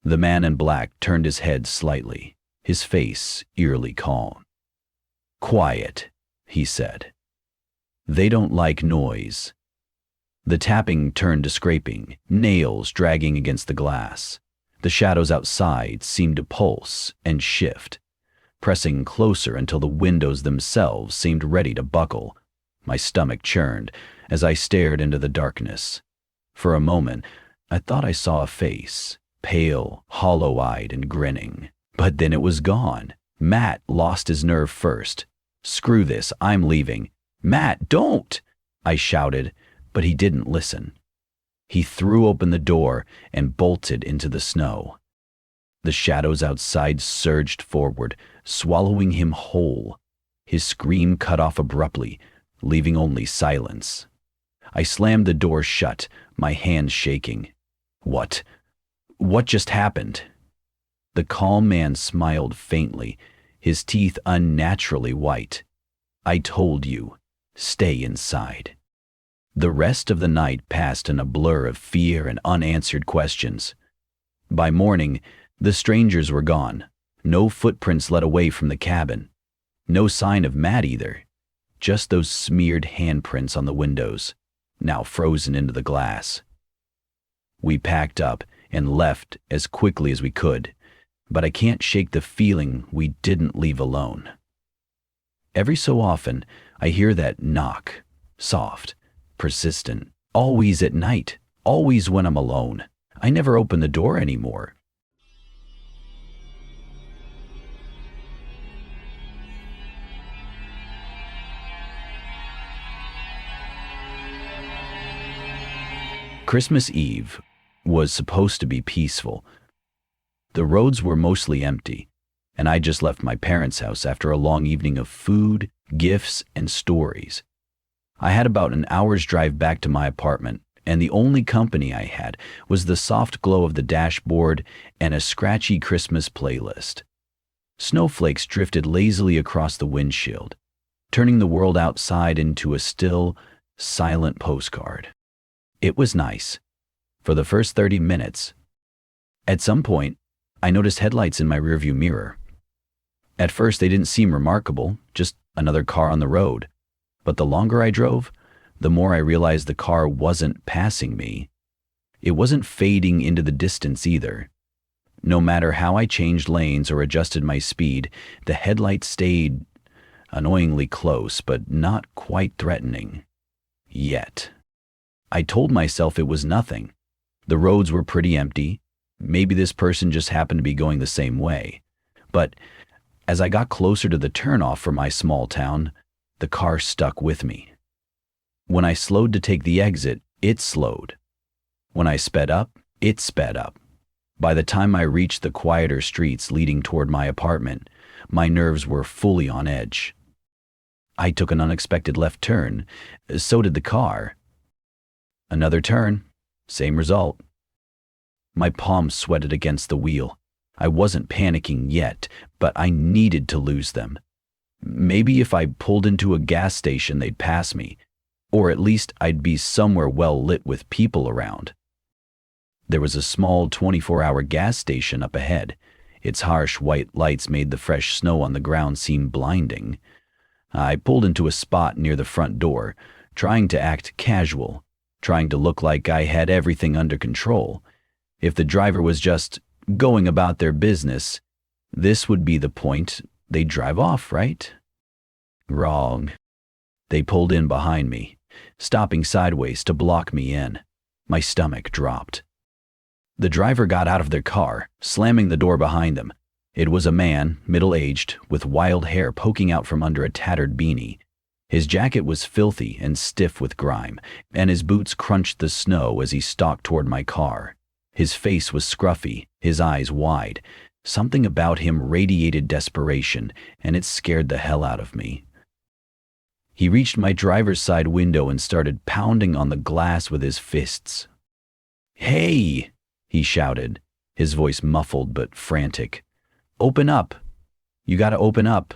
The man in black turned his head slightly, his face eerily calm. Quiet, he said. They don't like noise. The tapping turned to scraping, nails dragging against the glass. The shadows outside seemed to pulse and shift. pressing closer until the windows themselves seemed ready to buckle. My stomach churned as I stared into the darkness. For a moment, I thought I saw a face, pale, hollow-eyed, and grinning. But then it was gone. Matt lost his nerve first. "Screw this, I'm leaving." "Matt, don't!" I shouted, but he didn't listen. He threw open the door and bolted into the snow. The shadows outside surged forward, swallowing him whole. His scream cut off abruptly, leaving only silence. I slammed the door shut, my hands shaking. What just happened?" The calm man smiled faintly, his teeth unnaturally white. "I told you, stay inside." The rest of the night passed in a blur of fear and unanswered questions. By morning, the strangers were gone. No footprints led away from the cabin. No sign of Matt either. Just those smeared handprints on the windows, now frozen into the glass. We packed up and left as quickly as we could, but I can't shake the feeling we didn't leave alone. Every so often, I hear that knock, soft, persistent, always at night, always when I'm alone. I never open the door anymore. Christmas Eve was supposed to be peaceful. The roads were mostly empty, and I just left my parents' house after a long evening of food, gifts, and stories. I had about an hour's drive back to my apartment, and the only company I had was the soft glow of the dashboard and a scratchy Christmas playlist. Snowflakes drifted lazily across the windshield, turning the world outside into a still, silent postcard. It was nice, for the first 30 minutes. At some point, I noticed headlights in my rearview mirror. At first, they didn't seem remarkable, just another car on the road. But the longer I drove, the more I realized the car wasn't passing me. It wasn't fading into the distance either. No matter how I changed lanes or adjusted my speed, the headlights stayed annoyingly close, but not quite threatening. Yet. I told myself it was nothing. The roads were pretty empty. Maybe this person just happened to be going the same way. But as I got closer to the turnoff for my small town, the car stuck with me. When I slowed to take the exit, it slowed. When I sped up, it sped up. By the time I reached the quieter streets leading toward my apartment, my nerves were fully on edge. I took an unexpected left turn. So did the car. Another turn. Same result. My palms sweated against the wheel. I wasn't panicking yet, but I needed to lose them. Maybe if I pulled into a gas station, they'd pass me, or at least I'd be somewhere well lit with people around. There was a small 24-hour gas station up ahead. Its harsh white lights made the fresh snow on the ground seem blinding. I pulled into a spot near the front door, trying to act casual, trying to look like I had everything under control. If the driver was just going about their business, this would be the point. They'd drive off, right? Wrong. They pulled in behind me, stopping sideways to block me in. My stomach dropped. The driver got out of their car, slamming the door behind them. It was a man, middle-aged, with wild hair poking out from under a tattered beanie. His jacket was filthy and stiff with grime, and his boots crunched the snow as he stalked toward my car. His face was scruffy, his eyes wide. Something about him radiated desperation, and it scared the hell out of me. He reached my driver's side window and started pounding on the glass with his fists. "Hey!" he shouted, his voice muffled but frantic. "Open up! You gotta open up!"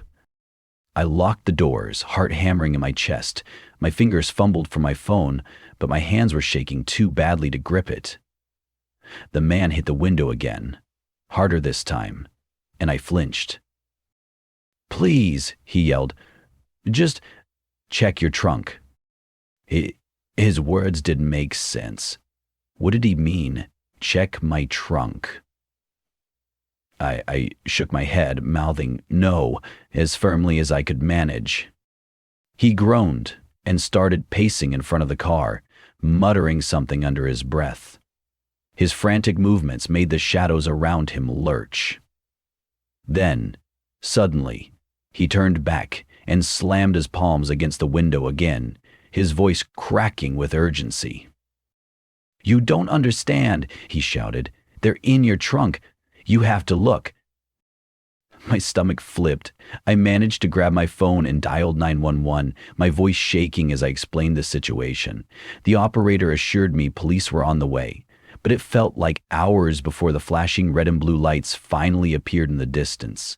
I locked the doors, heart hammering in my chest. My fingers fumbled for my phone, but my hands were shaking too badly to grip it. The man hit the window again, harder this time, and I flinched. "Please," he yelled, "just check your trunk." His words didn't make sense. What did he mean, check my trunk? I shook my head, mouthing no as firmly as I could manage. He groaned and started pacing in front of the car, muttering something under his breath. His frantic movements made the shadows around him lurch. Then, suddenly, he turned back and slammed his palms against the window again, his voice cracking with urgency. "You don't understand," he shouted. "They're in your trunk. You have to look." My stomach flipped. I managed to grab my phone and dialed 911, my voice shaking as I explained the situation. The operator assured me police were on the way, but it felt like hours before the flashing red and blue lights finally appeared in the distance.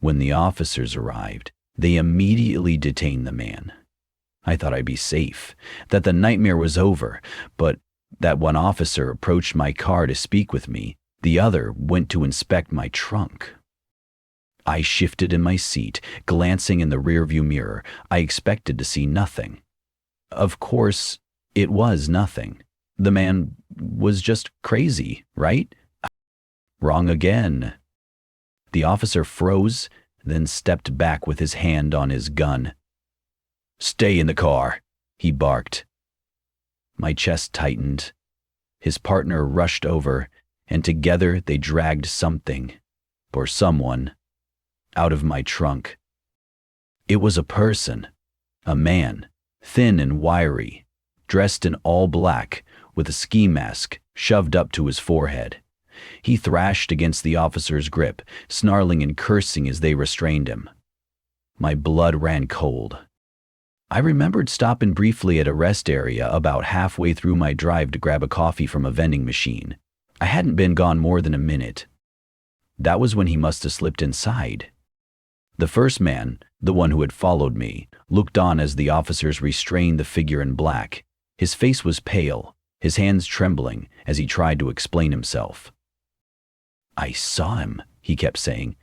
When the officers arrived, they immediately detained the man. I thought I'd be safe, that the nightmare was over, but that one officer approached my car to speak with me, the other went to inspect my trunk. I shifted in my seat, glancing in the rearview mirror. I expected to see nothing. Of course, it was nothing. The man was just crazy, right? Wrong again. The officer froze, then stepped back with his hand on his gun. "Stay in the car," he barked. My chest tightened. His partner rushed over, and together they dragged something, or someone, out of my trunk. It was a person, a man, thin and wiry, dressed in all black, with a ski mask shoved up to his forehead. He thrashed against the officer's grip, snarling and cursing as they restrained him. My blood ran cold. I remembered stopping briefly at a rest area about halfway through my drive to grab a coffee from a vending machine. I hadn't been gone more than a minute. That was when he must have slipped inside. The first man, the one who had followed me, looked on as the officers restrained the figure in black. His face was pale, his hands trembling as he tried to explain himself. "I saw him," he kept saying.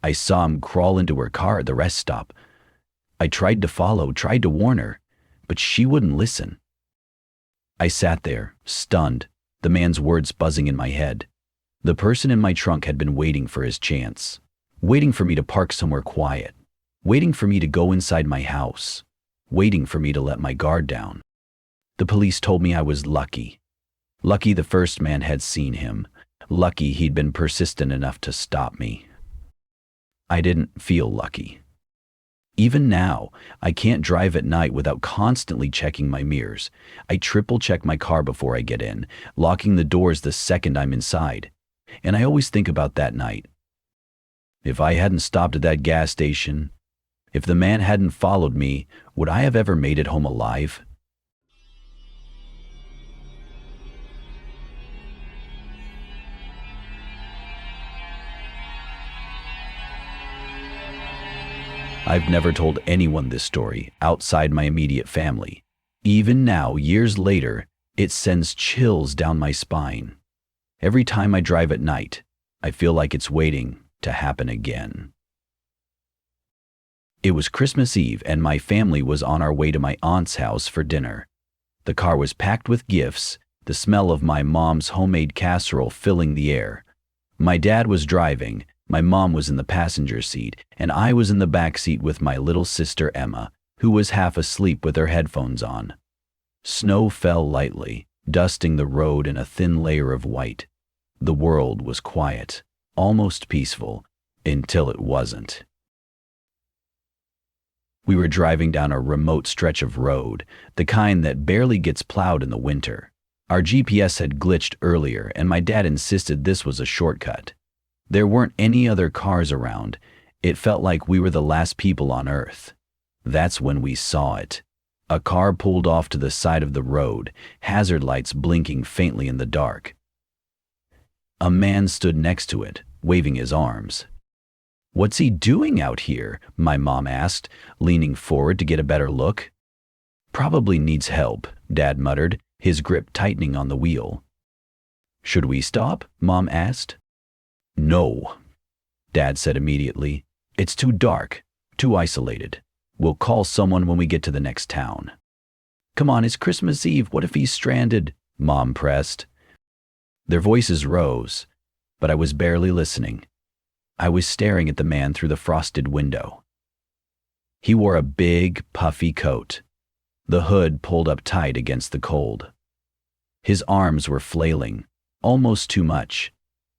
"I saw him crawl into her car at the rest stop. I tried to follow, tried to warn her, but she wouldn't listen." I sat there, stunned, the man's words buzzing in my head. The person in my trunk had been waiting for his chance, waiting for me to park somewhere quiet, waiting for me to go inside my house, waiting for me to let my guard down. The police told me I was lucky. Lucky the first man had seen him. Lucky he'd been persistent enough to stop me. I didn't feel lucky. Even now, I can't drive at night without constantly checking my mirrors. I triple-check my car before I get in, locking the doors the second I'm inside. And I always think about that night. If I hadn't stopped at that gas station, if the man hadn't followed me, would I have ever made it home alive? I've never told anyone this story outside my immediate family. Even now, years later, it sends chills down my spine. Every time I drive at night, I feel like it's waiting to happen again. It was Christmas Eve and my family was on our way to my aunt's house for dinner. The car was packed with gifts, the smell of my mom's homemade casserole filling the air. My dad was driving, my mom was in the passenger seat, and I was in the back seat with my little sister Emma, who was half asleep with her headphones on. Snow fell lightly, dusting the road in a thin layer of white. The world was quiet, almost peaceful, until it wasn't. We were driving down a remote stretch of road, the kind that barely gets plowed in the winter. Our GPS had glitched earlier, and my dad insisted this was a shortcut. There weren't any other cars around. It felt like we were the last people on Earth. That's when we saw it. A car pulled off to the side of the road, hazard lights blinking faintly in the dark. A man stood next to it, waving his arms. "What's he doing out here?" my mom asked, leaning forward to get a better look. "Probably needs help," Dad muttered, his grip tightening on the wheel. "Should we stop?" Mom asked. "No," Dad said immediately. "It's too dark, too isolated. We'll call someone when we get to the next town." "Come on, it's Christmas Eve. What if he's stranded?" Mom pressed. Their voices rose. but I was barely listening. I was staring at the man through the frosted window. He wore a big, puffy coat, the hood pulled up tight against the cold. His arms were flailing, almost too much,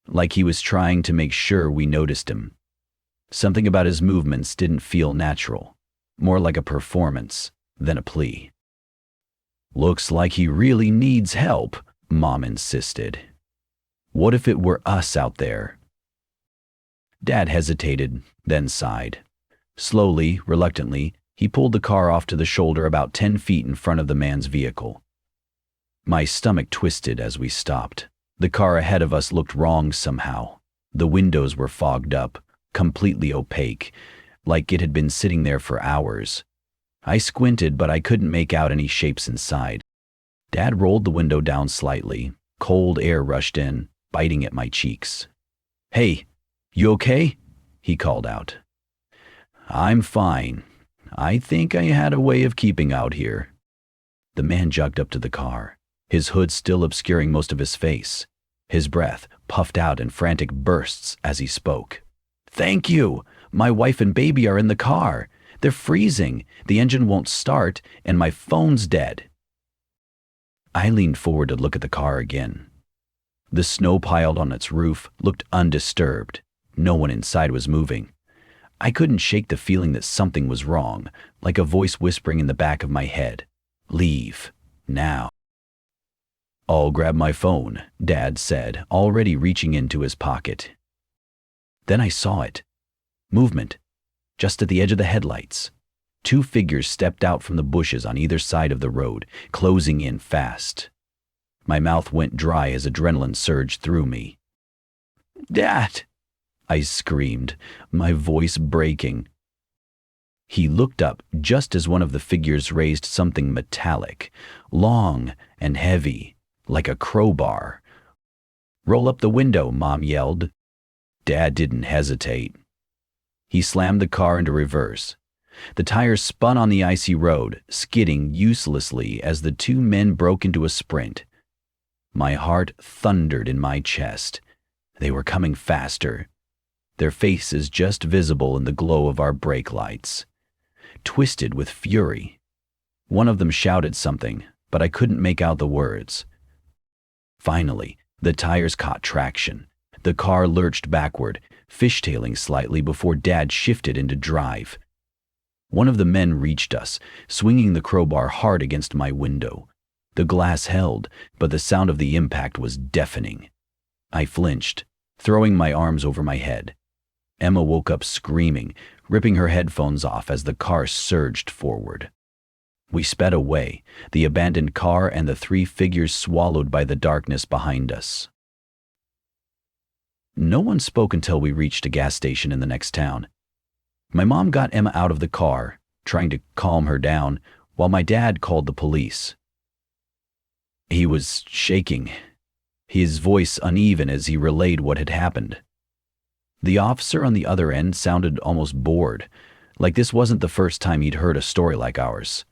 like he was trying to make sure we noticed him. Something about his movements didn't feel natural, more like a performance than a plea. "Looks like he really needs help," Mom insisted. "What if it were us out there?" Dad hesitated, then sighed. Slowly, reluctantly, he pulled the car off to the shoulder about 10 feet in front of the man's vehicle. My stomach twisted as we stopped. The car ahead of us looked wrong somehow. The windows were fogged up, completely opaque, like it had been sitting there for hours. I squinted, but I couldn't make out any shapes inside. Dad rolled the window down slightly. Cold air rushed in, biting at my cheeks. "Hey, you okay?" he called out. "I'm fine. I think I had a way of keeping out here." The man jogged up to the car, his hood still obscuring most of his face. His breath puffed out in frantic bursts as he spoke. "Thank you! My wife and baby are in the car. They're freezing, the engine won't start, and my phone's dead." I leaned forward to look at the car again. The snow piled on its roof looked undisturbed. No one inside was moving. I couldn't shake the feeling that something was wrong, like a voice whispering in the back of my head, "Leave, now." "I'll grab my phone," Dad said, already reaching into his pocket. Then I saw it. Movement, just at the edge of the headlights. 2 figures stepped out from the bushes on either side of the road, closing in fast. My mouth went dry as adrenaline surged through me. "Dad!" I screamed, my voice breaking. He looked up just as one of the figures raised something metallic, long and heavy, like a crowbar. "Roll up the window," Mom yelled. Dad didn't hesitate. He slammed the car into reverse. The tires spun on the icy road, skidding uselessly as the 2 men broke into a sprint. My heart thundered in my chest. They were coming faster, their faces just visible in the glow of our brake lights. Twisted with fury. One of them shouted something, but I couldn't make out the words. Finally, the tires caught traction. The car lurched backward, fishtailing slightly before Dad shifted into drive. One of the men reached us, swinging the crowbar hard against my window. The glass held, but the sound of the impact was deafening. I flinched, throwing my arms over my head. Emma woke up screaming, ripping her headphones off as the car surged forward. We sped away, the abandoned car and the 3 figures swallowed by the darkness behind us. No one spoke until we reached a gas station in the next town. My mom got Emma out of the car, trying to calm her down, while my dad called the police. He was shaking, his voice uneven as he relayed what had happened. The officer on the other end sounded almost bored, like this wasn't the first time he'd heard a story like ours.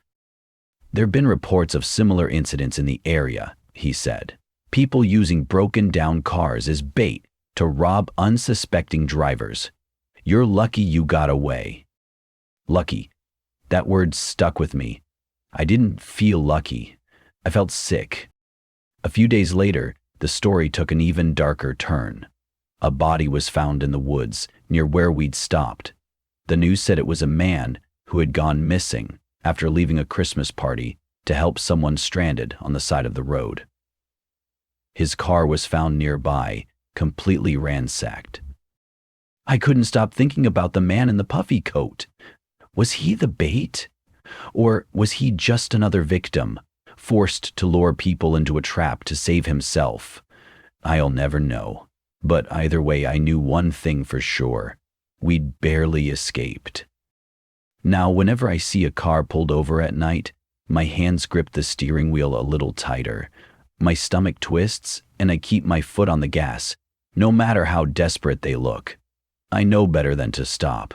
"There've been reports of similar incidents in the area," he said. "People using broken-down cars as bait to rob unsuspecting drivers. You're lucky you got away." Lucky. That word stuck with me. I didn't feel lucky. I felt sick. A few days later, the story took an even darker turn. A body was found in the woods near where we'd stopped. The news said it was a man who had gone missing after leaving a Christmas party to help someone stranded on the side of the road. His car was found nearby, completely ransacked. I couldn't stop thinking about the man in the puffy coat. Was he the bait? Or was he just another victim, forced to lure people into a trap to save himself? I'll never know. But either way, I knew one thing for sure. We'd barely escaped. Now, whenever I see a car pulled over at night, my hands grip the steering wheel a little tighter. My stomach twists, and I keep my foot on the gas, no matter how desperate they look. I know better than to stop.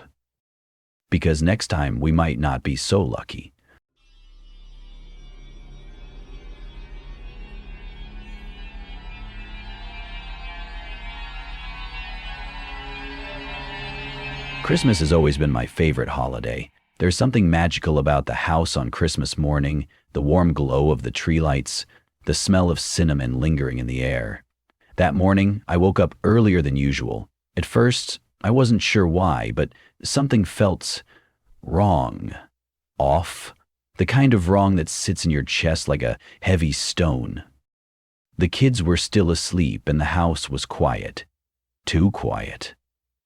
Because next time we might not be so lucky. Christmas has always been my favorite holiday. There's something magical about the house on Christmas morning, the warm glow of the tree lights, the smell of cinnamon lingering in the air. That morning, I woke up earlier than usual. At first, I wasn't sure why, but something felt wrong, off, the kind of wrong that sits in your chest like a heavy stone. The kids were still asleep and the house was quiet. Too quiet.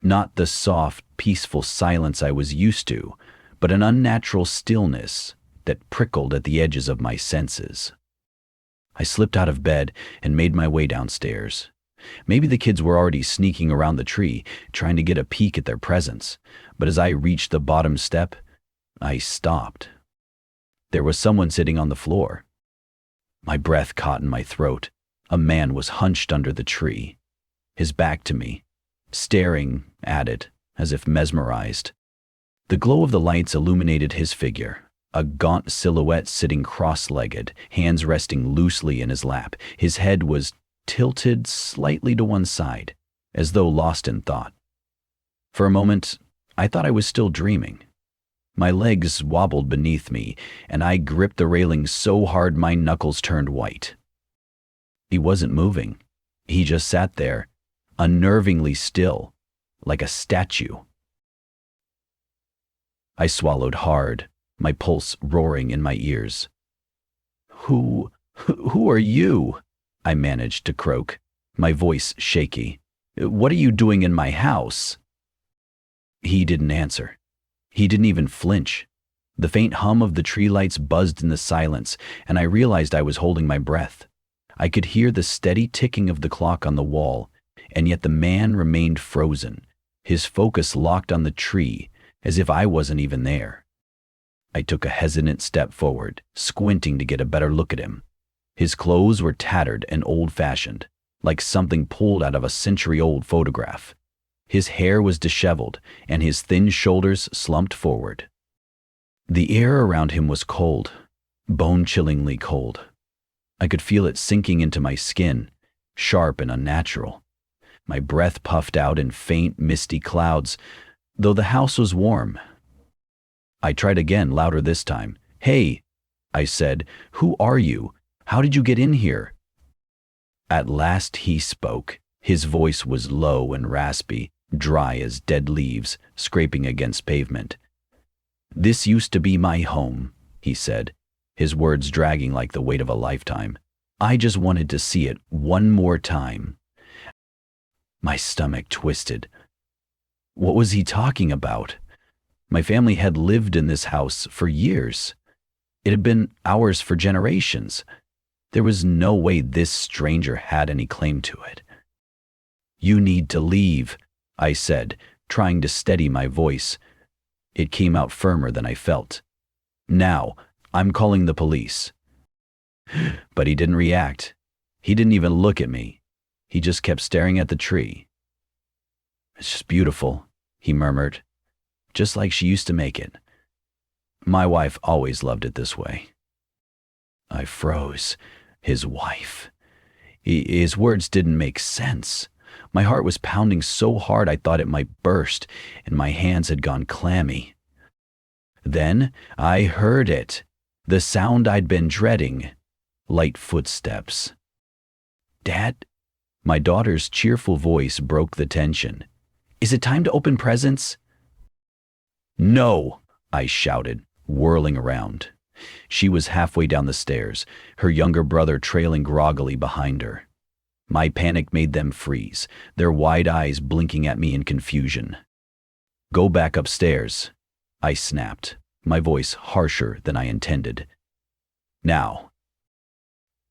Not the soft, peaceful silence I was used to, but an unnatural stillness that prickled at the edges of my senses. I slipped out of bed and made my way downstairs. Maybe the kids were already sneaking around the tree, trying to get a peek at their presents, but as I reached the bottom step, I stopped. There was someone sitting on the floor. My breath caught in my throat. A man was hunched under the tree, his back to me, staring at it as if mesmerized. The glow of the lights illuminated his figure, a gaunt silhouette sitting cross-legged, hands resting loosely in his lap. His head was tilted slightly to one side, as though lost in thought. For a moment, I thought I was still dreaming. My legs wobbled beneath me, and I gripped the railing so hard my knuckles turned white. He wasn't moving. He just sat there, unnervingly still, like a statue. I swallowed hard, my pulse roaring in my ears. Who are you?" I managed to croak, my voice shaky. "What are you doing in my house?" He didn't answer. He didn't even flinch. The faint hum of the tree lights buzzed in the silence, and I realized I was holding my breath. I could hear the steady ticking of the clock on the wall, and yet the man remained frozen, his focus locked on the tree, as if I wasn't even there. I took a hesitant step forward, squinting to get a better look at him. His clothes were tattered and old-fashioned, like something pulled out of a century-old photograph. His hair was disheveled, and his thin shoulders slumped forward. The air around him was cold, bone-chillingly cold. I could feel it sinking into my skin, sharp and unnatural. My breath puffed out in faint, misty clouds, though the house was warm. I tried again, louder this time. "Hey," I said, "who are you? How did you get in here?" At last he spoke. His voice was low and raspy, dry as dead leaves scraping against pavement. "This used to be my home," he said, his words dragging like the weight of a lifetime. "I just wanted to see it one more time." My stomach twisted. What was he talking about? My family had lived in this house for years. It had been ours for generations. There was no way this stranger had any claim to it. "You need to leave," I said, trying to steady my voice. It came out firmer than I felt. "Now, I'm calling the police." But he didn't react. He didn't even look at me. He just kept staring at the tree. "It's just beautiful," he murmured, "just like she used to make it. My wife always loved it this way." I froze. His wife. His words didn't make sense. My heart was pounding so hard I thought it might burst, and my hands had gone clammy. Then I heard it, the sound I'd been dreading. Light footsteps. "Dad?" My daughter's cheerful voice broke the tension. "Is it time to open presents?" "No!" I shouted, whirling around. She was halfway down the stairs, her younger brother trailing groggily behind her. My panic made them freeze, their wide eyes blinking at me in confusion. "Go back upstairs," I snapped, my voice harsher than I intended. "Now."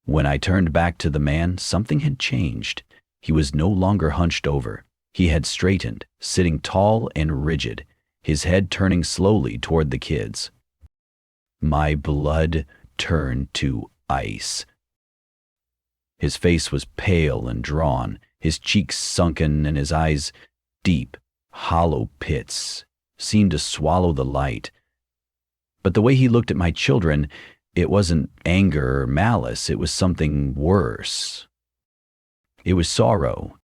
When I turned back to the man, something had changed. He was no longer hunched over. He had straightened, sitting tall and rigid, his head turning slowly toward the kids. My blood turned to ice. His face was pale and drawn, his cheeks sunken and his eyes, deep, hollow pits, seemed to swallow the light. But the way he looked at my children, it wasn't anger or malice, it was something worse. It was sorrow.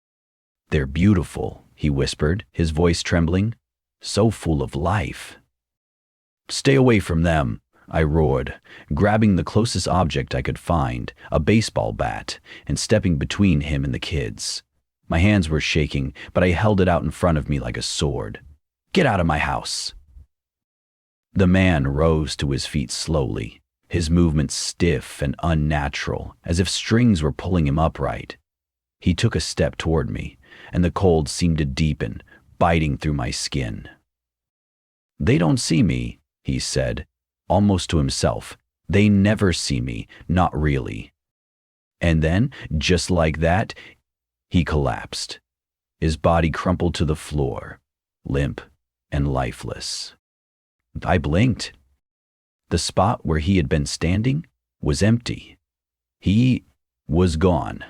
"They're beautiful," he whispered, his voice trembling. so full of life. "Stay away from them," I roared, grabbing the closest object I could find, a baseball bat, and stepping between him and the kids. My hands were shaking, but I held it out in front of me like a sword. "Get out of my house!" The man rose to his feet slowly, his movements stiff and unnatural, as if strings were pulling him upright. He took a step toward me, and the cold seemed to deepen, biting through my skin. "They don't see me," he said, almost to himself. "They never see me, not really." And then, just like that, he collapsed. His body crumpled to the floor, limp and lifeless. I blinked. The spot where he had been standing was empty. He was gone.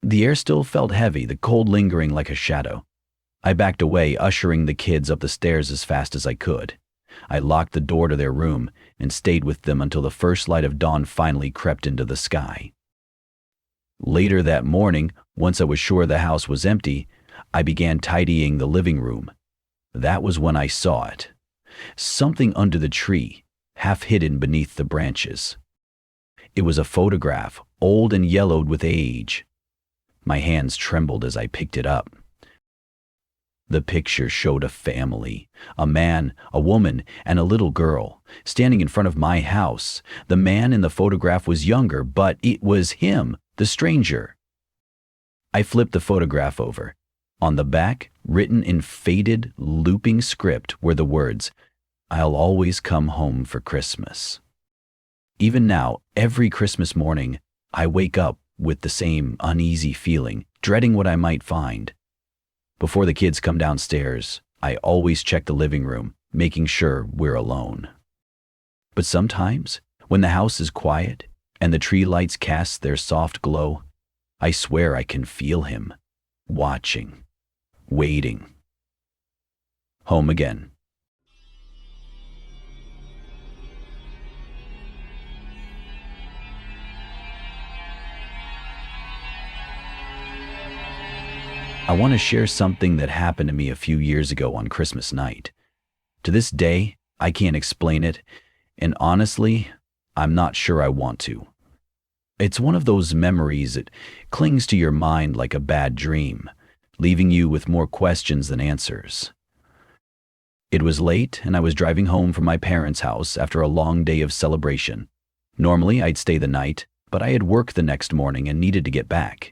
The air still felt heavy, the cold lingering like a shadow. I backed away, ushering the kids up the stairs as fast as I could. I locked the door to their room and stayed with them until the first light of dawn finally crept into the sky. Later that morning, once I was sure the house was empty, I began tidying the living room. That was when I saw it. Something under the tree, half hidden beneath the branches. It was a photograph, old and yellowed with age. My hands trembled as I picked it up. The picture showed a family, a man, a woman, and a little girl, standing in front of my house. The man in the photograph was younger, but it was him, the stranger. I flipped the photograph over. On the back, written in faded, looping script, were the words, "I'll always come home for Christmas." Even now, every Christmas morning, I wake up with the same uneasy feeling, dreading what I might find. Before the kids come downstairs, I always check the living room, making sure we're alone. But sometimes, when the house is quiet and the tree lights cast their soft glow, I swear I can feel him, watching, waiting. Home again. I want to share something that happened to me a few years ago on Christmas night. To this day, I can't explain it, and honestly, I'm not sure I want to. It's one of those memories that clings to your mind like a bad dream, leaving you with more questions than answers. It was late, and I was driving home from my parents' house after a long day of celebration. Normally, I'd stay the night, but I had work the next morning and needed to get back.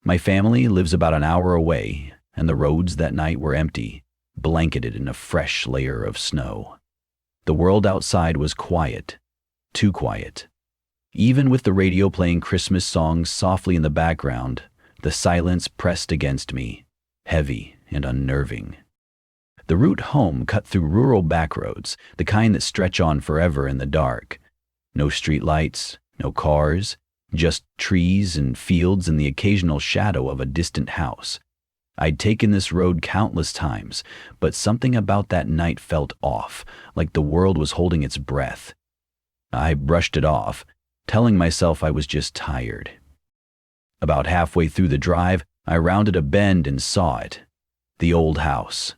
My family lives about an hour away, and the roads that night were empty, blanketed in a fresh layer of snow. The world outside was quiet, too quiet. Even with the radio playing Christmas songs softly in the background, the silence pressed against me, heavy and unnerving. The route home cut through rural backroads, the kind that stretch on forever in the dark. No streetlights, no cars, just trees and fields and the occasional shadow of a distant house. I'd taken this road countless times, but something about that night felt off, like the world was holding its breath. I brushed it off, telling myself I was just tired. About halfway through the drive, I rounded a bend and saw it. The old house.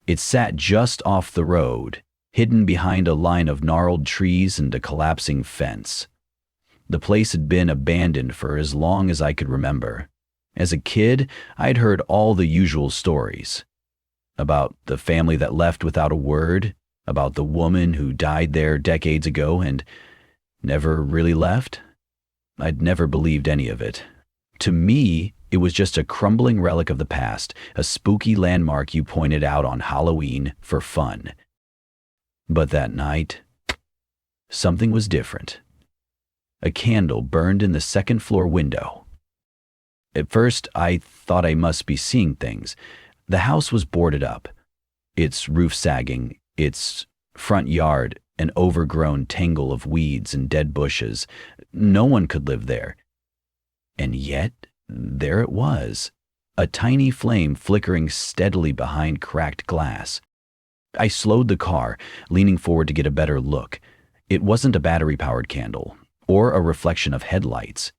It sat just off the road, hidden behind a line of gnarled trees and a collapsing fence. The place had been abandoned for as long as I could remember. As a kid, I'd heard all the usual stories. About the family that left without a word, about the woman who died there decades ago and never really left. I'd never believed any of it. To me, it was just a crumbling relic of the past, a spooky landmark you pointed out on Halloween for fun. But that night, something was different. A candle burned in the second-floor window. At first, I thought I must be seeing things. The house was boarded up, its roof sagging, its front yard an overgrown tangle of weeds and dead bushes. No one could live there. And yet, there it was, a tiny flame flickering steadily behind cracked glass. I slowed the car, leaning forward to get a better look. It wasn't a battery-powered candle, or a reflection of headlights.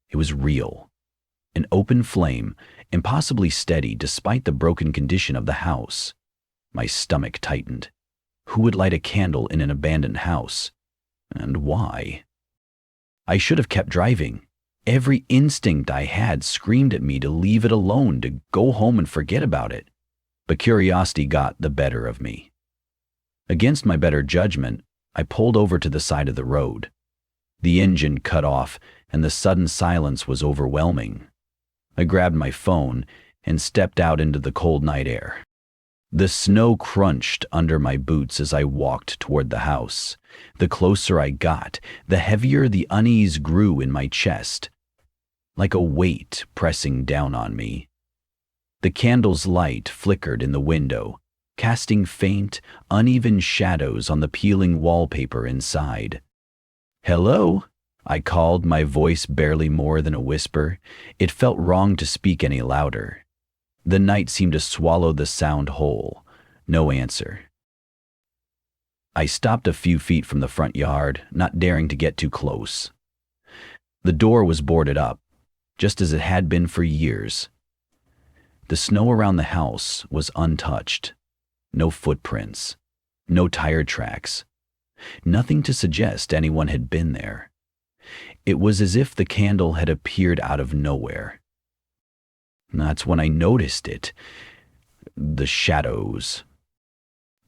It was real. An open flame, impossibly steady despite the broken condition of the house. My stomach tightened. Who would light a candle in an abandoned house? And why? I should have kept driving. Every instinct I had screamed at me to leave it alone, to go home and forget about it. But curiosity got the better of me. Against my better judgment, I pulled over to the side of the road. The engine cut off, and the sudden silence was overwhelming. I grabbed my phone and stepped out into the cold night air. The snow crunched under my boots as I walked toward the house. The closer I got, the heavier the unease grew in my chest, like a weight pressing down on me. The candle's light flickered in the window, casting faint, uneven shadows on the peeling wallpaper inside. "Hello?" I called, my voice barely more than a whisper. It felt wrong to speak any louder. The night seemed to swallow the sound whole. No answer. I stopped a few feet from the front yard, not daring to get too close. The door was boarded up, just as it had been for years. The snow around the house was untouched. No footprints, no tire tracks, nothing to suggest anyone had been there. It was as if the candle had appeared out of nowhere. That's when I noticed it. The shadows.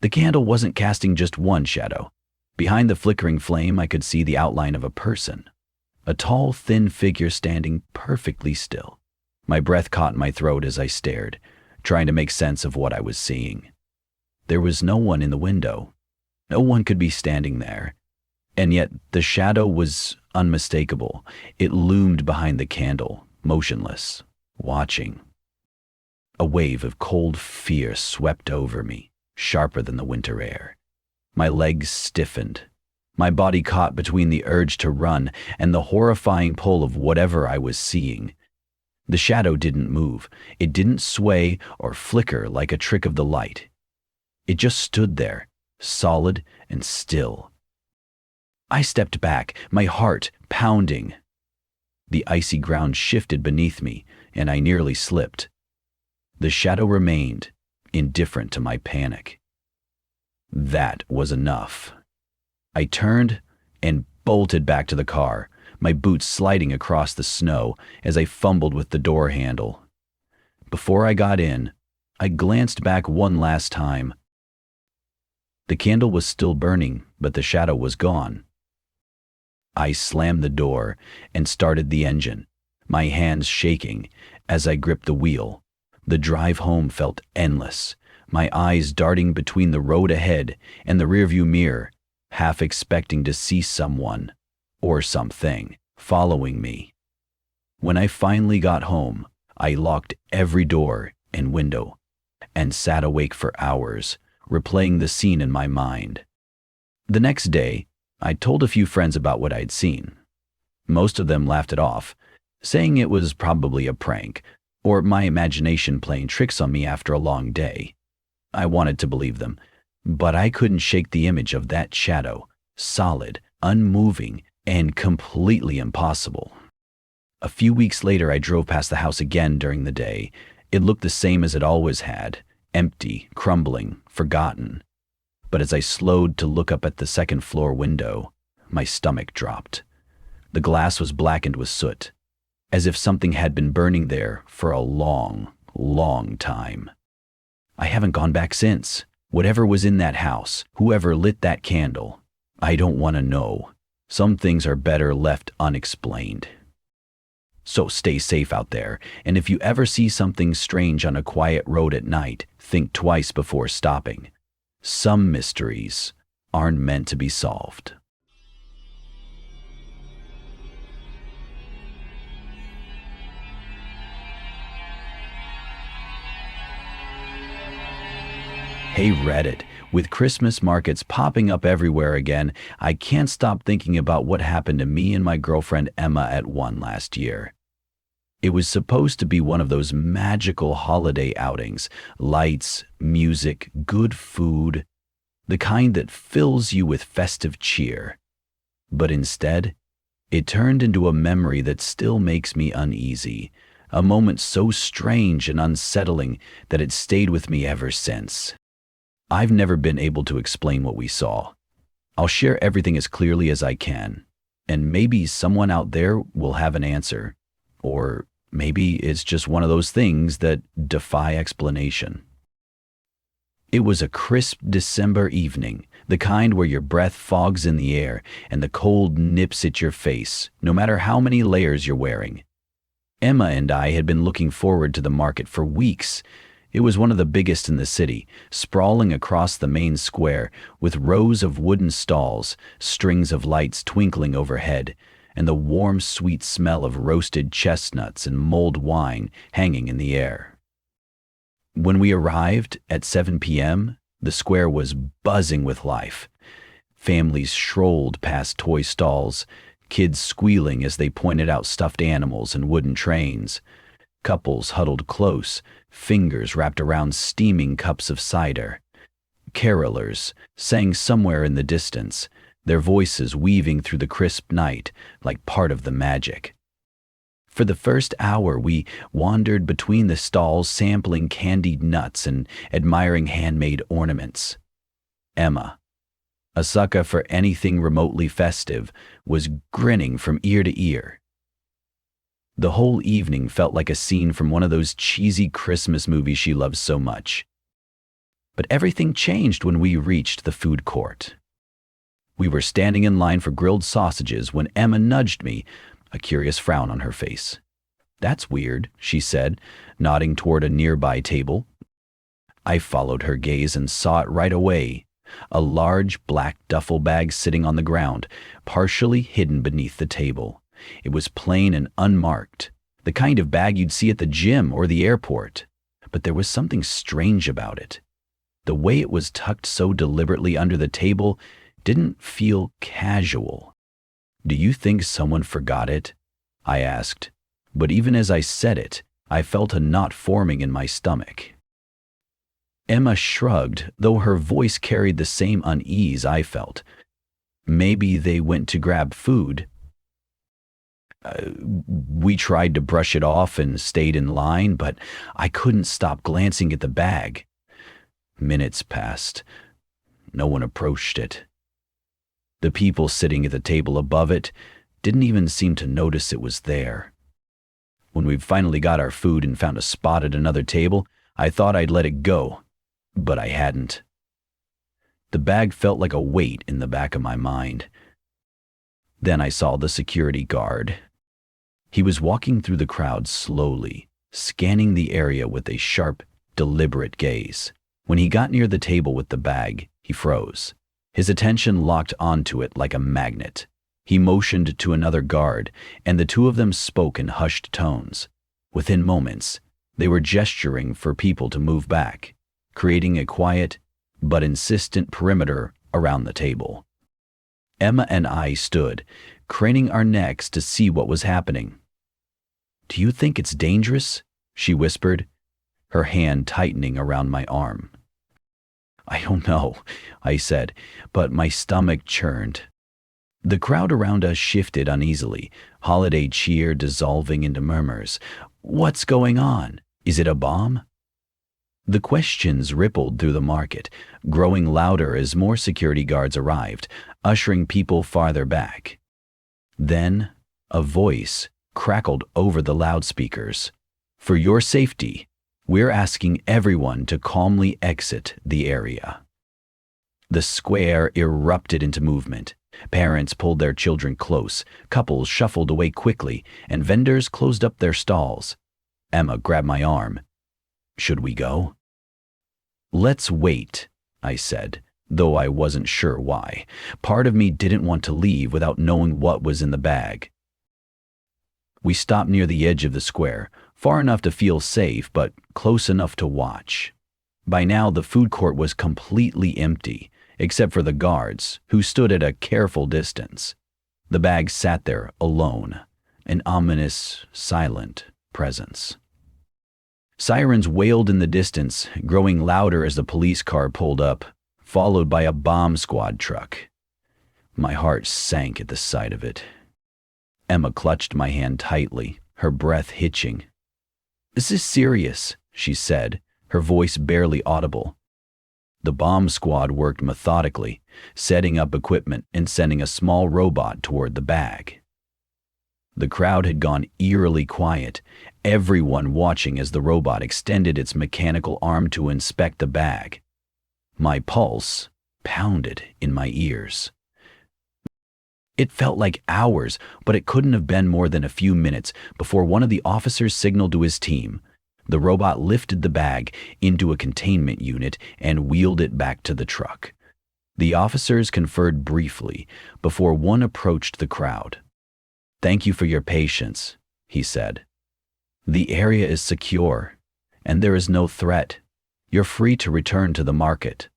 The candle wasn't casting just one shadow. Behind the flickering flame, I could see the outline of a person. A tall, thin figure standing perfectly still. My breath caught in my throat as I stared, trying to make sense of what I was seeing. There was no one in the window. No one could be standing there. And yet the shadow was unmistakable. It loomed behind the candle, motionless, watching. A wave of cold fear swept over me, sharper than the winter air. My legs stiffened. My body caught between the urge to run and the horrifying pull of whatever I was seeing. The shadow didn't move. It didn't sway or flicker like a trick of the light. It just stood there, solid and still. I stepped back, my heart pounding. The icy ground shifted beneath me, and I nearly slipped. The shadow remained, indifferent to my panic. That was enough. I turned and bolted back to the car, my boots sliding across the snow as I fumbled with the door handle. Before I got in, I glanced back one last time. The candle was still burning, but the shadow was gone. I slammed the door and started the engine, my hands shaking as I gripped the wheel. The drive home felt endless, my eyes darting between the road ahead and the rearview mirror, half expecting to see someone or something following me. When I finally got home, I locked every door and window and sat awake for hours, replaying the scene in my mind. The next day, I told a few friends about what I'd seen. Most of them laughed it off, saying it was probably a prank, or my imagination playing tricks on me after a long day. I wanted to believe them, but I couldn't shake the image of that shadow, solid, unmoving, and completely impossible. A few weeks later, I drove past the house again during the day. It looked the same as it always had, empty, crumbling, forgotten. But as I slowed to look up at the second-floor window, my stomach dropped. The glass was blackened with soot, as if something had been burning there for a long, long time. I haven't gone back since. Whatever was in that house, whoever lit that candle, I don't want to know. Some things are better left unexplained. So stay safe out there, and if you ever see something strange on a quiet road at night, think twice before stopping. Some mysteries aren't meant to be solved. Hey Reddit, with Christmas markets popping up everywhere again, I can't stop thinking about what happened to me and my girlfriend Emma at one last year. It was supposed to be one of those magical holiday outings, lights, music, good food, the kind that fills you with festive cheer. But instead, it turned into a memory that still makes me uneasy, a moment so strange and unsettling that it stayed with me ever since. I've never been able to explain what we saw. I'll share everything as clearly as I can, and maybe someone out there will have an answer. Or maybe it's just one of those things that defy explanation. It was a crisp December evening, the kind where your breath fogs in the air and the cold nips at your face, no matter how many layers you're wearing. Emma and I had been looking forward to the market for weeks. It was one of the biggest in the city, sprawling across the main square, with rows of wooden stalls, strings of lights twinkling overhead, and the warm, sweet smell of roasted chestnuts and mulled wine hanging in the air. When we arrived at 7 p.m., the square was buzzing with life. Families strolled past toy stalls, kids squealing as they pointed out stuffed animals and wooden trains. Couples huddled close, fingers wrapped around steaming cups of cider. Carolers sang somewhere in the distance, their voices weaving through the crisp night like part of the magic. For the first hour, we wandered between the stalls, sampling candied nuts and admiring handmade ornaments. Emma, a sucker for anything remotely festive, was grinning from ear to ear. The whole evening felt like a scene from one of those cheesy Christmas movies she loves so much. But everything changed when we reached the food court. We were standing in line for grilled sausages when Emma nudged me, a curious frown on her face. "That's weird," she said, nodding toward a nearby table. I followed her gaze and saw it right away. A large black duffel bag sitting on the ground, partially hidden beneath the table. It was plain and unmarked, the kind of bag you'd see at the gym or the airport. But there was something strange about it. The way it was tucked so deliberately under the table didn't feel casual. "Do you think someone forgot it?" I asked, but even as I said it, I felt a knot forming in my stomach. Emma shrugged, though her voice carried the same unease I felt. "Maybe they went to grab food." We tried to brush it off and stayed in line, but I couldn't stop glancing at the bag. Minutes passed. No one approached it. The people sitting at the table above it didn't even seem to notice it was there. When we finally got our food and found a spot at another table, I thought I'd let it go, but I hadn't. The bag felt like a weight in the back of my mind. Then I saw the security guard. He was walking through the crowd slowly, scanning the area with a sharp, deliberate gaze. When he got near the table with the bag, he froze. His attention locked onto it like a magnet. He motioned to another guard, and the two of them spoke in hushed tones. Within moments, they were gesturing for people to move back, creating a quiet but insistent perimeter around the table. Emma and I stood, craning our necks to see what was happening. "Do you think it's dangerous?" she whispered, her hand tightening around my arm. "I don't know," I said, but my stomach churned. The crowd around us shifted uneasily, holiday cheer dissolving into murmurs. "What's going on? Is it a bomb?" The questions rippled through the market, growing louder as more security guards arrived, ushering people farther back. Then, a voice crackled over the loudspeakers. "For your safety, we're asking everyone to calmly exit the area." The square erupted into movement. Parents pulled their children close, couples shuffled away quickly, and vendors closed up their stalls. Emma grabbed my arm. "Should we go?" "Let's wait," I said, though I wasn't sure why. Part of me didn't want to leave without knowing what was in the bag. We stopped near the edge of the square, far enough to feel safe, but close enough to watch. By now, the food court was completely empty, except for the guards, who stood at a careful distance. The bag sat there alone, an ominous, silent presence. Sirens wailed in the distance, growing louder as the police car pulled up, followed by a bomb squad truck. My heart sank at the sight of it. Emma clutched my hand tightly, her breath hitching. "This is serious," she said, her voice barely audible. The bomb squad worked methodically, setting up equipment and sending a small robot toward the bag. The crowd had gone eerily quiet, everyone watching as the robot extended its mechanical arm to inspect the bag. My pulse pounded in my ears. It felt like hours, but it couldn't have been more than a few minutes before one of the officers signaled to his team. The robot lifted the bag into a containment unit and wheeled it back to the truck. The officers conferred briefly before one approached the crowd. "Thank you for your patience," he said. "The area is secure, and there is no threat. You're free to return to the market."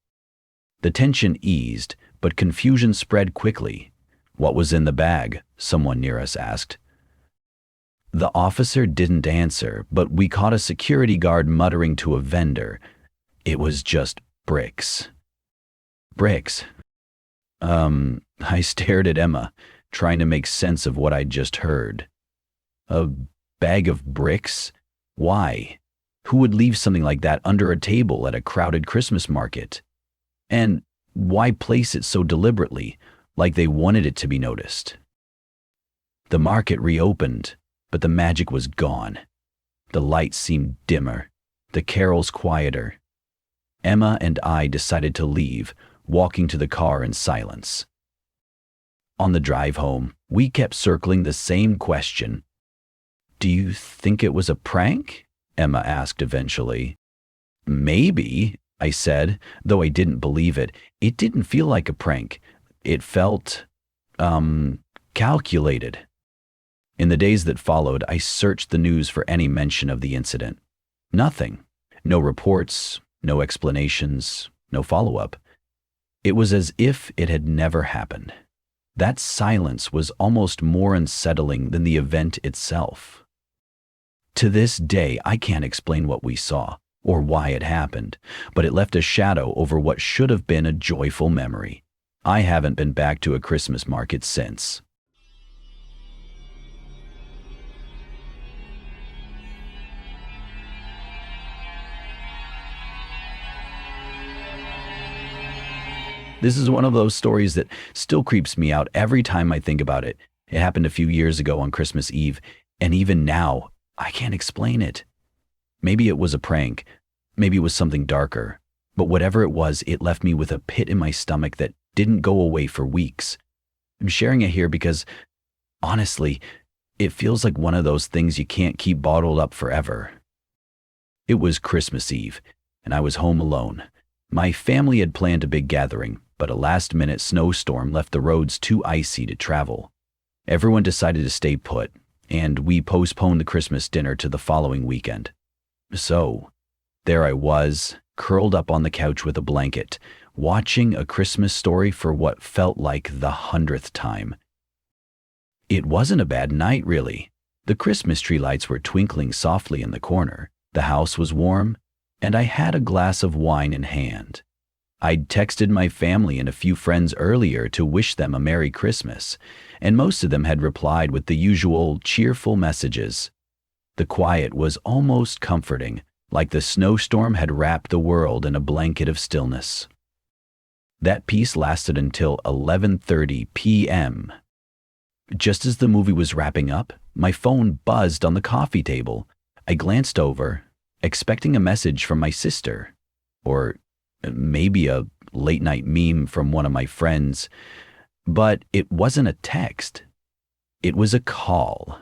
The tension eased, but confusion spread quickly. "What was in the bag?" someone near us asked. The officer didn't answer, but we caught a security guard muttering to a vendor, "It was just bricks." Bricks? I stared at Emma, trying to make sense of what I'd just heard. A bag of bricks? Why? Who would leave something like that under a table at a crowded Christmas market? And why place it so deliberately, like they wanted it to be noticed? The market reopened, but the magic was gone. The lights seemed dimmer, the carols quieter. Emma and I decided to leave, walking to the car in silence. On the drive home, we kept circling the same question. "Do you think it was a prank?" Emma asked eventually. "Maybe," I said, though I didn't believe it. It didn't feel like a prank. It felt, calculated. In the days that followed, I searched the news for any mention of the incident. Nothing. No reports, no explanations, no follow-up. It was as if it had never happened. That silence was almost more unsettling than the event itself. To this day, I can't explain what we saw or why it happened, but it left a shadow over what should have been a joyful memory. I haven't been back to a Christmas market since. This is one of those stories that still creeps me out every time I think about it. It happened a few years ago on Christmas Eve, and even now, I can't explain it. Maybe it was a prank, maybe it was something darker, but whatever it was, it left me with a pit in my stomach that didn't go away for weeks. I'm sharing it here because, honestly, it feels like one of those things you can't keep bottled up forever. It was Christmas Eve, and I was home alone. My family had planned a big gathering, but a last-minute snowstorm left the roads too icy to travel. Everyone decided to stay put, and we postponed the Christmas dinner to the following weekend. So, there I was, curled up on the couch with a blanket, watching A Christmas Story for what felt like the 100th time. It wasn't a bad night, really. The Christmas tree lights were twinkling softly in the corner, the house was warm, and I had a glass of wine in hand. I'd texted my family and a few friends earlier to wish them a Merry Christmas, and most of them had replied with the usual cheerful messages. The quiet was almost comforting, like the snowstorm had wrapped the world in a blanket of stillness. That peace lasted until 11:30 p.m. Just as the movie was wrapping up, my phone buzzed on the coffee table. I glanced over, expecting a message from my sister, or maybe a late-night meme from one of my friends, but it wasn't a text. It was a call.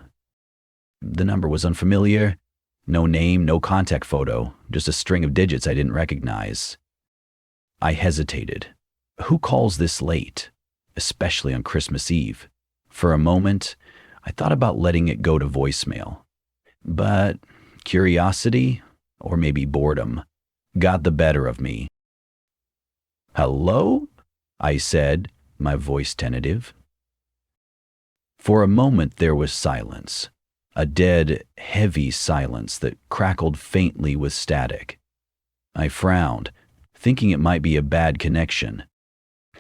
The number was unfamiliar. No name, no contact photo, just a string of digits I didn't recognize. I hesitated. Who calls this late, especially on Christmas Eve? For a moment, I thought about letting it go to voicemail. But curiosity, or maybe boredom, got the better of me. "Hello?" I said, my voice tentative. For a moment there was silence, a dead, heavy silence that crackled faintly with static. I frowned, thinking it might be a bad connection.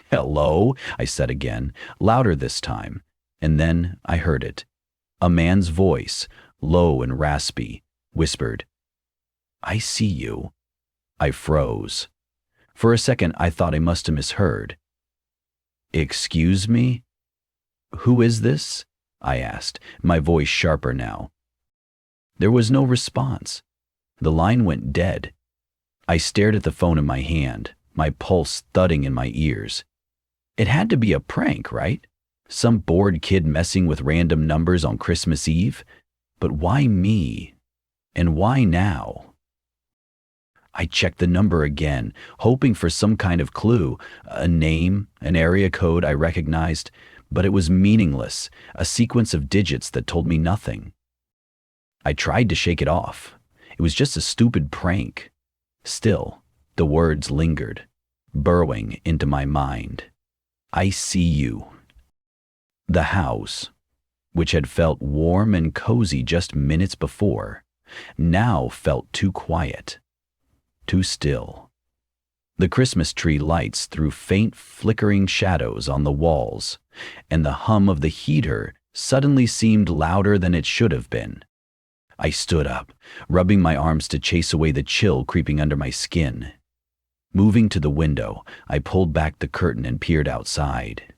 "Hello?" I said again, louder this time, and then I heard it. A man's voice, low and raspy, whispered, "I see you." I froze. For a second, I thought I must have misheard. "Excuse me? Who is this?" I asked, my voice sharper now. There was no response. The line went dead. I stared at the phone in my hand, my pulse thudding in my ears. It had to be a prank, right? Some bored kid messing with random numbers on Christmas Eve? But why me? And why now? I checked the number again, hoping for some kind of clue, a name, an area code I recognized, but it was meaningless, a sequence of digits that told me nothing. I tried to shake it off. It was just a stupid prank. Still, the words lingered, burrowing into my mind. I see you. The house, which had felt warm and cozy just minutes before, now felt too quiet, too still. The Christmas tree lights threw faint flickering shadows on the walls, and the hum of the heater suddenly seemed louder than it should have been. I stood up, rubbing my arms to chase away the chill creeping under my skin. Moving to the window, I pulled back the curtain and peered outside.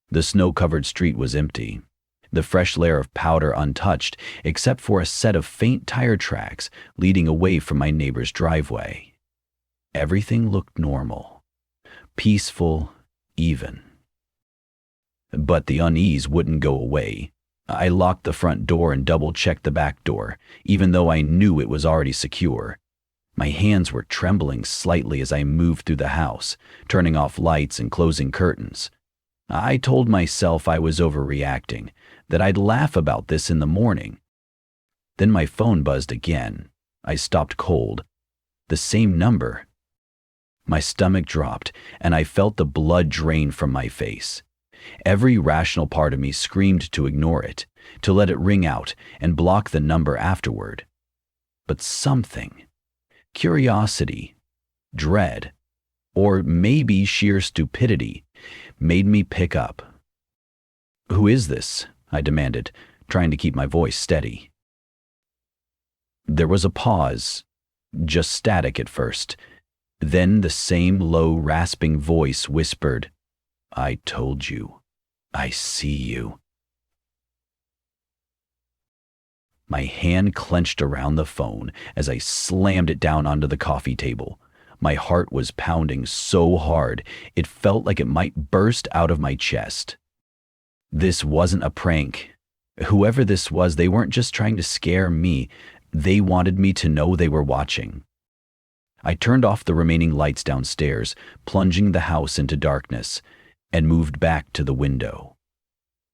The snow-covered street was empty, the fresh layer of powder untouched except for a set of faint tire tracks leading away from my neighbor's driveway. Everything looked normal, peaceful, even. But the unease wouldn't go away. I locked the front door and double-checked the back door, even though I knew it was already secure. My hands were trembling slightly as I moved through the house, turning off lights and closing curtains. I told myself I was overreacting, that I'd laugh about this in the morning. Then my phone buzzed again. I stopped cold. The same number. My stomach dropped, and I felt the blood drain from my face. Every rational part of me screamed to ignore it, to let it ring out and block the number afterward. But something, curiosity, dread, or maybe sheer stupidity, made me pick up. "Who is this?" I demanded, trying to keep my voice steady. There was a pause, just static at first. Then the same low, rasping voice whispered, "I told you. I see you." My hand clenched around the phone as I slammed it down onto the coffee table. My heart was pounding so hard, it felt like it might burst out of my chest. This wasn't a prank. Whoever this was, they weren't just trying to scare me. They wanted me to know they were watching. I turned off the remaining lights downstairs, plunging the house into darkness, and moved back to the window.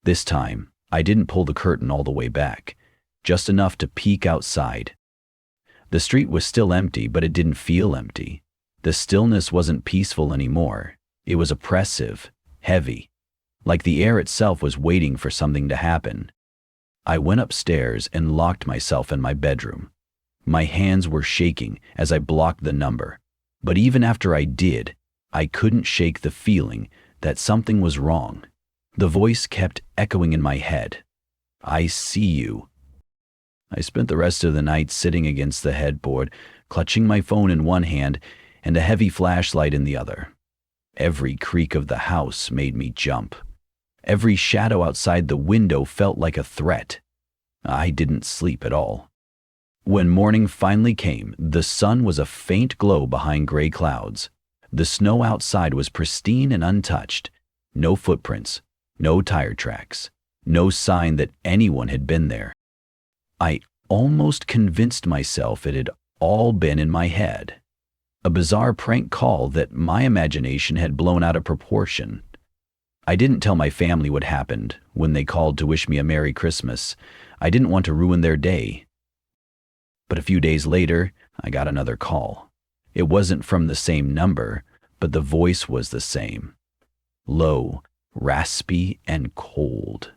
This time, I didn't pull the curtain all the way back, just enough to peek outside. The street was still empty, but it didn't feel empty. The stillness wasn't peaceful anymore. It was oppressive, heavy, like the air itself was waiting for something to happen. I went upstairs and locked myself in my bedroom. My hands were shaking as I blocked the number, but even after I did, I couldn't shake the feeling that something was wrong. The voice kept echoing in my head. "I see you." I spent the rest of the night sitting against the headboard, clutching my phone in one hand and a heavy flashlight in the other. Every creak of the house made me jump. Every shadow outside the window felt like a threat. I didn't sleep at all. When morning finally came, the sun was a faint glow behind gray clouds. The snow outside was pristine and untouched. No footprints, no tire tracks, no sign that anyone had been there. I almost convinced myself it had all been in my head. A bizarre prank call that my imagination had blown out of proportion. I didn't tell my family what happened when they called to wish me a Merry Christmas. I didn't want to ruin their day. But a few days later, I got another call. It wasn't from the same number, but the voice was the same. Low, raspy, and cold.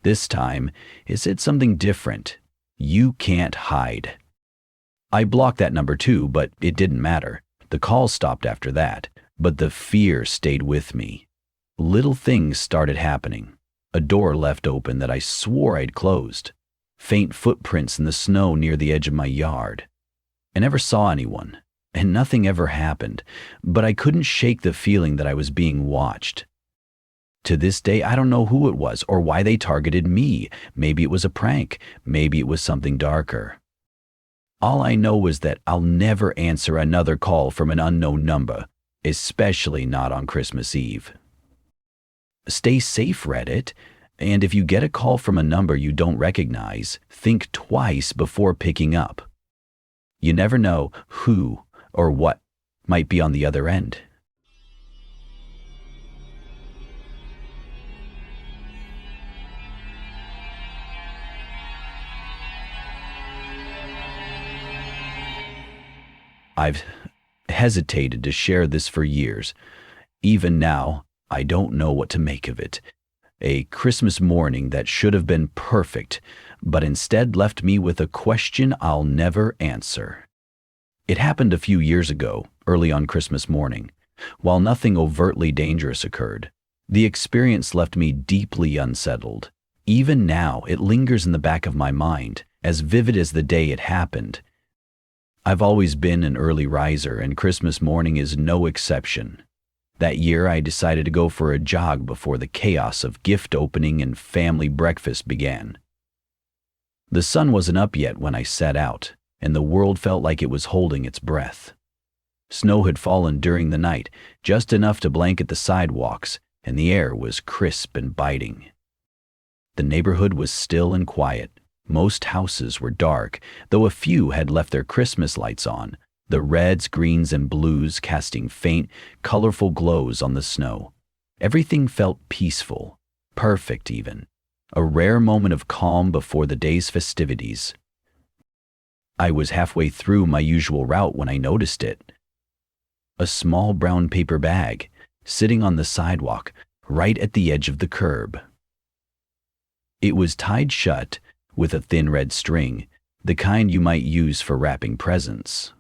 This time, it said something different. "You can't hide." I blocked that number too, but it didn't matter. The call stopped after that, but the fear stayed with me. Little things started happening. A door left open that I swore I'd closed. Faint footprints in the snow near the edge of my yard. I never saw anyone. and nothing ever happened, but I couldn't shake the feeling that I was being watched. To this day, I don't know who it was or why they targeted me. Maybe it was a prank. Maybe it was something darker. All I know was that I'll never answer another call from an unknown number, especially not on Christmas Eve. Stay safe, Reddit, and if you get a call from a number you don't recognize, think twice before picking up. You never know who or what might be on the other end. I've hesitated to share this for years. Even now, I don't know what to make of it. A Christmas morning that should have been perfect, but instead left me with a question I'll never answer. It happened a few years ago, early on Christmas morning. While nothing overtly dangerous occurred, the experience left me deeply unsettled. Even now, it lingers in the back of my mind, as vivid as the day it happened. I've always been an early riser, and Christmas morning is no exception. That year, I decided to go for a jog before the chaos of gift opening and family breakfast began. The sun wasn't up yet when I set out, and the world felt like it was holding its breath. Snow had fallen during the night, just enough to blanket the sidewalks, and the air was crisp and biting. The neighborhood was still and quiet. Most houses were dark, though a few had left their Christmas lights on, the reds, greens, and blues casting faint, colorful glows on the snow. Everything felt peaceful, perfect even, a rare moment of calm before the day's festivities. I was halfway through my usual route when I noticed it. A small brown paper bag, sitting on the sidewalk, right at the edge of the curb. It was tied shut with a thin red string, the kind you might use for wrapping presents.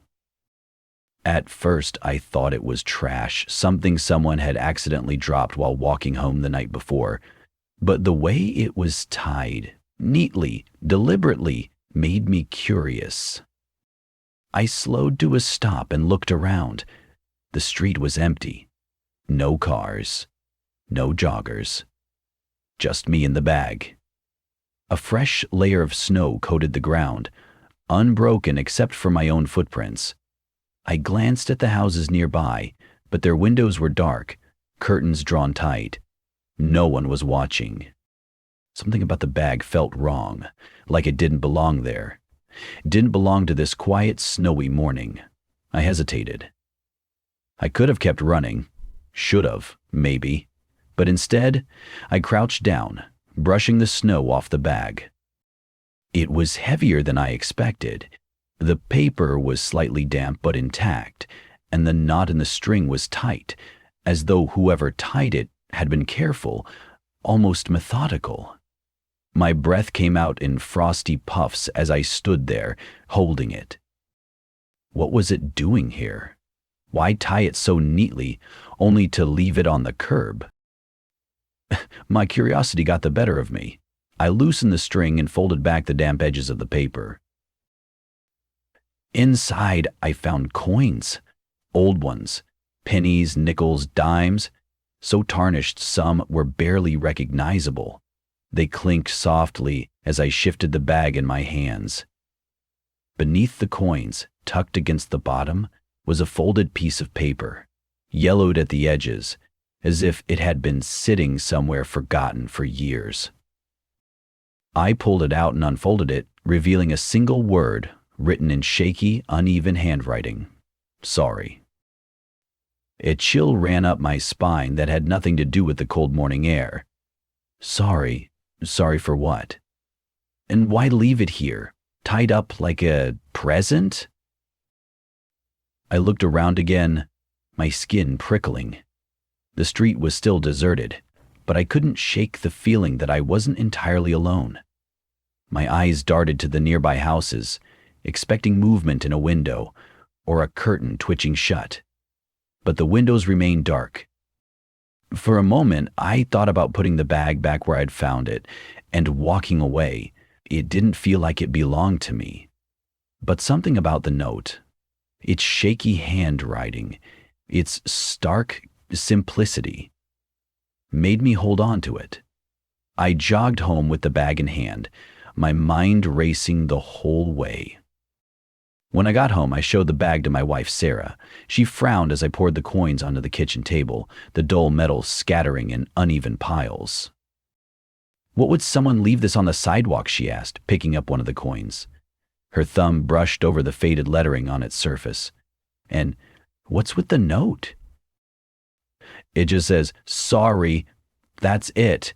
At first, I thought it was trash, something someone had accidentally dropped while walking home the night before. But the way it was tied, neatly, deliberately, made me curious. I slowed to a stop and looked around. The street was empty. No cars, no joggers, just me and the bag. A fresh layer of snow coated the ground, unbroken except for my own footprints. I glanced at the houses nearby, but their windows were dark, curtains drawn tight. No one was watching. Something about the bag felt wrong, like it didn't belong there. It didn't belong to this quiet, snowy morning. I hesitated. I could have kept running. Should have, maybe. But instead, I crouched down, brushing the snow off the bag. It was heavier than I expected. The paper was slightly damp but intact, and the knot in the string was tight, as though whoever tied it had been careful, almost methodical. My breath came out in frosty puffs as I stood there, holding it. What was it doing here? Why tie it so neatly, only to leave it on the curb? My curiosity got the better of me. I loosened the string and folded back the damp edges of the paper. Inside, I found coins. Old ones. Pennies, nickels, dimes. So tarnished some were barely recognizable. They clinked softly as I shifted the bag in my hands. Beneath the coins, tucked against the bottom, was a folded piece of paper, yellowed at the edges, as if it had been sitting somewhere forgotten for years. I pulled it out and unfolded it, revealing a single word written in shaky, uneven handwriting. Sorry. A chill ran up my spine that had nothing to do with the cold morning air. Sorry. Sorry for what? And why leave it here, tied up like a present? I looked around again, my skin prickling. The street was still deserted, but I couldn't shake the feeling that I wasn't entirely alone. My eyes darted to the nearby houses, expecting movement in a window or a curtain twitching shut. But the windows remained dark. For a moment, I thought about putting the bag back where I'd found it and walking away. It didn't feel like it belonged to me. But something about the note, its shaky handwriting, its stark simplicity, made me hold on to it. I jogged home with the bag in hand, my mind racing the whole way. When I got home, I showed the bag to my wife, Sarah. She frowned as I poured the coins onto the kitchen table, the dull metal scattering in uneven piles. "What would someone leave this on the sidewalk?" she asked, picking up one of the coins. Her thumb brushed over the faded lettering on its surface. "And what's with the note?" "It just says, 'Sorry, that's it.'"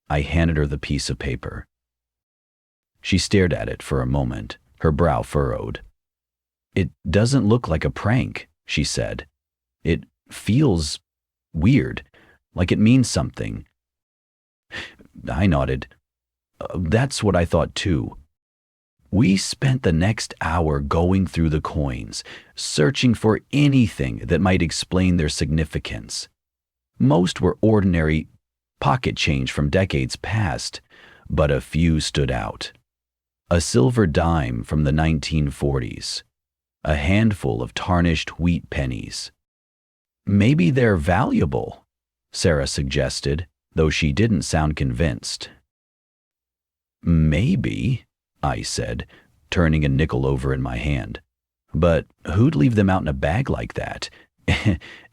I handed her the piece of paper. She stared at it for a moment, her brow furrowed. "It doesn't look like a prank," she said. "It feels weird, like it means something." I nodded. That's what I thought too." We spent the next hour going through the coins, searching for anything that might explain their significance. Most were ordinary pocket change from decades past, but a few stood out. A silver dime from the 1940s, a handful of tarnished wheat pennies. "Maybe they're valuable," Sarah suggested, though she didn't sound convinced. "Maybe," I said, turning a nickel over in my hand. "But who'd leave them out in a bag like that?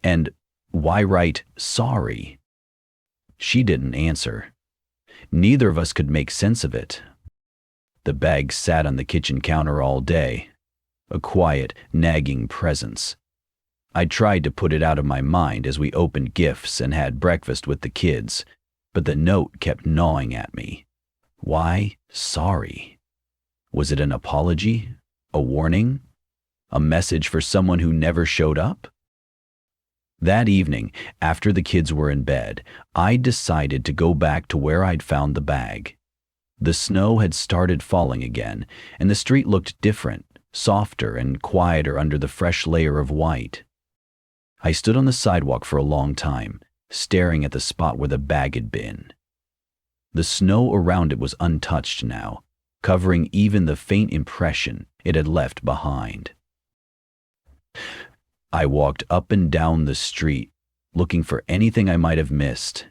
And why write 'sorry'?" She didn't answer. Neither of us could make sense of it. The bag sat on the kitchen counter all day, a quiet, nagging presence. I tried to put it out of my mind as we opened gifts and had breakfast with the kids, but the note kept gnawing at me. Why sorry? Was it an apology? A warning? A message for someone who never showed up? That evening, after the kids were in bed, I decided to go back to where I'd found the bag. The snow had started falling again, and the street looked different, softer and quieter under the fresh layer of white. I stood on the sidewalk for a long time, staring at the spot where the bag had been. The snow around it was untouched now, covering even the faint impression it had left behind. I walked up and down the street, looking for anything I might have missed.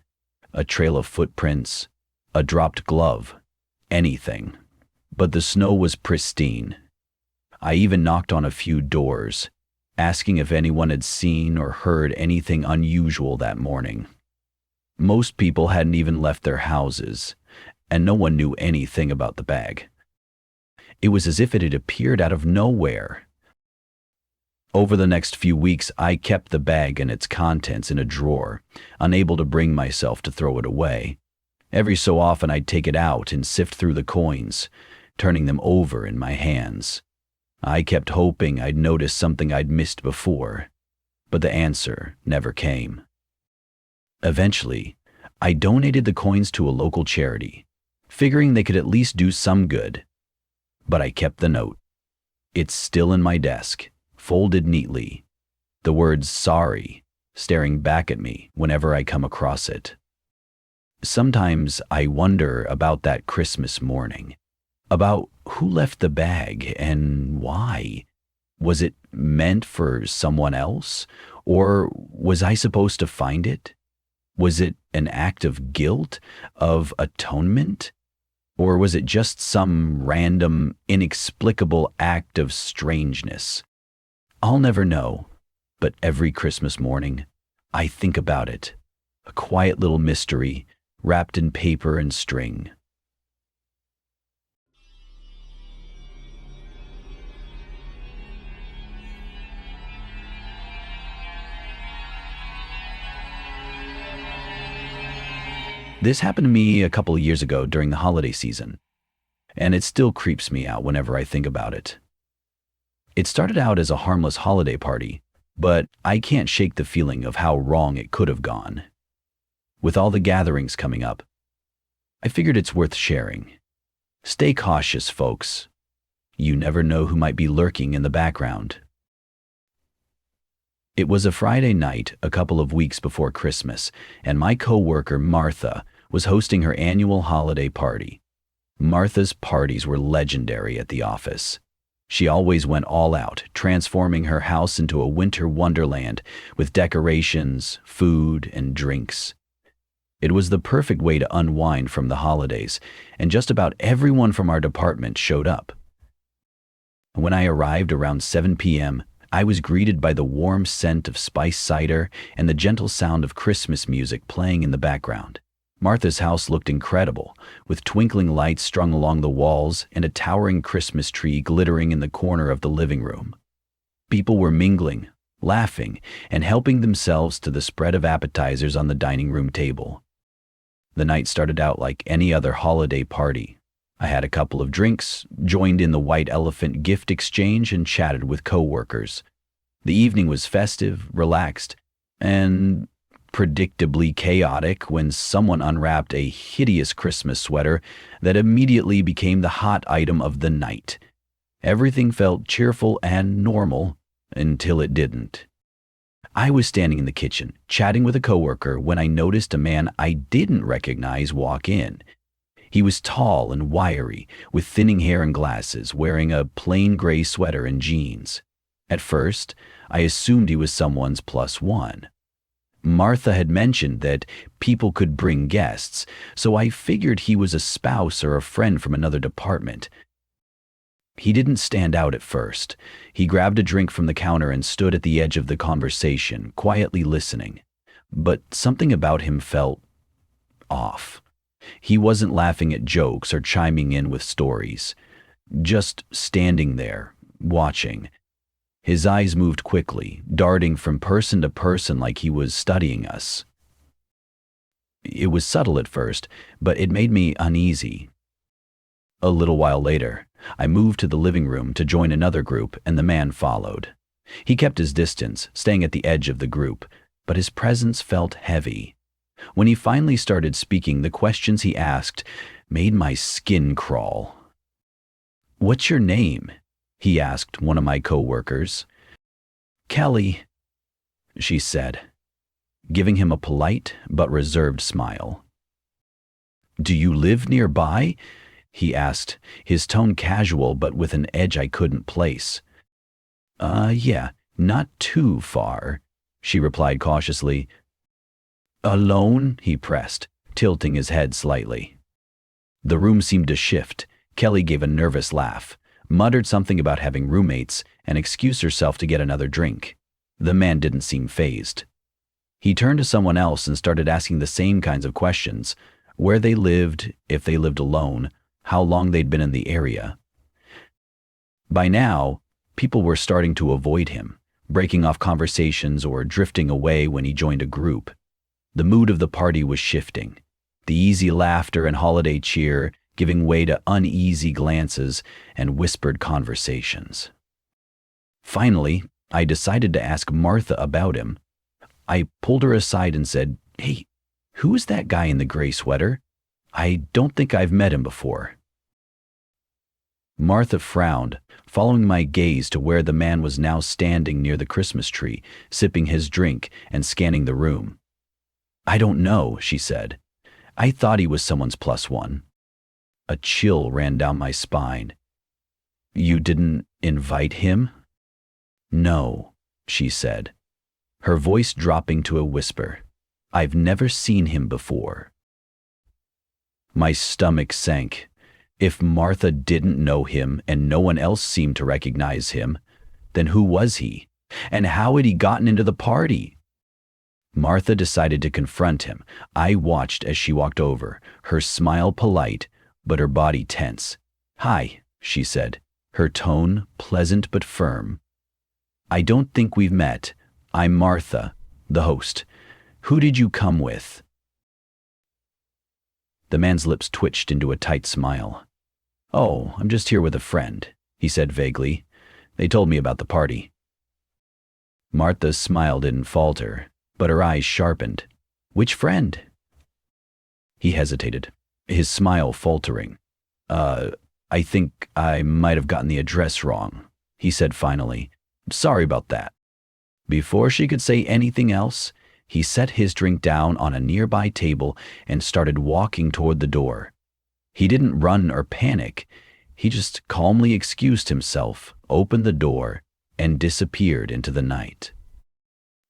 A trail of footprints, a dropped glove, anything. But the snow was pristine. I even knocked on a few doors, asking if anyone had seen or heard anything unusual that morning. Most people hadn't even left their houses, and no one knew anything about the bag. It was as if it had appeared out of nowhere. Over the next few weeks, I kept the bag and its contents in a drawer, unable to bring myself to throw it away. Every so often, I'd take it out and sift through the coins, turning them over in my hands. I kept hoping I'd notice something I'd missed before, but the answer never came. Eventually, I donated the coins to a local charity, figuring they could at least do some good. But I kept the note. It's still in my desk, folded neatly, the words "sorry" staring back at me whenever I come across it. Sometimes I wonder about that Christmas morning, about who left the bag and why. Was it meant for someone else, or was I supposed to find it? Was it an act of guilt, of atonement? Or was it just some random, inexplicable act of strangeness? I'll never know, but every Christmas morning, I think about it, a quiet little mystery wrapped in paper and string. This happened to me a couple of years ago during the holiday season, and it still creeps me out whenever I think about it. It started out as a harmless holiday party, but I can't shake the feeling of how wrong it could have gone. With all the gatherings coming up, I figured it's worth sharing. Stay cautious, folks. You never know who might be lurking in the background. It was a Friday night a couple of weeks before Christmas, and my coworker Martha was hosting her annual holiday party. Martha's parties were legendary at the office. She always went all out, transforming her house into a winter wonderland with decorations, food, and drinks. It was the perfect way to unwind from the holidays, and just about everyone from our department showed up. When I arrived around 7 p.m., I was greeted by the warm scent of spiced cider and the gentle sound of Christmas music playing in the background. Martha's house looked incredible, with twinkling lights strung along the walls and a towering Christmas tree glittering in the corner of the living room. People were mingling, laughing, and helping themselves to the spread of appetizers on the dining room table. The night started out like any other holiday party. I had a couple of drinks, joined in the White Elephant gift exchange, and chatted with coworkers. The evening was festive, relaxed, and predictably chaotic when someone unwrapped a hideous Christmas sweater that immediately became the hot item of the night. Everything felt cheerful and normal until it didn't. I was standing in the kitchen, chatting with a coworker, when I noticed a man I didn't recognize walk in. He was tall and wiry, with thinning hair and glasses, wearing a plain gray sweater and jeans. At first, I assumed he was someone's plus one. Martha had mentioned that people could bring guests, so I figured he was a spouse or a friend from another department. He didn't stand out at first. He grabbed a drink from the counter and stood at the edge of the conversation, quietly listening. But something about him felt off. He wasn't laughing at jokes or chiming in with stories. Just standing there, watching. His eyes moved quickly, darting from person to person like he was studying us. It was subtle at first, but it made me uneasy. A little while later, I moved to the living room to join another group, and the man followed. He kept his distance, staying at the edge of the group, but his presence felt heavy. When he finally started speaking, the questions he asked made my skin crawl. "What's your name?" he asked one of my coworkers. "Kelly," she said, giving him a polite but reserved smile. "Do you live nearby?" he asked, his tone casual but with an edge I couldn't place. Yeah, not too far," she replied cautiously. "Alone?" he pressed, tilting his head slightly. The room seemed to shift. Kelly gave a nervous laugh, muttered something about having roommates, and excused herself to get another drink. The man didn't seem fazed. He turned to someone else and started asking the same kinds of questions: where they lived, if they lived alone, how long they'd been in the area. By now, people were starting to avoid him, breaking off conversations or drifting away when he joined a group. The mood of the party was shifting, the easy laughter and holiday cheer giving way to uneasy glances and whispered conversations. Finally, I decided to ask Martha about him. I pulled her aside and said, "Hey, who is that guy in the gray sweater? I don't think I've met him before." Martha frowned, following my gaze to where the man was now standing near the Christmas tree, sipping his drink and scanning the room. "I don't know," she said. "I thought he was someone's plus one." A chill ran down my spine. "You didn't invite him?" "No," she said, her voice dropping to a whisper. "I've never seen him before." My stomach sank. If Martha didn't know him and no one else seemed to recognize him, then who was he? And how had he gotten into the party? Martha decided to confront him. I watched as she walked over, her smile polite, but her body tense. "Hi," she said, her tone pleasant but firm. "I don't think we've met. I'm Martha, the host. Who did you come with?" The man's lips twitched into a tight smile. "Oh, I'm just here with a friend," he said vaguely. "They told me about the party." Martha's smile didn't falter, but her eyes sharpened. "Which friend?" He hesitated, his smile faltering. I think I might have gotten the address wrong," he said finally. "Sorry about that." Before she could say anything else, he set his drink down on a nearby table and started walking toward the door. He didn't run or panic. He just calmly excused himself, opened the door, and disappeared into the night.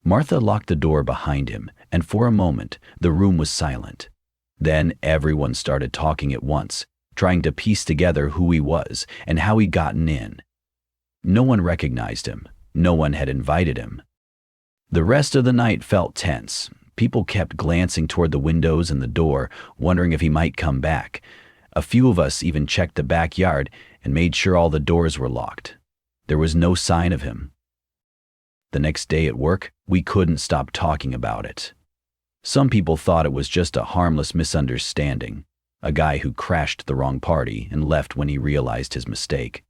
Martha locked the door behind him, and for a moment the room was silent. Then everyone started talking at once, trying to piece together who he was and how he'd gotten in. No one recognized him. No one had invited him. The rest of the night felt tense. People kept glancing toward the windows and the door, wondering if he might come back. A few of us even checked the backyard and made sure all the doors were locked. There was no sign of him. The next day at work, we couldn't stop talking about it. Some people thought it was just a harmless misunderstanding, a guy who crashed the wrong party and left when he realized his mistake.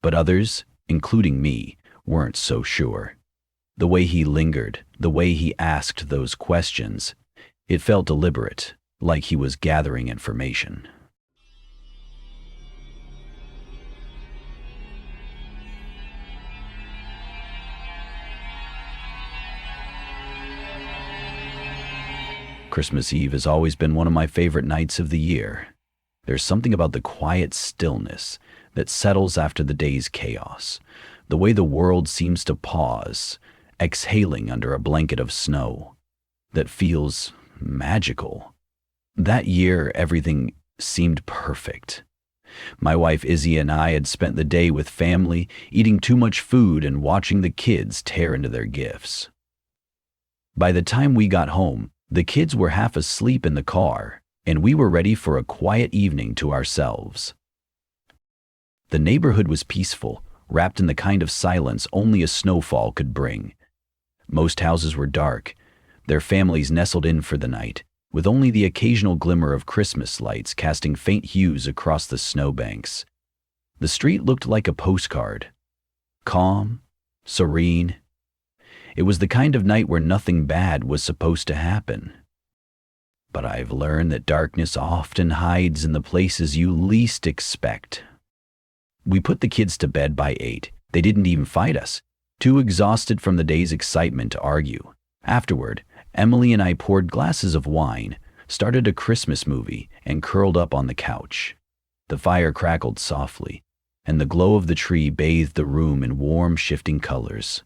But others, including me, weren't so sure. The way he lingered, the way he asked those questions, it felt deliberate, like he was gathering information. Christmas Eve has always been one of my favorite nights of the year. There's something about the quiet stillness that settles after the day's chaos, the way the world seems to pause, exhaling under a blanket of snow, that feels magical. That year, everything seemed perfect. My wife Izzy and I had spent the day with family, eating too much food and watching the kids tear into their gifts. By the time we got home, the kids were half asleep in the car, and we were ready for a quiet evening to ourselves. The neighborhood was peaceful, wrapped in the kind of silence only a snowfall could bring. Most houses were dark, their families nestled in for the night, with only the occasional glimmer of Christmas lights casting faint hues across the snowbanks. The street looked like a postcard. Calm, serene. It was the kind of night where nothing bad was supposed to happen. But I've learned that darkness often hides in the places you least expect. We put the kids to bed by 8. They didn't even fight us, too exhausted from the day's excitement to argue. Afterward, Emily and I poured glasses of wine, started a Christmas movie, and curled up on the couch. The fire crackled softly, and the glow of the tree bathed the room in warm, shifting colors.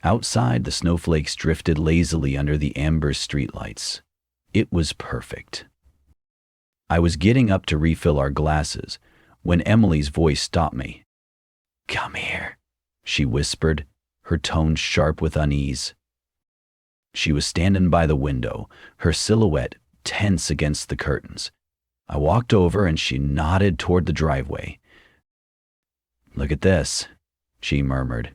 Outside, the snowflakes drifted lazily under the amber streetlights. It was perfect. I was getting up to refill our glasses when Emily's voice stopped me. "Come here," she whispered, her tone sharp with unease. She was standing by the window, her silhouette tense against the curtains. I walked over and she nodded toward the driveway. "Look at this," she murmured.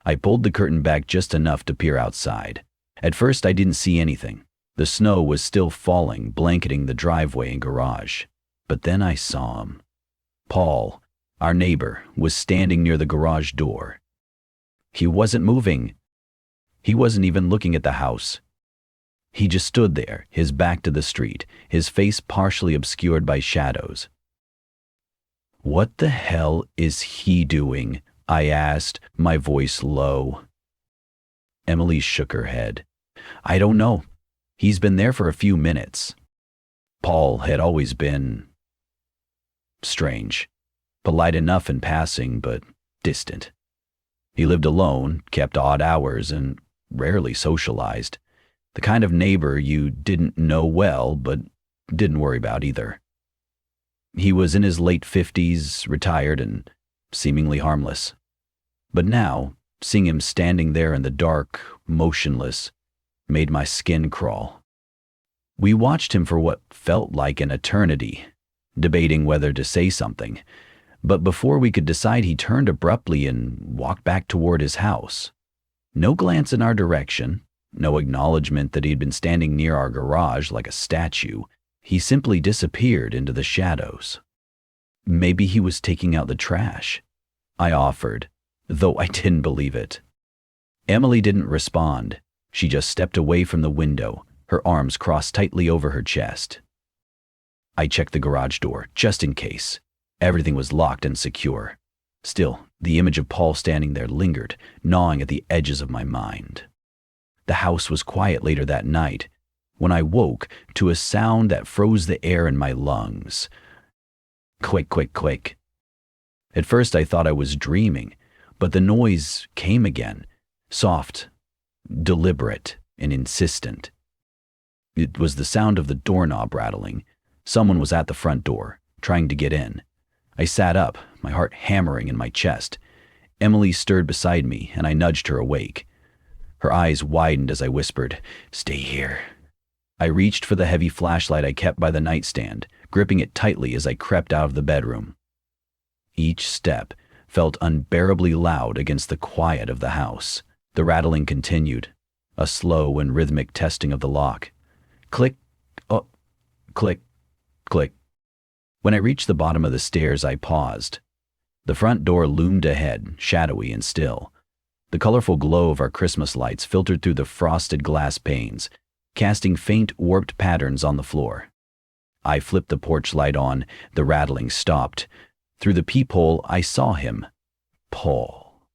I pulled the curtain back just enough to peer outside. At first I didn't see anything. The snow was still falling, blanketing the driveway and garage. But then I saw him. Paul, our neighbor, was standing near the garage door. He wasn't moving. He wasn't even looking at the house. He just stood there, his back to the street, his face partially obscured by shadows. "What the hell is he doing?" I asked, my voice low. Emily shook her head. "I don't know. He's been there for a few minutes." Paul had always been strange, polite enough in passing, but distant. He lived alone, kept odd hours, and rarely socialized. The kind of neighbor you didn't know well, but didn't worry about either. He was in his late 50s, retired, and seemingly harmless. But now, seeing him standing there in the dark, motionless, made my skin crawl. We watched him for what felt like an eternity, debating whether to say something. But before we could decide, he turned abruptly and walked back toward his house. No glance in our direction, no acknowledgement that he'd been standing near our garage like a statue. He simply disappeared into the shadows. "Maybe he was taking out the trash," I offered, though I didn't believe it. Emily didn't respond. She just stepped away from the window, her arms crossed tightly over her chest. I checked the garage door, just in case. Everything was locked and secure. Still, the image of Paul standing there lingered, gnawing at the edges of my mind. The house was quiet later that night, when I woke to a sound that froze the air in my lungs. Quick, quick, quick. At first I thought I was dreaming, but the noise came again, soft, deliberate, and insistent. It was the sound of the doorknob rattling. Someone was at the front door, trying to get in. I sat up, my heart hammering in my chest. Emily stirred beside me, and I nudged her awake. Her eyes widened as I whispered, "Stay here." I reached for the heavy flashlight I kept by the nightstand, gripping it tightly as I crept out of the bedroom. Each step felt unbearably loud against the quiet of the house. The rattling continued, a slow and rhythmic testing of the lock. Click, oh, click, click. When I reached the bottom of the stairs, I paused. The front door loomed ahead, shadowy and still. The colorful glow of our Christmas lights filtered through the frosted glass panes, casting faint, warped patterns on the floor. I flipped the porch light on. The rattling stopped. Through the peephole, I saw him. Paul.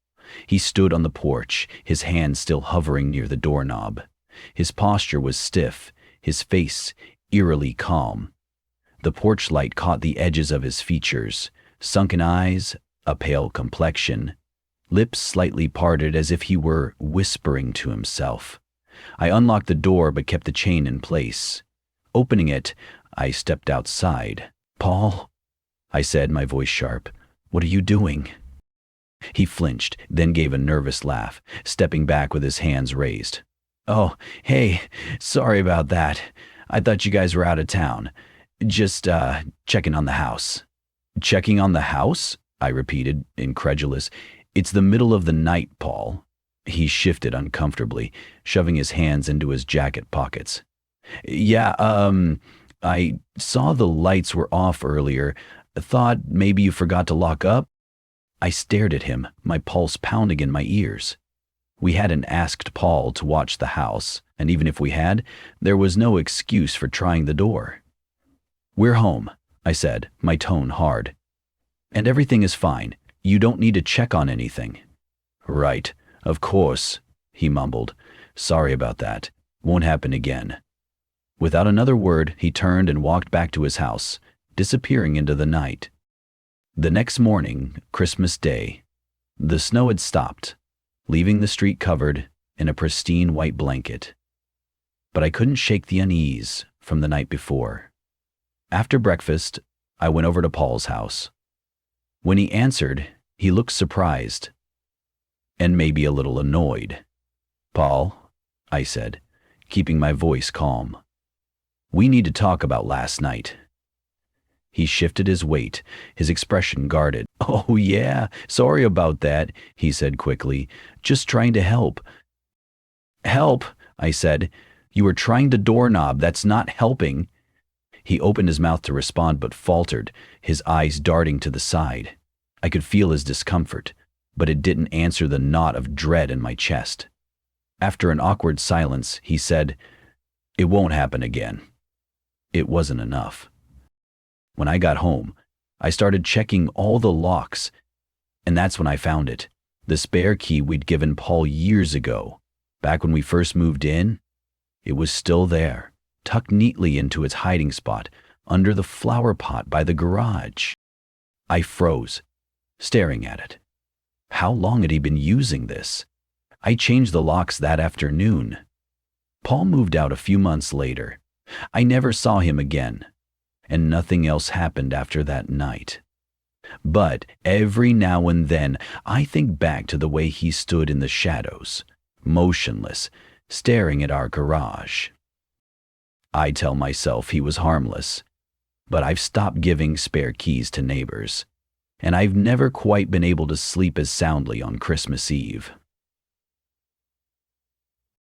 He stood on the porch, his hand still hovering near the doorknob. His posture was stiff, his face eerily calm. The porch light caught the edges of his features, sunken eyes, a pale complexion, lips slightly parted as if he were whispering to himself. I unlocked the door but kept the chain in place. Opening it, I stepped outside. "Paul," I said, my voice sharp, "what are you doing?" He flinched, then gave a nervous laugh, stepping back with his hands raised. "Oh, hey, sorry about that. I thought you guys were out of town. Just, checking on the house." "Checking on the house?" I repeated, incredulous. "It's the middle of the night, Paul." He shifted uncomfortably, shoving his hands into his jacket pockets. "Yeah, I saw the lights were off earlier. Thought maybe you forgot to lock up." I stared at him, my pulse pounding in my ears. We hadn't asked Paul to watch the house, and even if we had, there was no excuse for trying the door. "We're home," I said, my tone hard. "And everything is fine. You don't need to check on anything." "Right, of course," he mumbled. "Sorry about that. Won't happen again." Without another word, he turned and walked back to his house, disappearing into the night. The next morning, Christmas Day, the snow had stopped, leaving the street covered in a pristine white blanket. But I couldn't shake the unease from the night before. After breakfast, I went over to Paul's house. When he answered, he looked surprised and maybe a little annoyed. "Paul," I said, keeping my voice calm, "we need to talk about last night." He shifted his weight, his expression guarded. "Oh yeah, sorry about that," he said quickly. "Just trying to help." "Help?" I said. "You were trying the doorknob. That's not helping." He opened his mouth to respond but faltered, his eyes darting to the side. I could feel his discomfort, but it didn't answer the knot of dread in my chest. After an awkward silence, he said, "It won't happen again." It wasn't enough. When I got home, I started checking all the locks, and that's when I found it. The spare key we'd given Paul years ago, back when we first moved in. It was still there, tucked neatly into its hiding spot, under the flower pot by the garage. I froze, staring at it. How long had he been using this? I changed the locks that afternoon. Paul moved out a few months later. I never saw him again, and nothing else happened after that night. But every now and then, I think back to the way he stood in the shadows, motionless, staring at our garage. I tell myself he was harmless, but I've stopped giving spare keys to neighbors, and I've never quite been able to sleep as soundly on Christmas Eve.